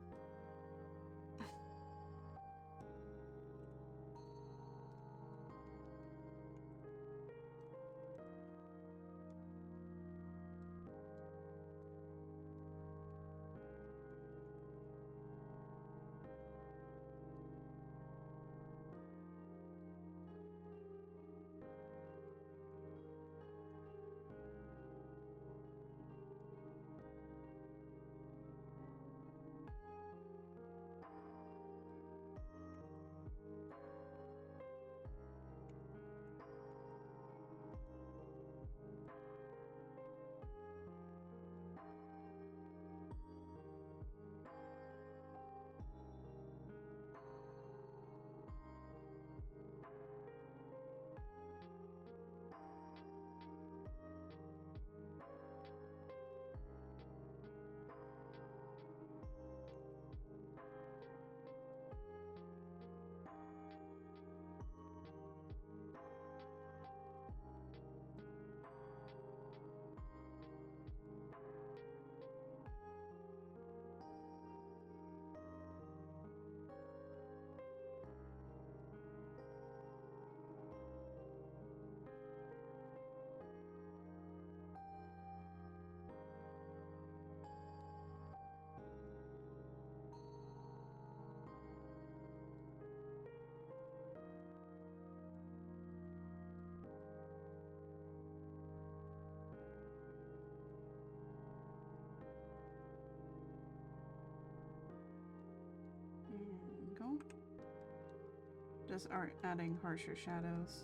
And go. Just adding harsher shadows.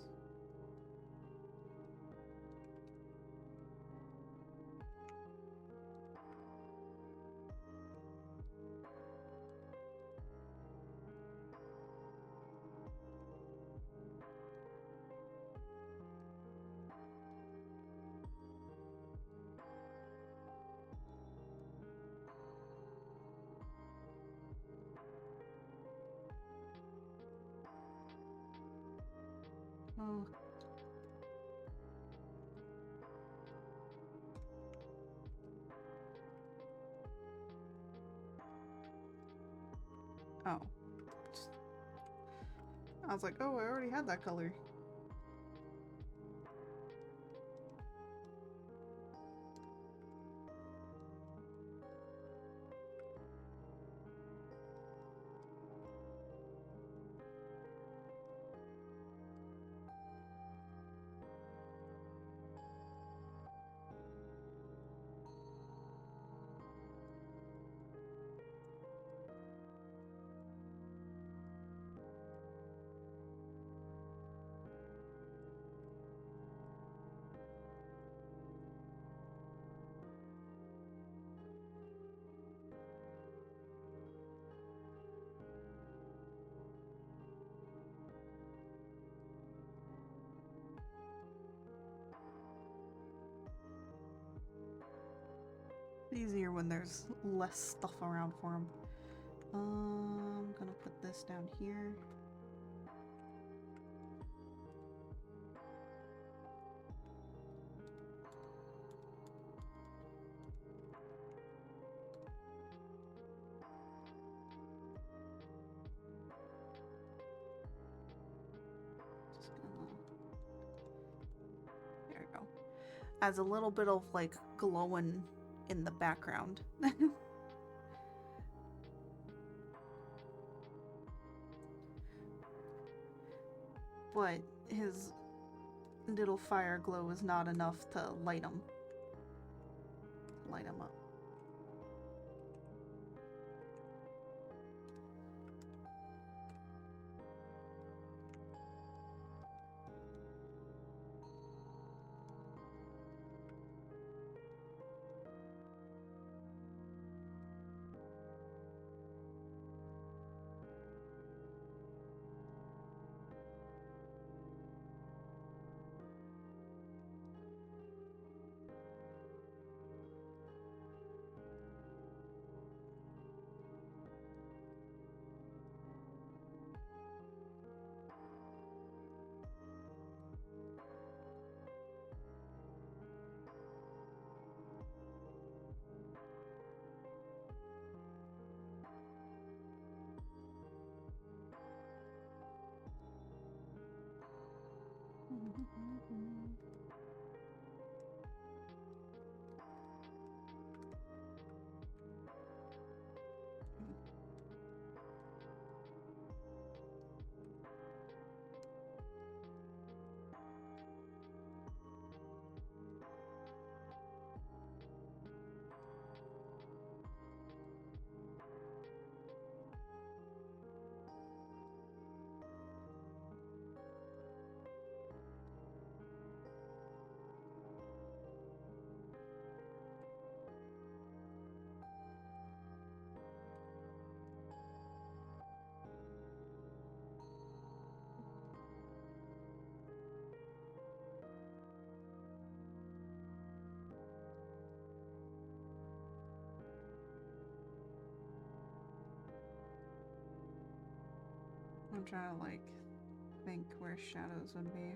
Oh. Oh. I was like, oh, I already had that color. Easier when there's less stuff around for him. I'm gonna put this down here. Just gonna... There we go. Adds a little bit of like glowing in the background. But his little fire glow is not enough to light him. Light him up. I'm trying to like think where shadows would be.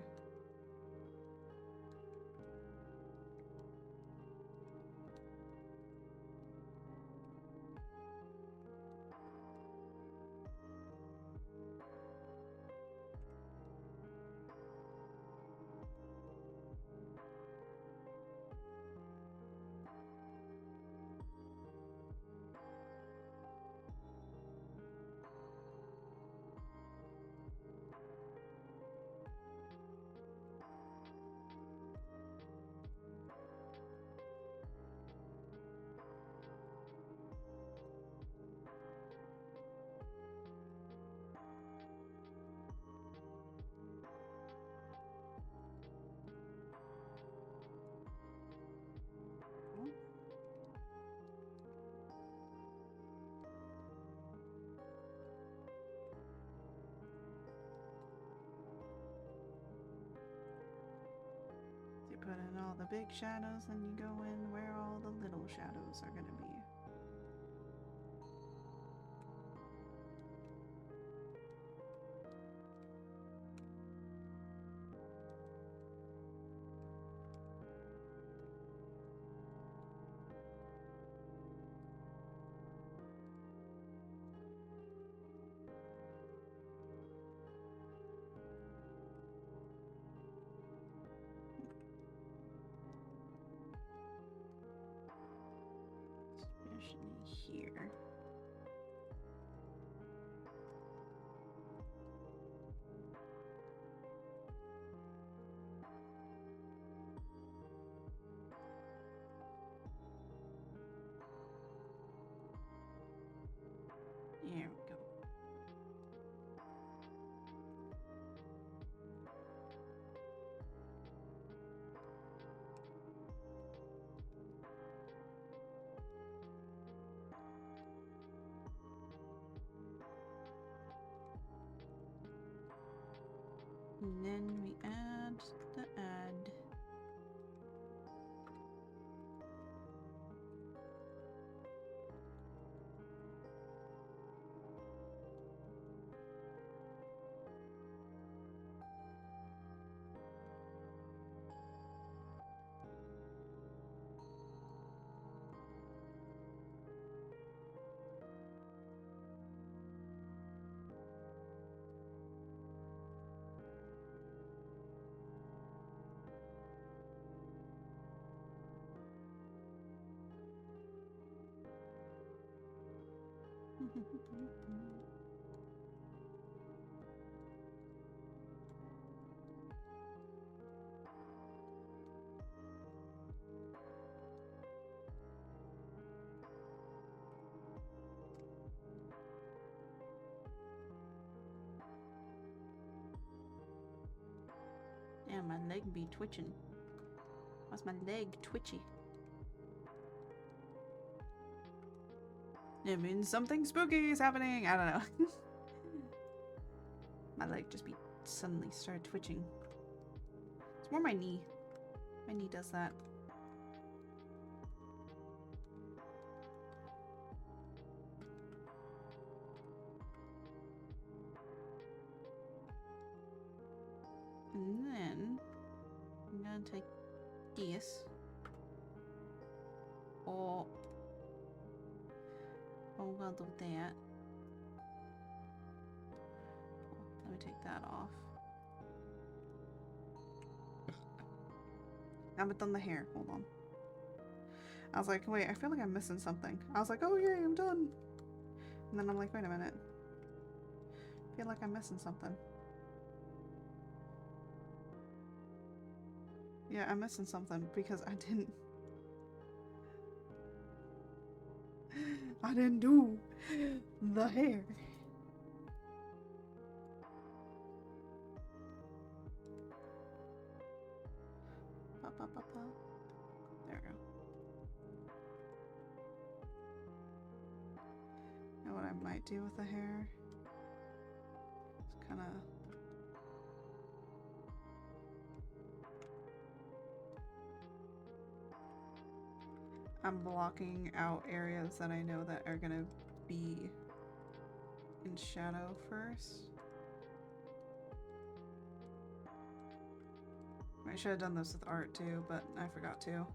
You put in all the big shadows and you go in where all the little shadows are gonna be. Especially here. There we go. Damn, my leg be twitching. Why's my leg twitchy? It means something spooky is happening. I don't know. My leg just be suddenly started twitching. It's more my knee. My knee does that. And then I'm gonna take this. Oh, I'm gonna do that. Let me take that off. I haven't done the hair. Hold on. I was like, wait, I feel like I'm missing something. I was like, oh yay, I'm done. And then I'm like, wait a minute. I feel like I'm missing something. Yeah, I'm missing something because I didn't do the hair. Pa, pa, pa, pa. There we go. You know what I might do with the hair? Just kind of... I'm blocking out areas that I know that are gonna be in shadow first. I should have done this with art too, but I forgot to.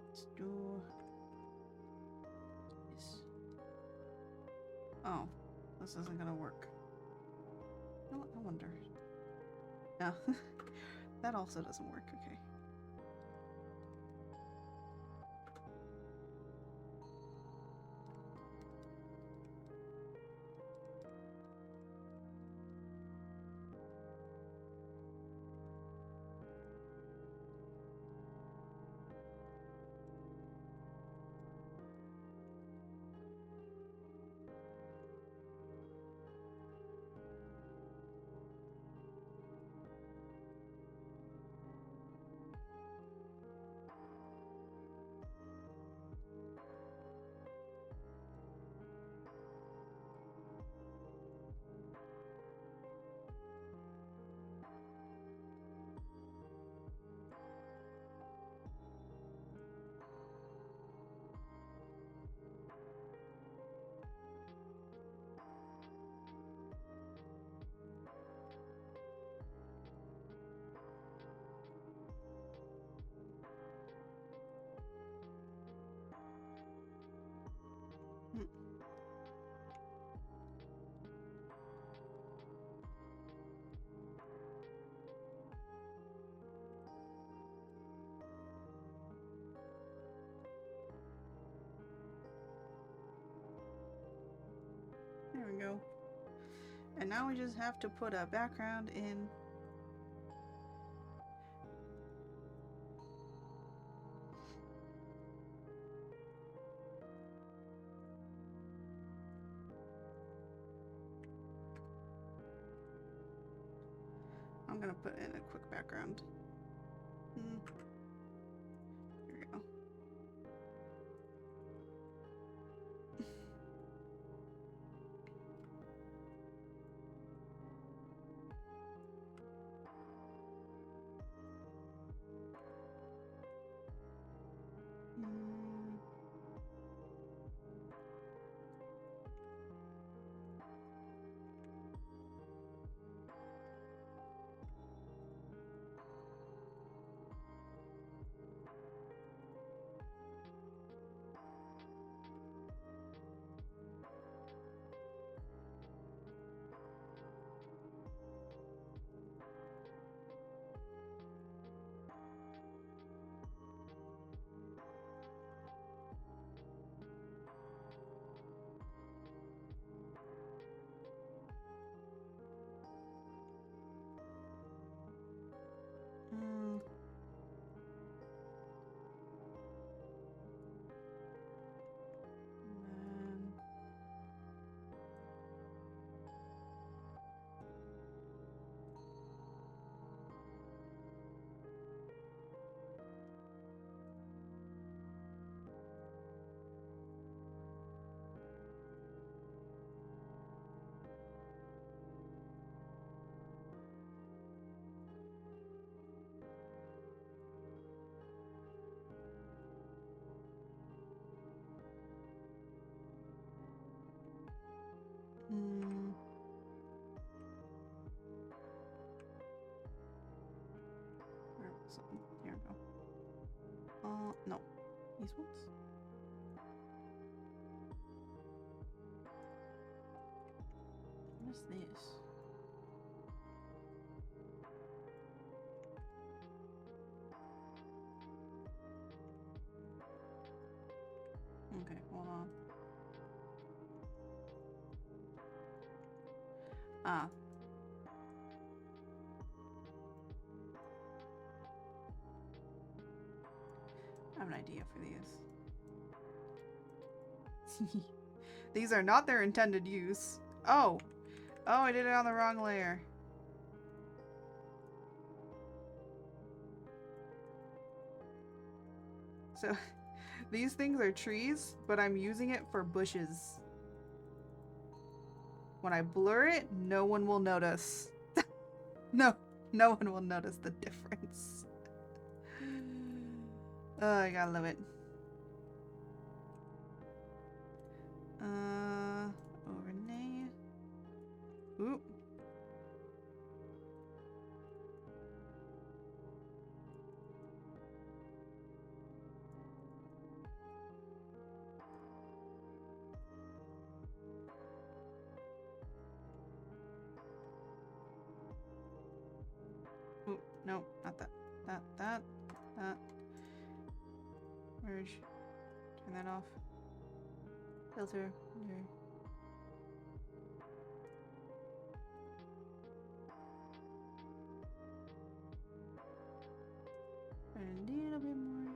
Let's do this. Oh, this isn't gonna work. No, I wonder. No, that also doesn't work. Okay. And now we just have to put a background in. I'm gonna put in a quick background. Here we go. Where was it? Here we go. No. These ones? What is this? Okay, hold on. Ah. I have an idea for these. These are not their intended use. Oh! Oh, I did it on the wrong layer. So, these things are trees, but I'm using it for bushes. When I blur it, no one will notice. No one will notice the difference. Oh, I gotta love it. Oh, Renee. Oop. Oop, no, not that. That. Merge. Turn that off. Filter. There. A little bit more.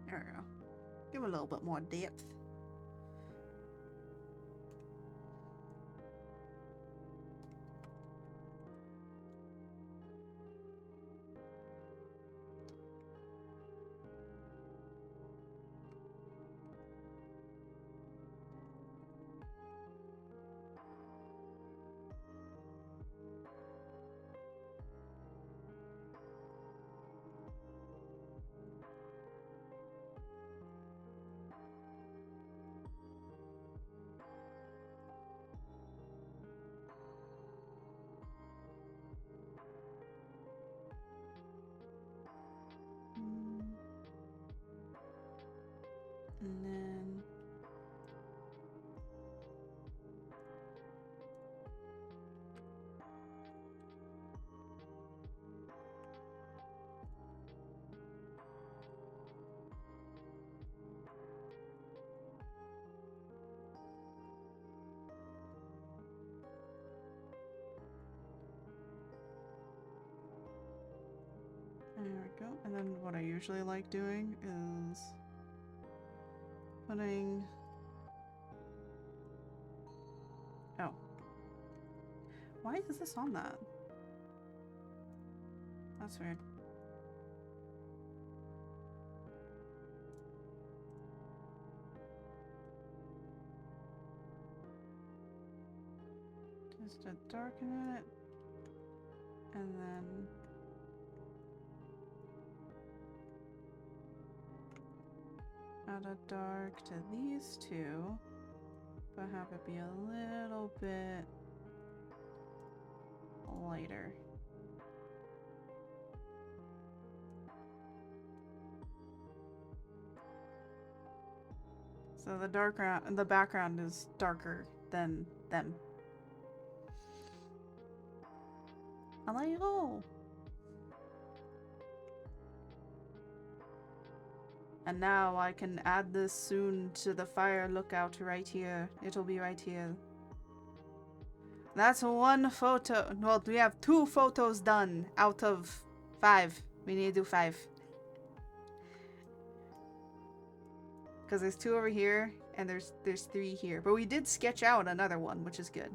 There we go. Give it a little bit more depth. we go. And then what I usually like doing is putting... Oh. Why is this on that? That's weird. Just to darken it. And then... add a dark to these two. But have it be a little bit lighter. So the background is darker than them. Hello. And now I can add this soon to the fire lookout right here. It'll be right here. That's one photo. Well, we have 2 photos done out of 5. We need to do 5. Because there's 2 over here, and there's 3 here. But we did sketch out another one, which is good.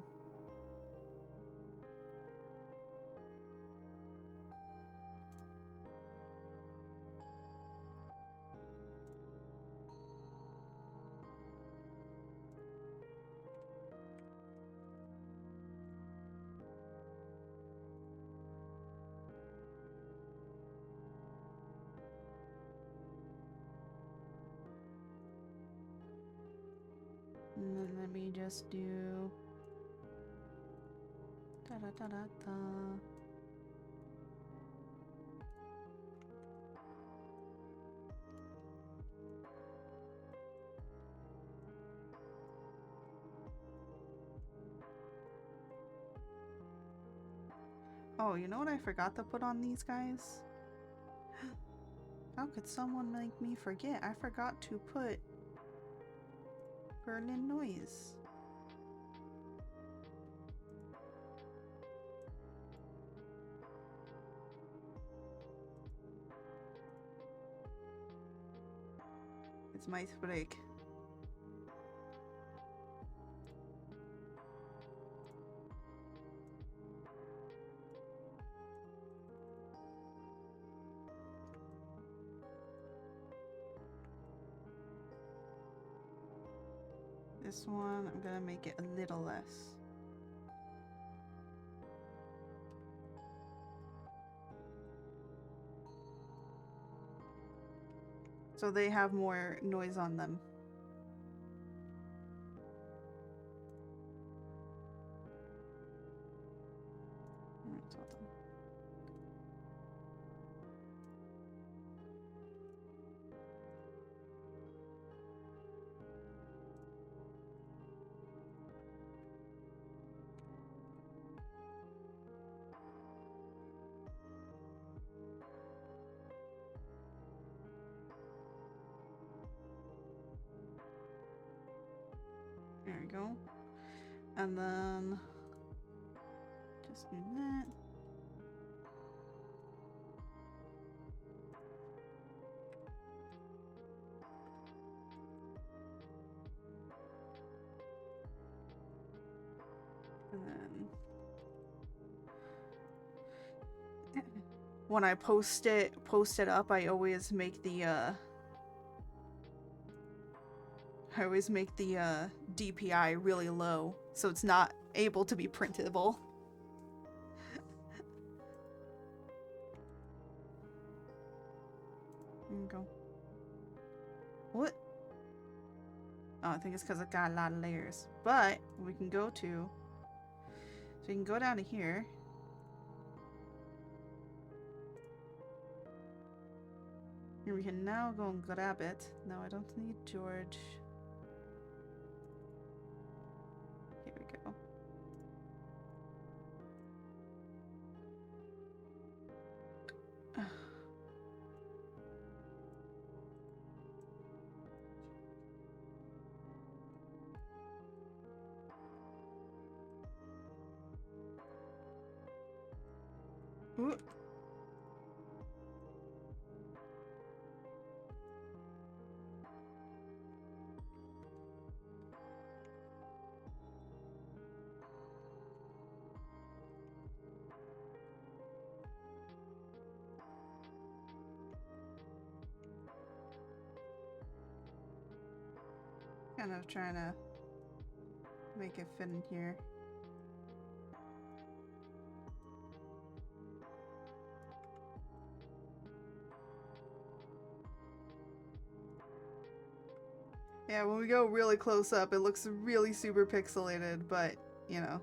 And then let me just do da da da da da. Oh, you know what I forgot to put on these guys? How could someone make me forget? I forgot to put Berlin noise. It's my break. This one, I'm gonna make it a little less. So they have more noise on them. It's all done. There we go. And then just do that. And then when I post it up, I always make the DPI really low, so it's not able to be printable. There you go. What? Oh, I think it's because it got a lot of layers. But we can go to... So you can go down to here. And we can now go and grab it. No, I don't need George. Here we go. Ooh. kind of trying to make it fit in here. Yeah, when we go really close up, it looks really super pixelated, but, you know,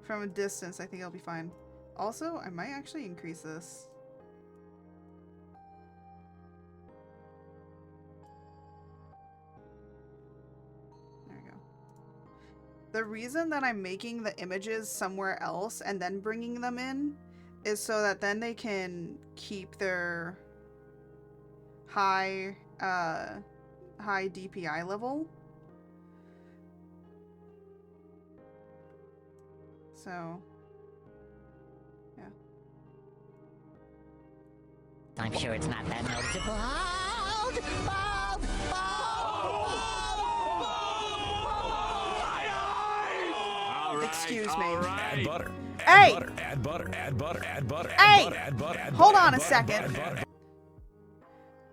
from a distance, I think it'll be fine. Also, I might actually increase this. There we go. The reason that I'm making the images somewhere else and then bringing them in is so that then they can keep their high DPI level. So, yeah. I'm sure it's not that noticeable. Hold! Hold! All right, Excuse me. all right. Add butter. Hey! Add butter. Add butter. Add butter. Add butter. Hey! Add butter. Add butter. Add Hold butter, on add a butter, second. add butter.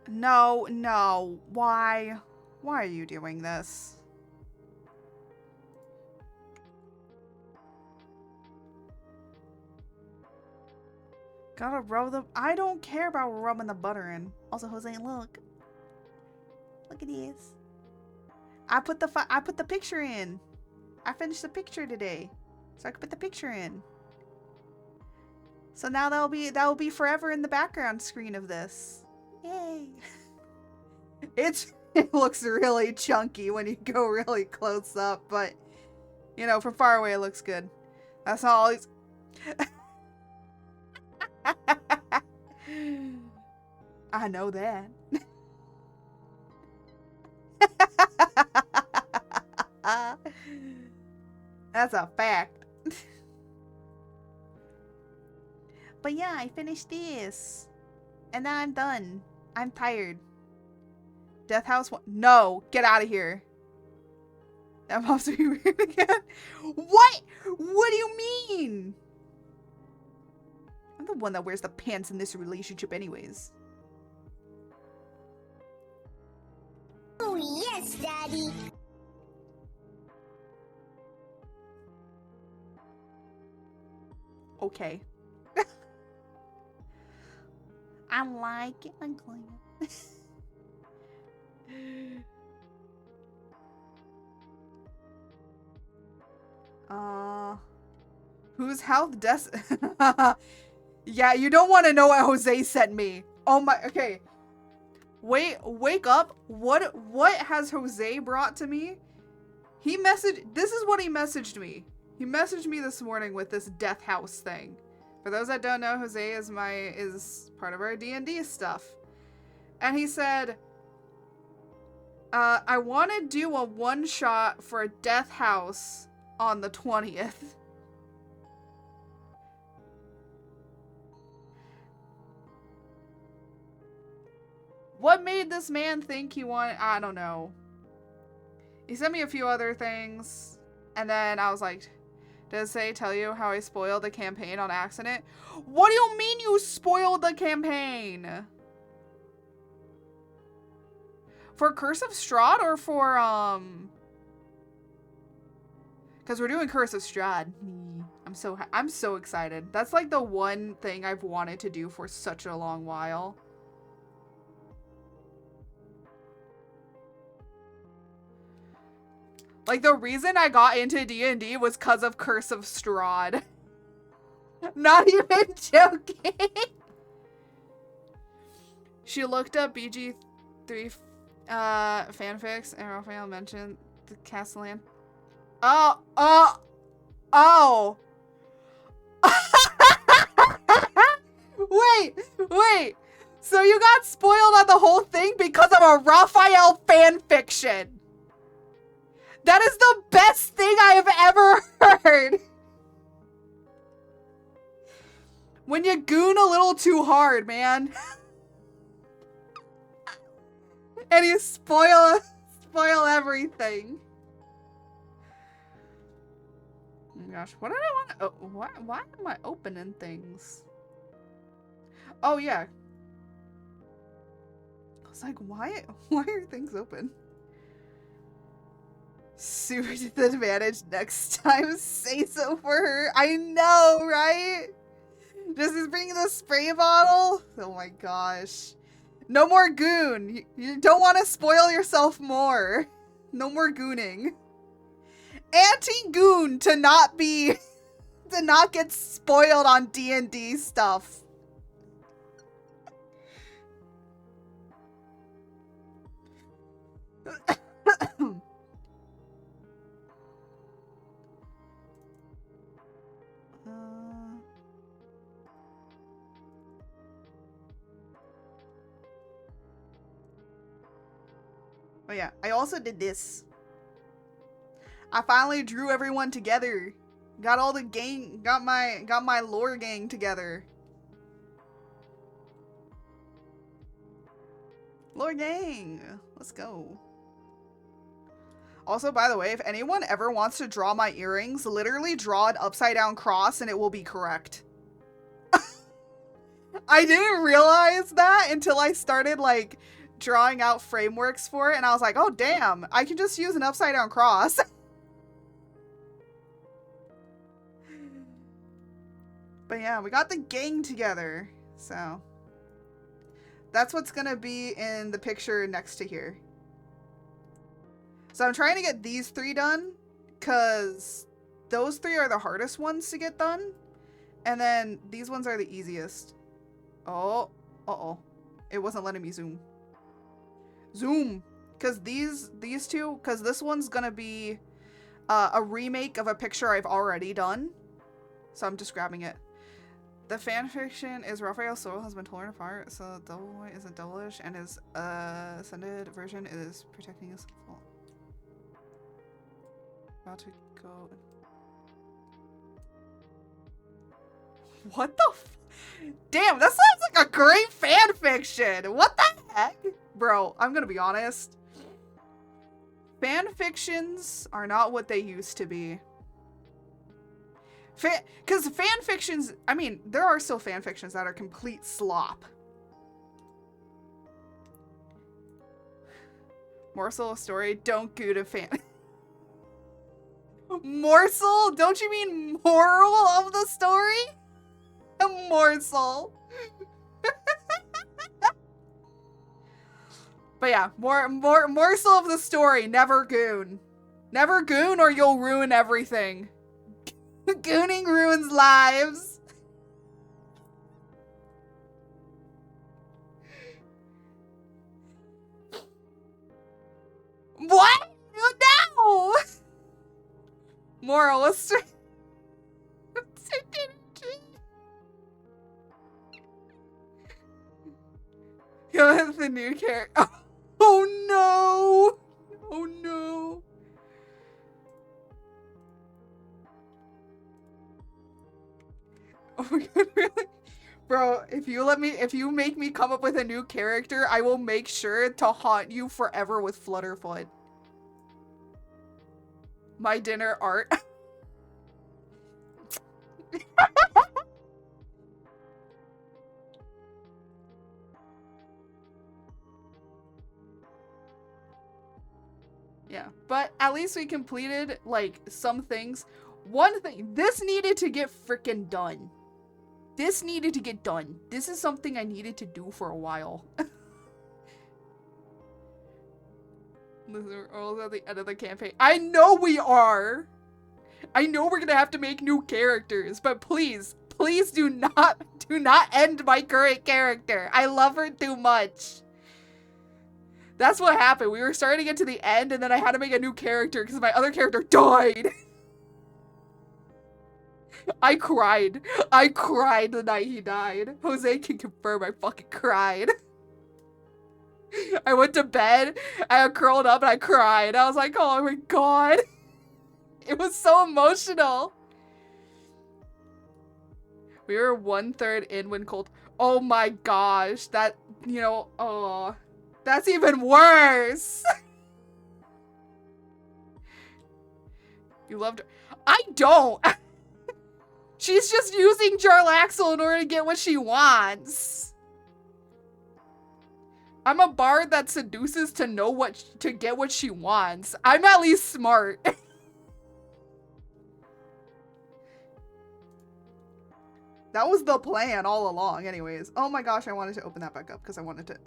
No, no. Why? Why are you doing this? Gotta rub the— I don't care about rubbing the butter in. Also, Jose, look. Look at this. I put the picture in. I finished the picture today. So I could put the picture in. So now that'll be forever in the background screen of this. Yay. It looks really chunky when you go really close up, but you know, from far away it looks good. That's all it's I know that. That's a fact. But yeah, I finished this. And then I'm done. I'm tired. Death House 1. No, get out of here. That must be weird again. What? What do you mean? I'm the one that wears the pants in this relationship anyways. Oh, yes, Daddy. Okay. I like it. I'm glad. Whose health Yeah, you don't want to know what Jose sent me. Oh my, okay. Wake up. What has Jose brought to me? This is what he messaged me. He messaged me this morning with this Death House thing. For those that don't know, Jose is part of our D&D stuff. And he said, I want to do a one-shot for Death House on the 20th. What made this man think he wanted— I don't know. He sent me a few other things, and then I was like, did it tell you how I spoiled the campaign on accident? What do you mean you spoiled the campaign? For Curse of Strahd or for, because we're doing Curse of Strahd. I'm so excited. That's like the one thing I've wanted to do for such a long while. Like, the reason I got into D&D was because of Curse of Strahd. Not even joking. She looked up BG3 fanfics, and Raphael mentioned the Castellan. Oh. Wait. So you got spoiled on the whole thing because of a Raphael fanfiction. That is the best thing I have ever heard. When you goon a little too hard, man. And you spoil everything. Oh my gosh, what did I want to— oh, why am I opening things? Oh yeah. I was like, why are things open? Super disadvantage next time. Say so for her. I know, right? Just bring the spray bottle. Oh my gosh. No more goon. You don't want to spoil yourself more. No more gooning. Anti-goon to not be, to not get spoiled on D&D stuff. Oh yeah, I also did this. I finally drew everyone together. Got all the gang, got my lore gang together. Lore gang, let's go. Also, by the way, if anyone ever wants to draw my earrings, literally draw an upside down cross and it will be correct. I didn't realize that until I started like drawing out frameworks for it, and I was like, oh damn, I can just use an upside down cross. But yeah, we got the gang together, so that's what's gonna be in the picture next to here. So I'm trying to get these three done, because those three are the hardest ones to get done, and then these ones are the easiest. Oh, uh-oh. It wasn't letting me zoom. Zoom! Because these two, because this one's gonna be a remake of a picture I've already done. So I'm just grabbing it. The fanfiction is Raphael's soul has been torn apart, so the double white is a devilish, and his ascended version is protecting his soul. About to go. What the f- Damn, that sounds like a great fanfiction! What the heck? Bro, I'm gonna be honest. Fanfictions are not what they used to be. Because fanfictions, I mean, there are still fanfictions that are complete slop. Morsel of story, don't go to fan. Morsel? Don't you mean moral of the story? A morsel. But yeah, morsel of the story, never goon. Never goon or you'll ruin everything. Gooning ruins lives. What? No! Moral, let's Yo, the new character. Oh no! Oh no! Oh my god, really? Bro, if you make me come up with a new character, I will make sure to haunt you forever with Flutterfoot. My dinner art. Yeah, but at least we completed, like, some things. One thing, this needed to get freaking done. This needed to get done. This is something I needed to do for a while. We're all at the end of the campaign. I know we are! I know we're gonna have to make new characters, but please, please do not end my current character. I love her too much. That's what happened. We were starting to get to the end, and then I had to make a new character because my other character died. I cried. I cried the night he died. Jose can confirm I fucking cried. I went to bed, I curled up, and I cried. I was like, oh my god. It was so emotional. We were 1/3 in when Cold... Oh my gosh. That, you know, oh... That's even worse! You loved her. I don't! She's just using Jarlaxle in order to get what she wants. I'm a bard that seduces to know to get what she wants. I'm at least smart. That was the plan all along anyways. Oh my gosh, I wanted to open that back up because I wanted to...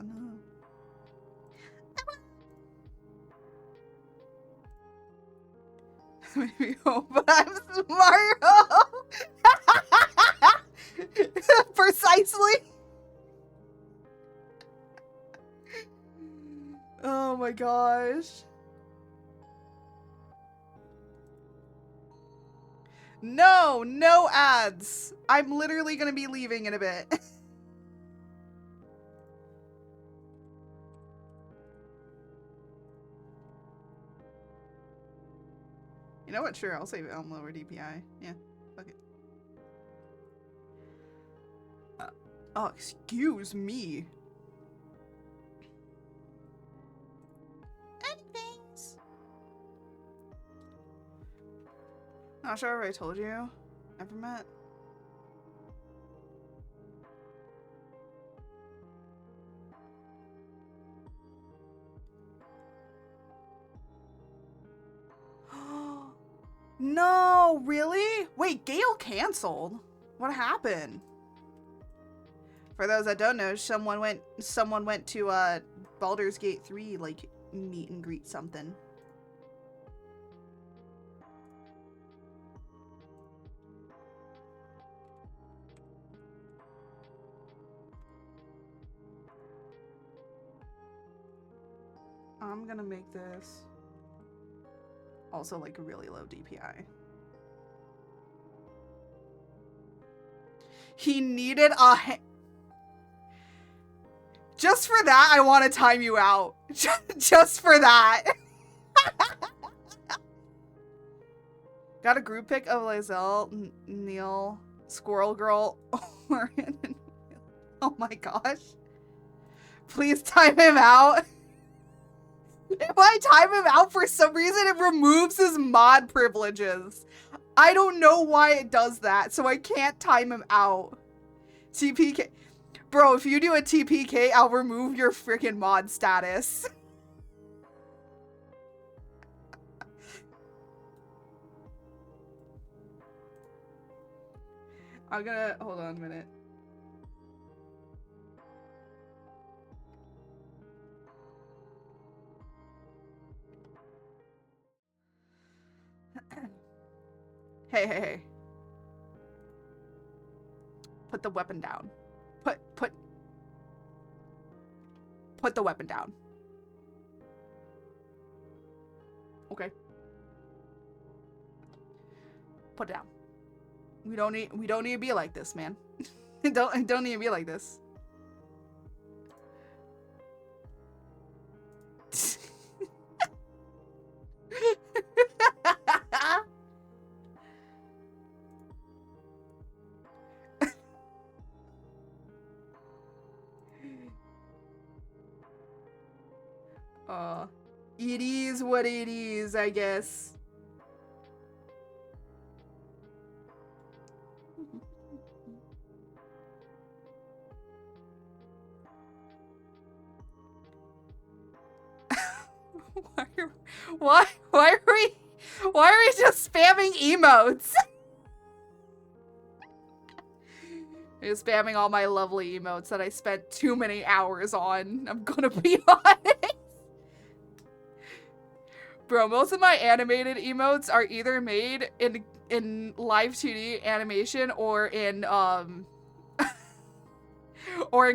Maybe hope, but I'm smart. Precisely. Oh my gosh. No, no ads. I'm literally gonna be leaving in a bit. You know what? Sure, I'll save it on lower DPI. Yeah, fuck it. Oh, excuse me. Anythings. Not sure if I told you. Never met. No, really? Wait, Gale canceled. What happened? For those that don't know, someone went to Baldur's Gate 3 like meet and greet something. I'm gonna make this also like really low DPI. He needed a just for that, I want to time you out. Just for that. Got a group pic of Lizelle, Neil, Squirrel Girl, Orion, and oh my gosh. Please time him out. If I time him out for some reason, it removes his mod privileges. I don't know why it does that, so I can't time him out. TPK. Bro, if you do a TPK, I'll remove your freaking mod status. I'm gonna... Hold on a minute. Hey. Put the weapon down. Put the weapon down. Okay. Put it down. We don't need to be like this, man. don't need to be like this. It is what it is, I guess. Why are we just spamming emotes? You're spamming all my lovely emotes that I spent too many hours on. I'm gonna be honest. Bro, most of my animated emotes are either made in live 2D animation or in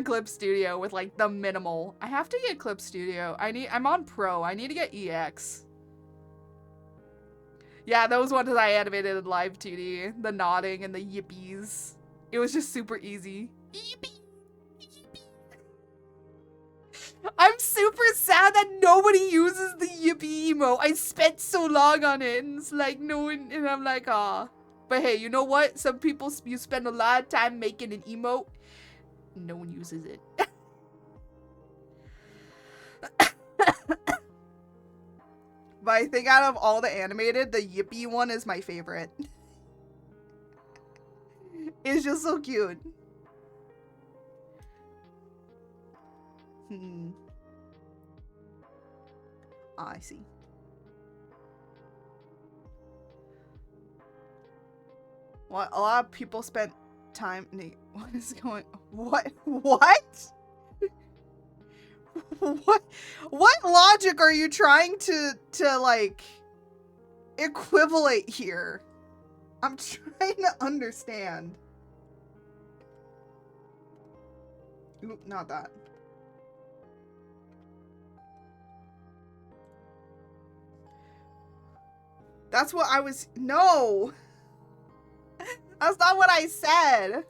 Clip Studio with like the minimal. I have to get Clip Studio. I'm on Pro. I need to get EX. Yeah, those ones that I animated in live 2D. The nodding and the yippies. It was just super easy. Yippee! I'm super sad that nobody uses the yippee emote. I spent so long on it, and it's like no one, and I'm like, ah. But hey, you know what? Some people, you spend a lot of time making an emote. No one uses it. But I think out of all the animated, the yippee one is my favorite. It's just so cute. I see. What? A lot of people spent time. What is going? What? What? What logic are you trying to like equivalent here? I'm trying to understand. Oop, not that. That's what I was. No! That's not what I said!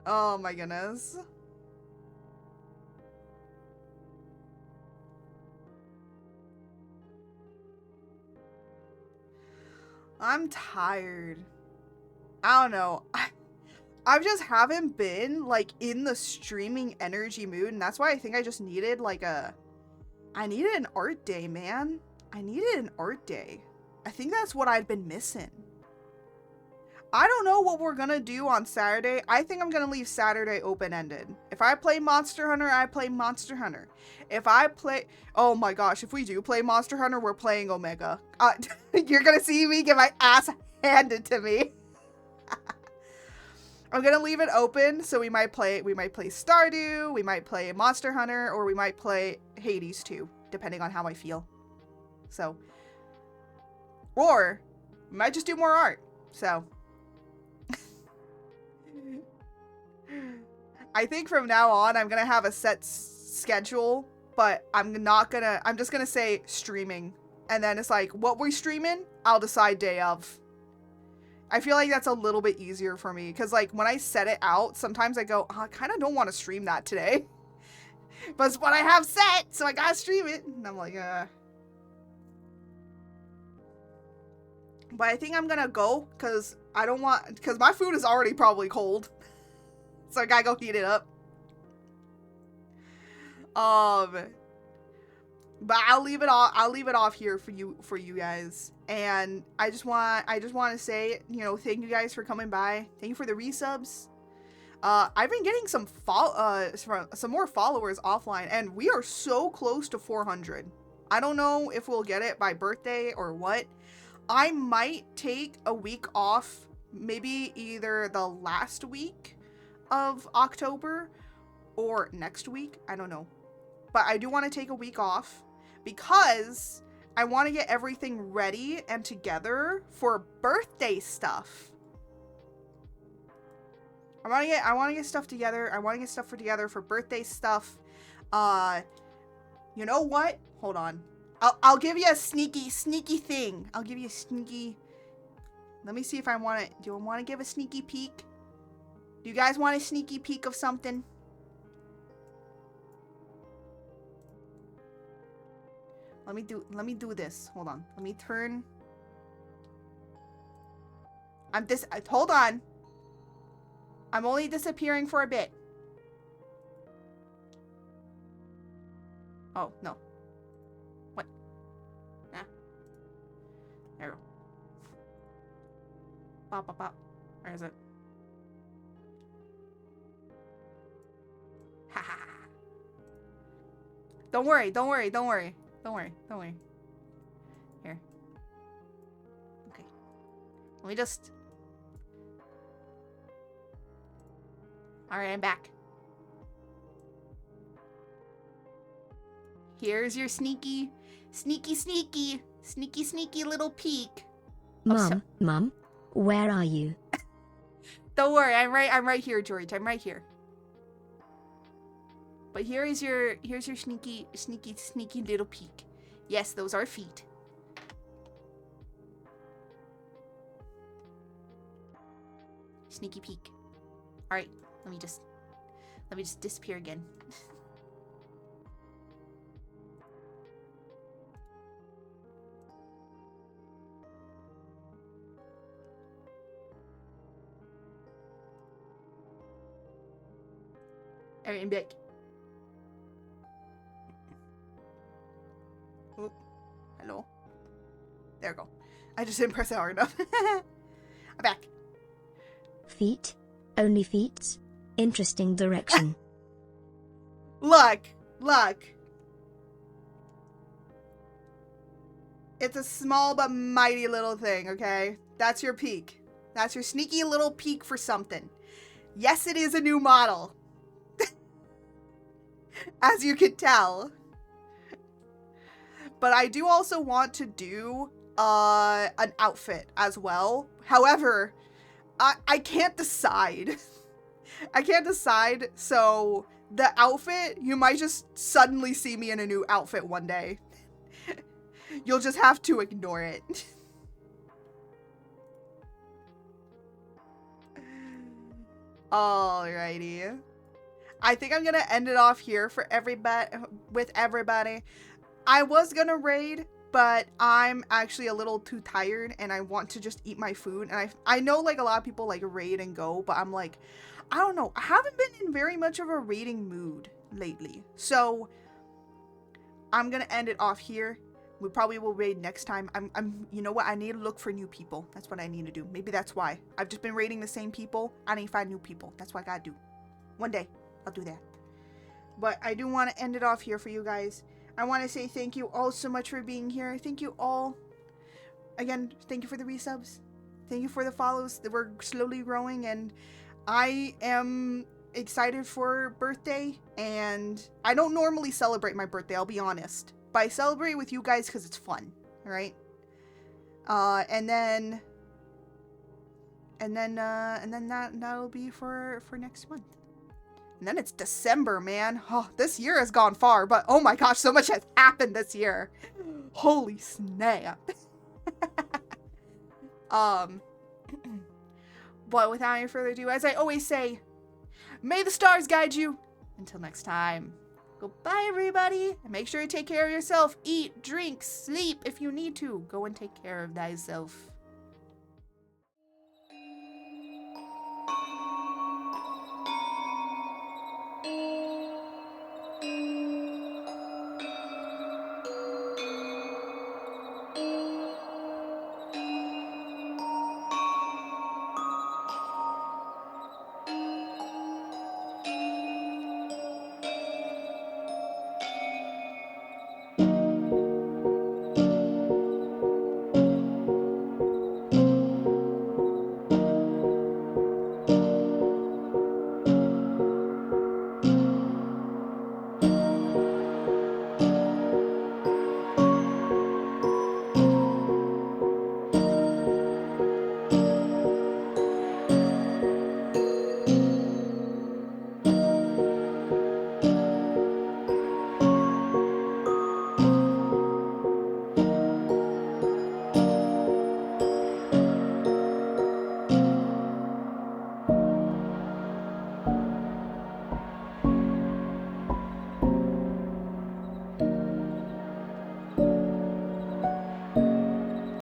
Oh my goodness. I'm tired. I don't know. I just haven't been like in the streaming energy mood, and that's why I think I just needed like I needed an art day, man. I needed an art day. I think that's what I've been missing. I don't know what we're gonna do on Saturday. I think I'm gonna leave Saturday open-ended. If I play Monster Hunter, I play Monster Hunter. If I play... Oh my gosh, if we do play Monster Hunter, we're playing Omega. You're gonna see me get my ass handed to me. I'm gonna leave it open, so we might play Stardew, we might play Monster Hunter, or we might play Hades too, depending on how I feel. So... Or, we might just do more art. So... I think from now on, I'm gonna have a set schedule, but I'm just gonna say streaming. And then it's like, what we're streaming, I'll decide day of. I feel like that's a little bit easier for me, because like when I set it out, sometimes I go, oh, I kind of don't want to stream that today. But it's what I have set, so I gotta stream it. And I'm like, But I think I'm gonna go, because my food is already probably cold. So I gotta go heat it up. But I'll leave it off here for you guys. And I just want to say, you know, thank you guys for coming by. Thank you for the resubs. I've been getting some more followers offline, and we are so close to 400. I don't know if we'll get it by birthday or what. I might take a week off, maybe either the last week of October or next week. I don't know. But I do want to take a week off because I want to get everything ready and together for birthday stuff. I want to get stuff together. I want to get stuff together for birthday stuff. You know what? Hold on. I'll give you a sneaky thing. I'll give you a sneaky. Let me see if I want to. Do I want to give a sneaky peek? Do you guys want a sneaky peek of something? Let me do this. Hold on. Let me turn. Hold on. I'm only disappearing for a bit. Oh, no. What? Nah. There we go. Pop, pop, pop. Where is it? Don't worry. Here. Okay. Let me just... Alright, I'm back. Here's your sneaky little peek. Mom, where are you? Don't worry, I'm right here, George. I'm right here. But here's your sneaky little peek. Yes, those are feet. Sneaky peek. All right, let me just disappear again. All right, I'm back. Oh, hello. There we go. I just didn't press it hard enough. I'm back. Feet? Only feet? Interesting direction. Look. Look. It's a small but mighty little thing, okay? That's your peek. That's your sneaky little peek for something. Yes, it is a new model. As you can tell. But I do also want to do an outfit as well. However, I can't decide. I can't decide, so the outfit, you might just suddenly see me in a new outfit one day. You'll just have to ignore it. Alrighty. I think I'm gonna end it off here for everybody. I was gonna raid, but I'm actually a little too tired and I want to just eat my food. And I know like a lot of people like raid and go, but I'm like, I don't know. I haven't been in very much of a raiding mood lately. So I'm gonna end it off here. We probably will raid next time. You know what? I need to look for new people. That's what I need to do. Maybe that's why. I've just been raiding the same people. I need to find new people. That's what I gotta do. One day, I'll do that. But I do want to end it off here for you guys. I want to say thank you all so much for being here. Thank you all. Again, thank you for the resubs. Thank you for the follows. We're slowly growing and I am excited for birthday. And I don't normally celebrate my birthday, I'll be honest. But I celebrate with you guys because it's fun, right? And then that'll be for next month. And then it's December, man. Oh, this year has gone far, but oh my gosh, so much has happened this year. Holy snap. But without any further ado, as I always say, may the stars guide you. Until next time. Goodbye, everybody. And make sure you take care of yourself. Eat, drink, sleep if you need to. Go and take care of thyself.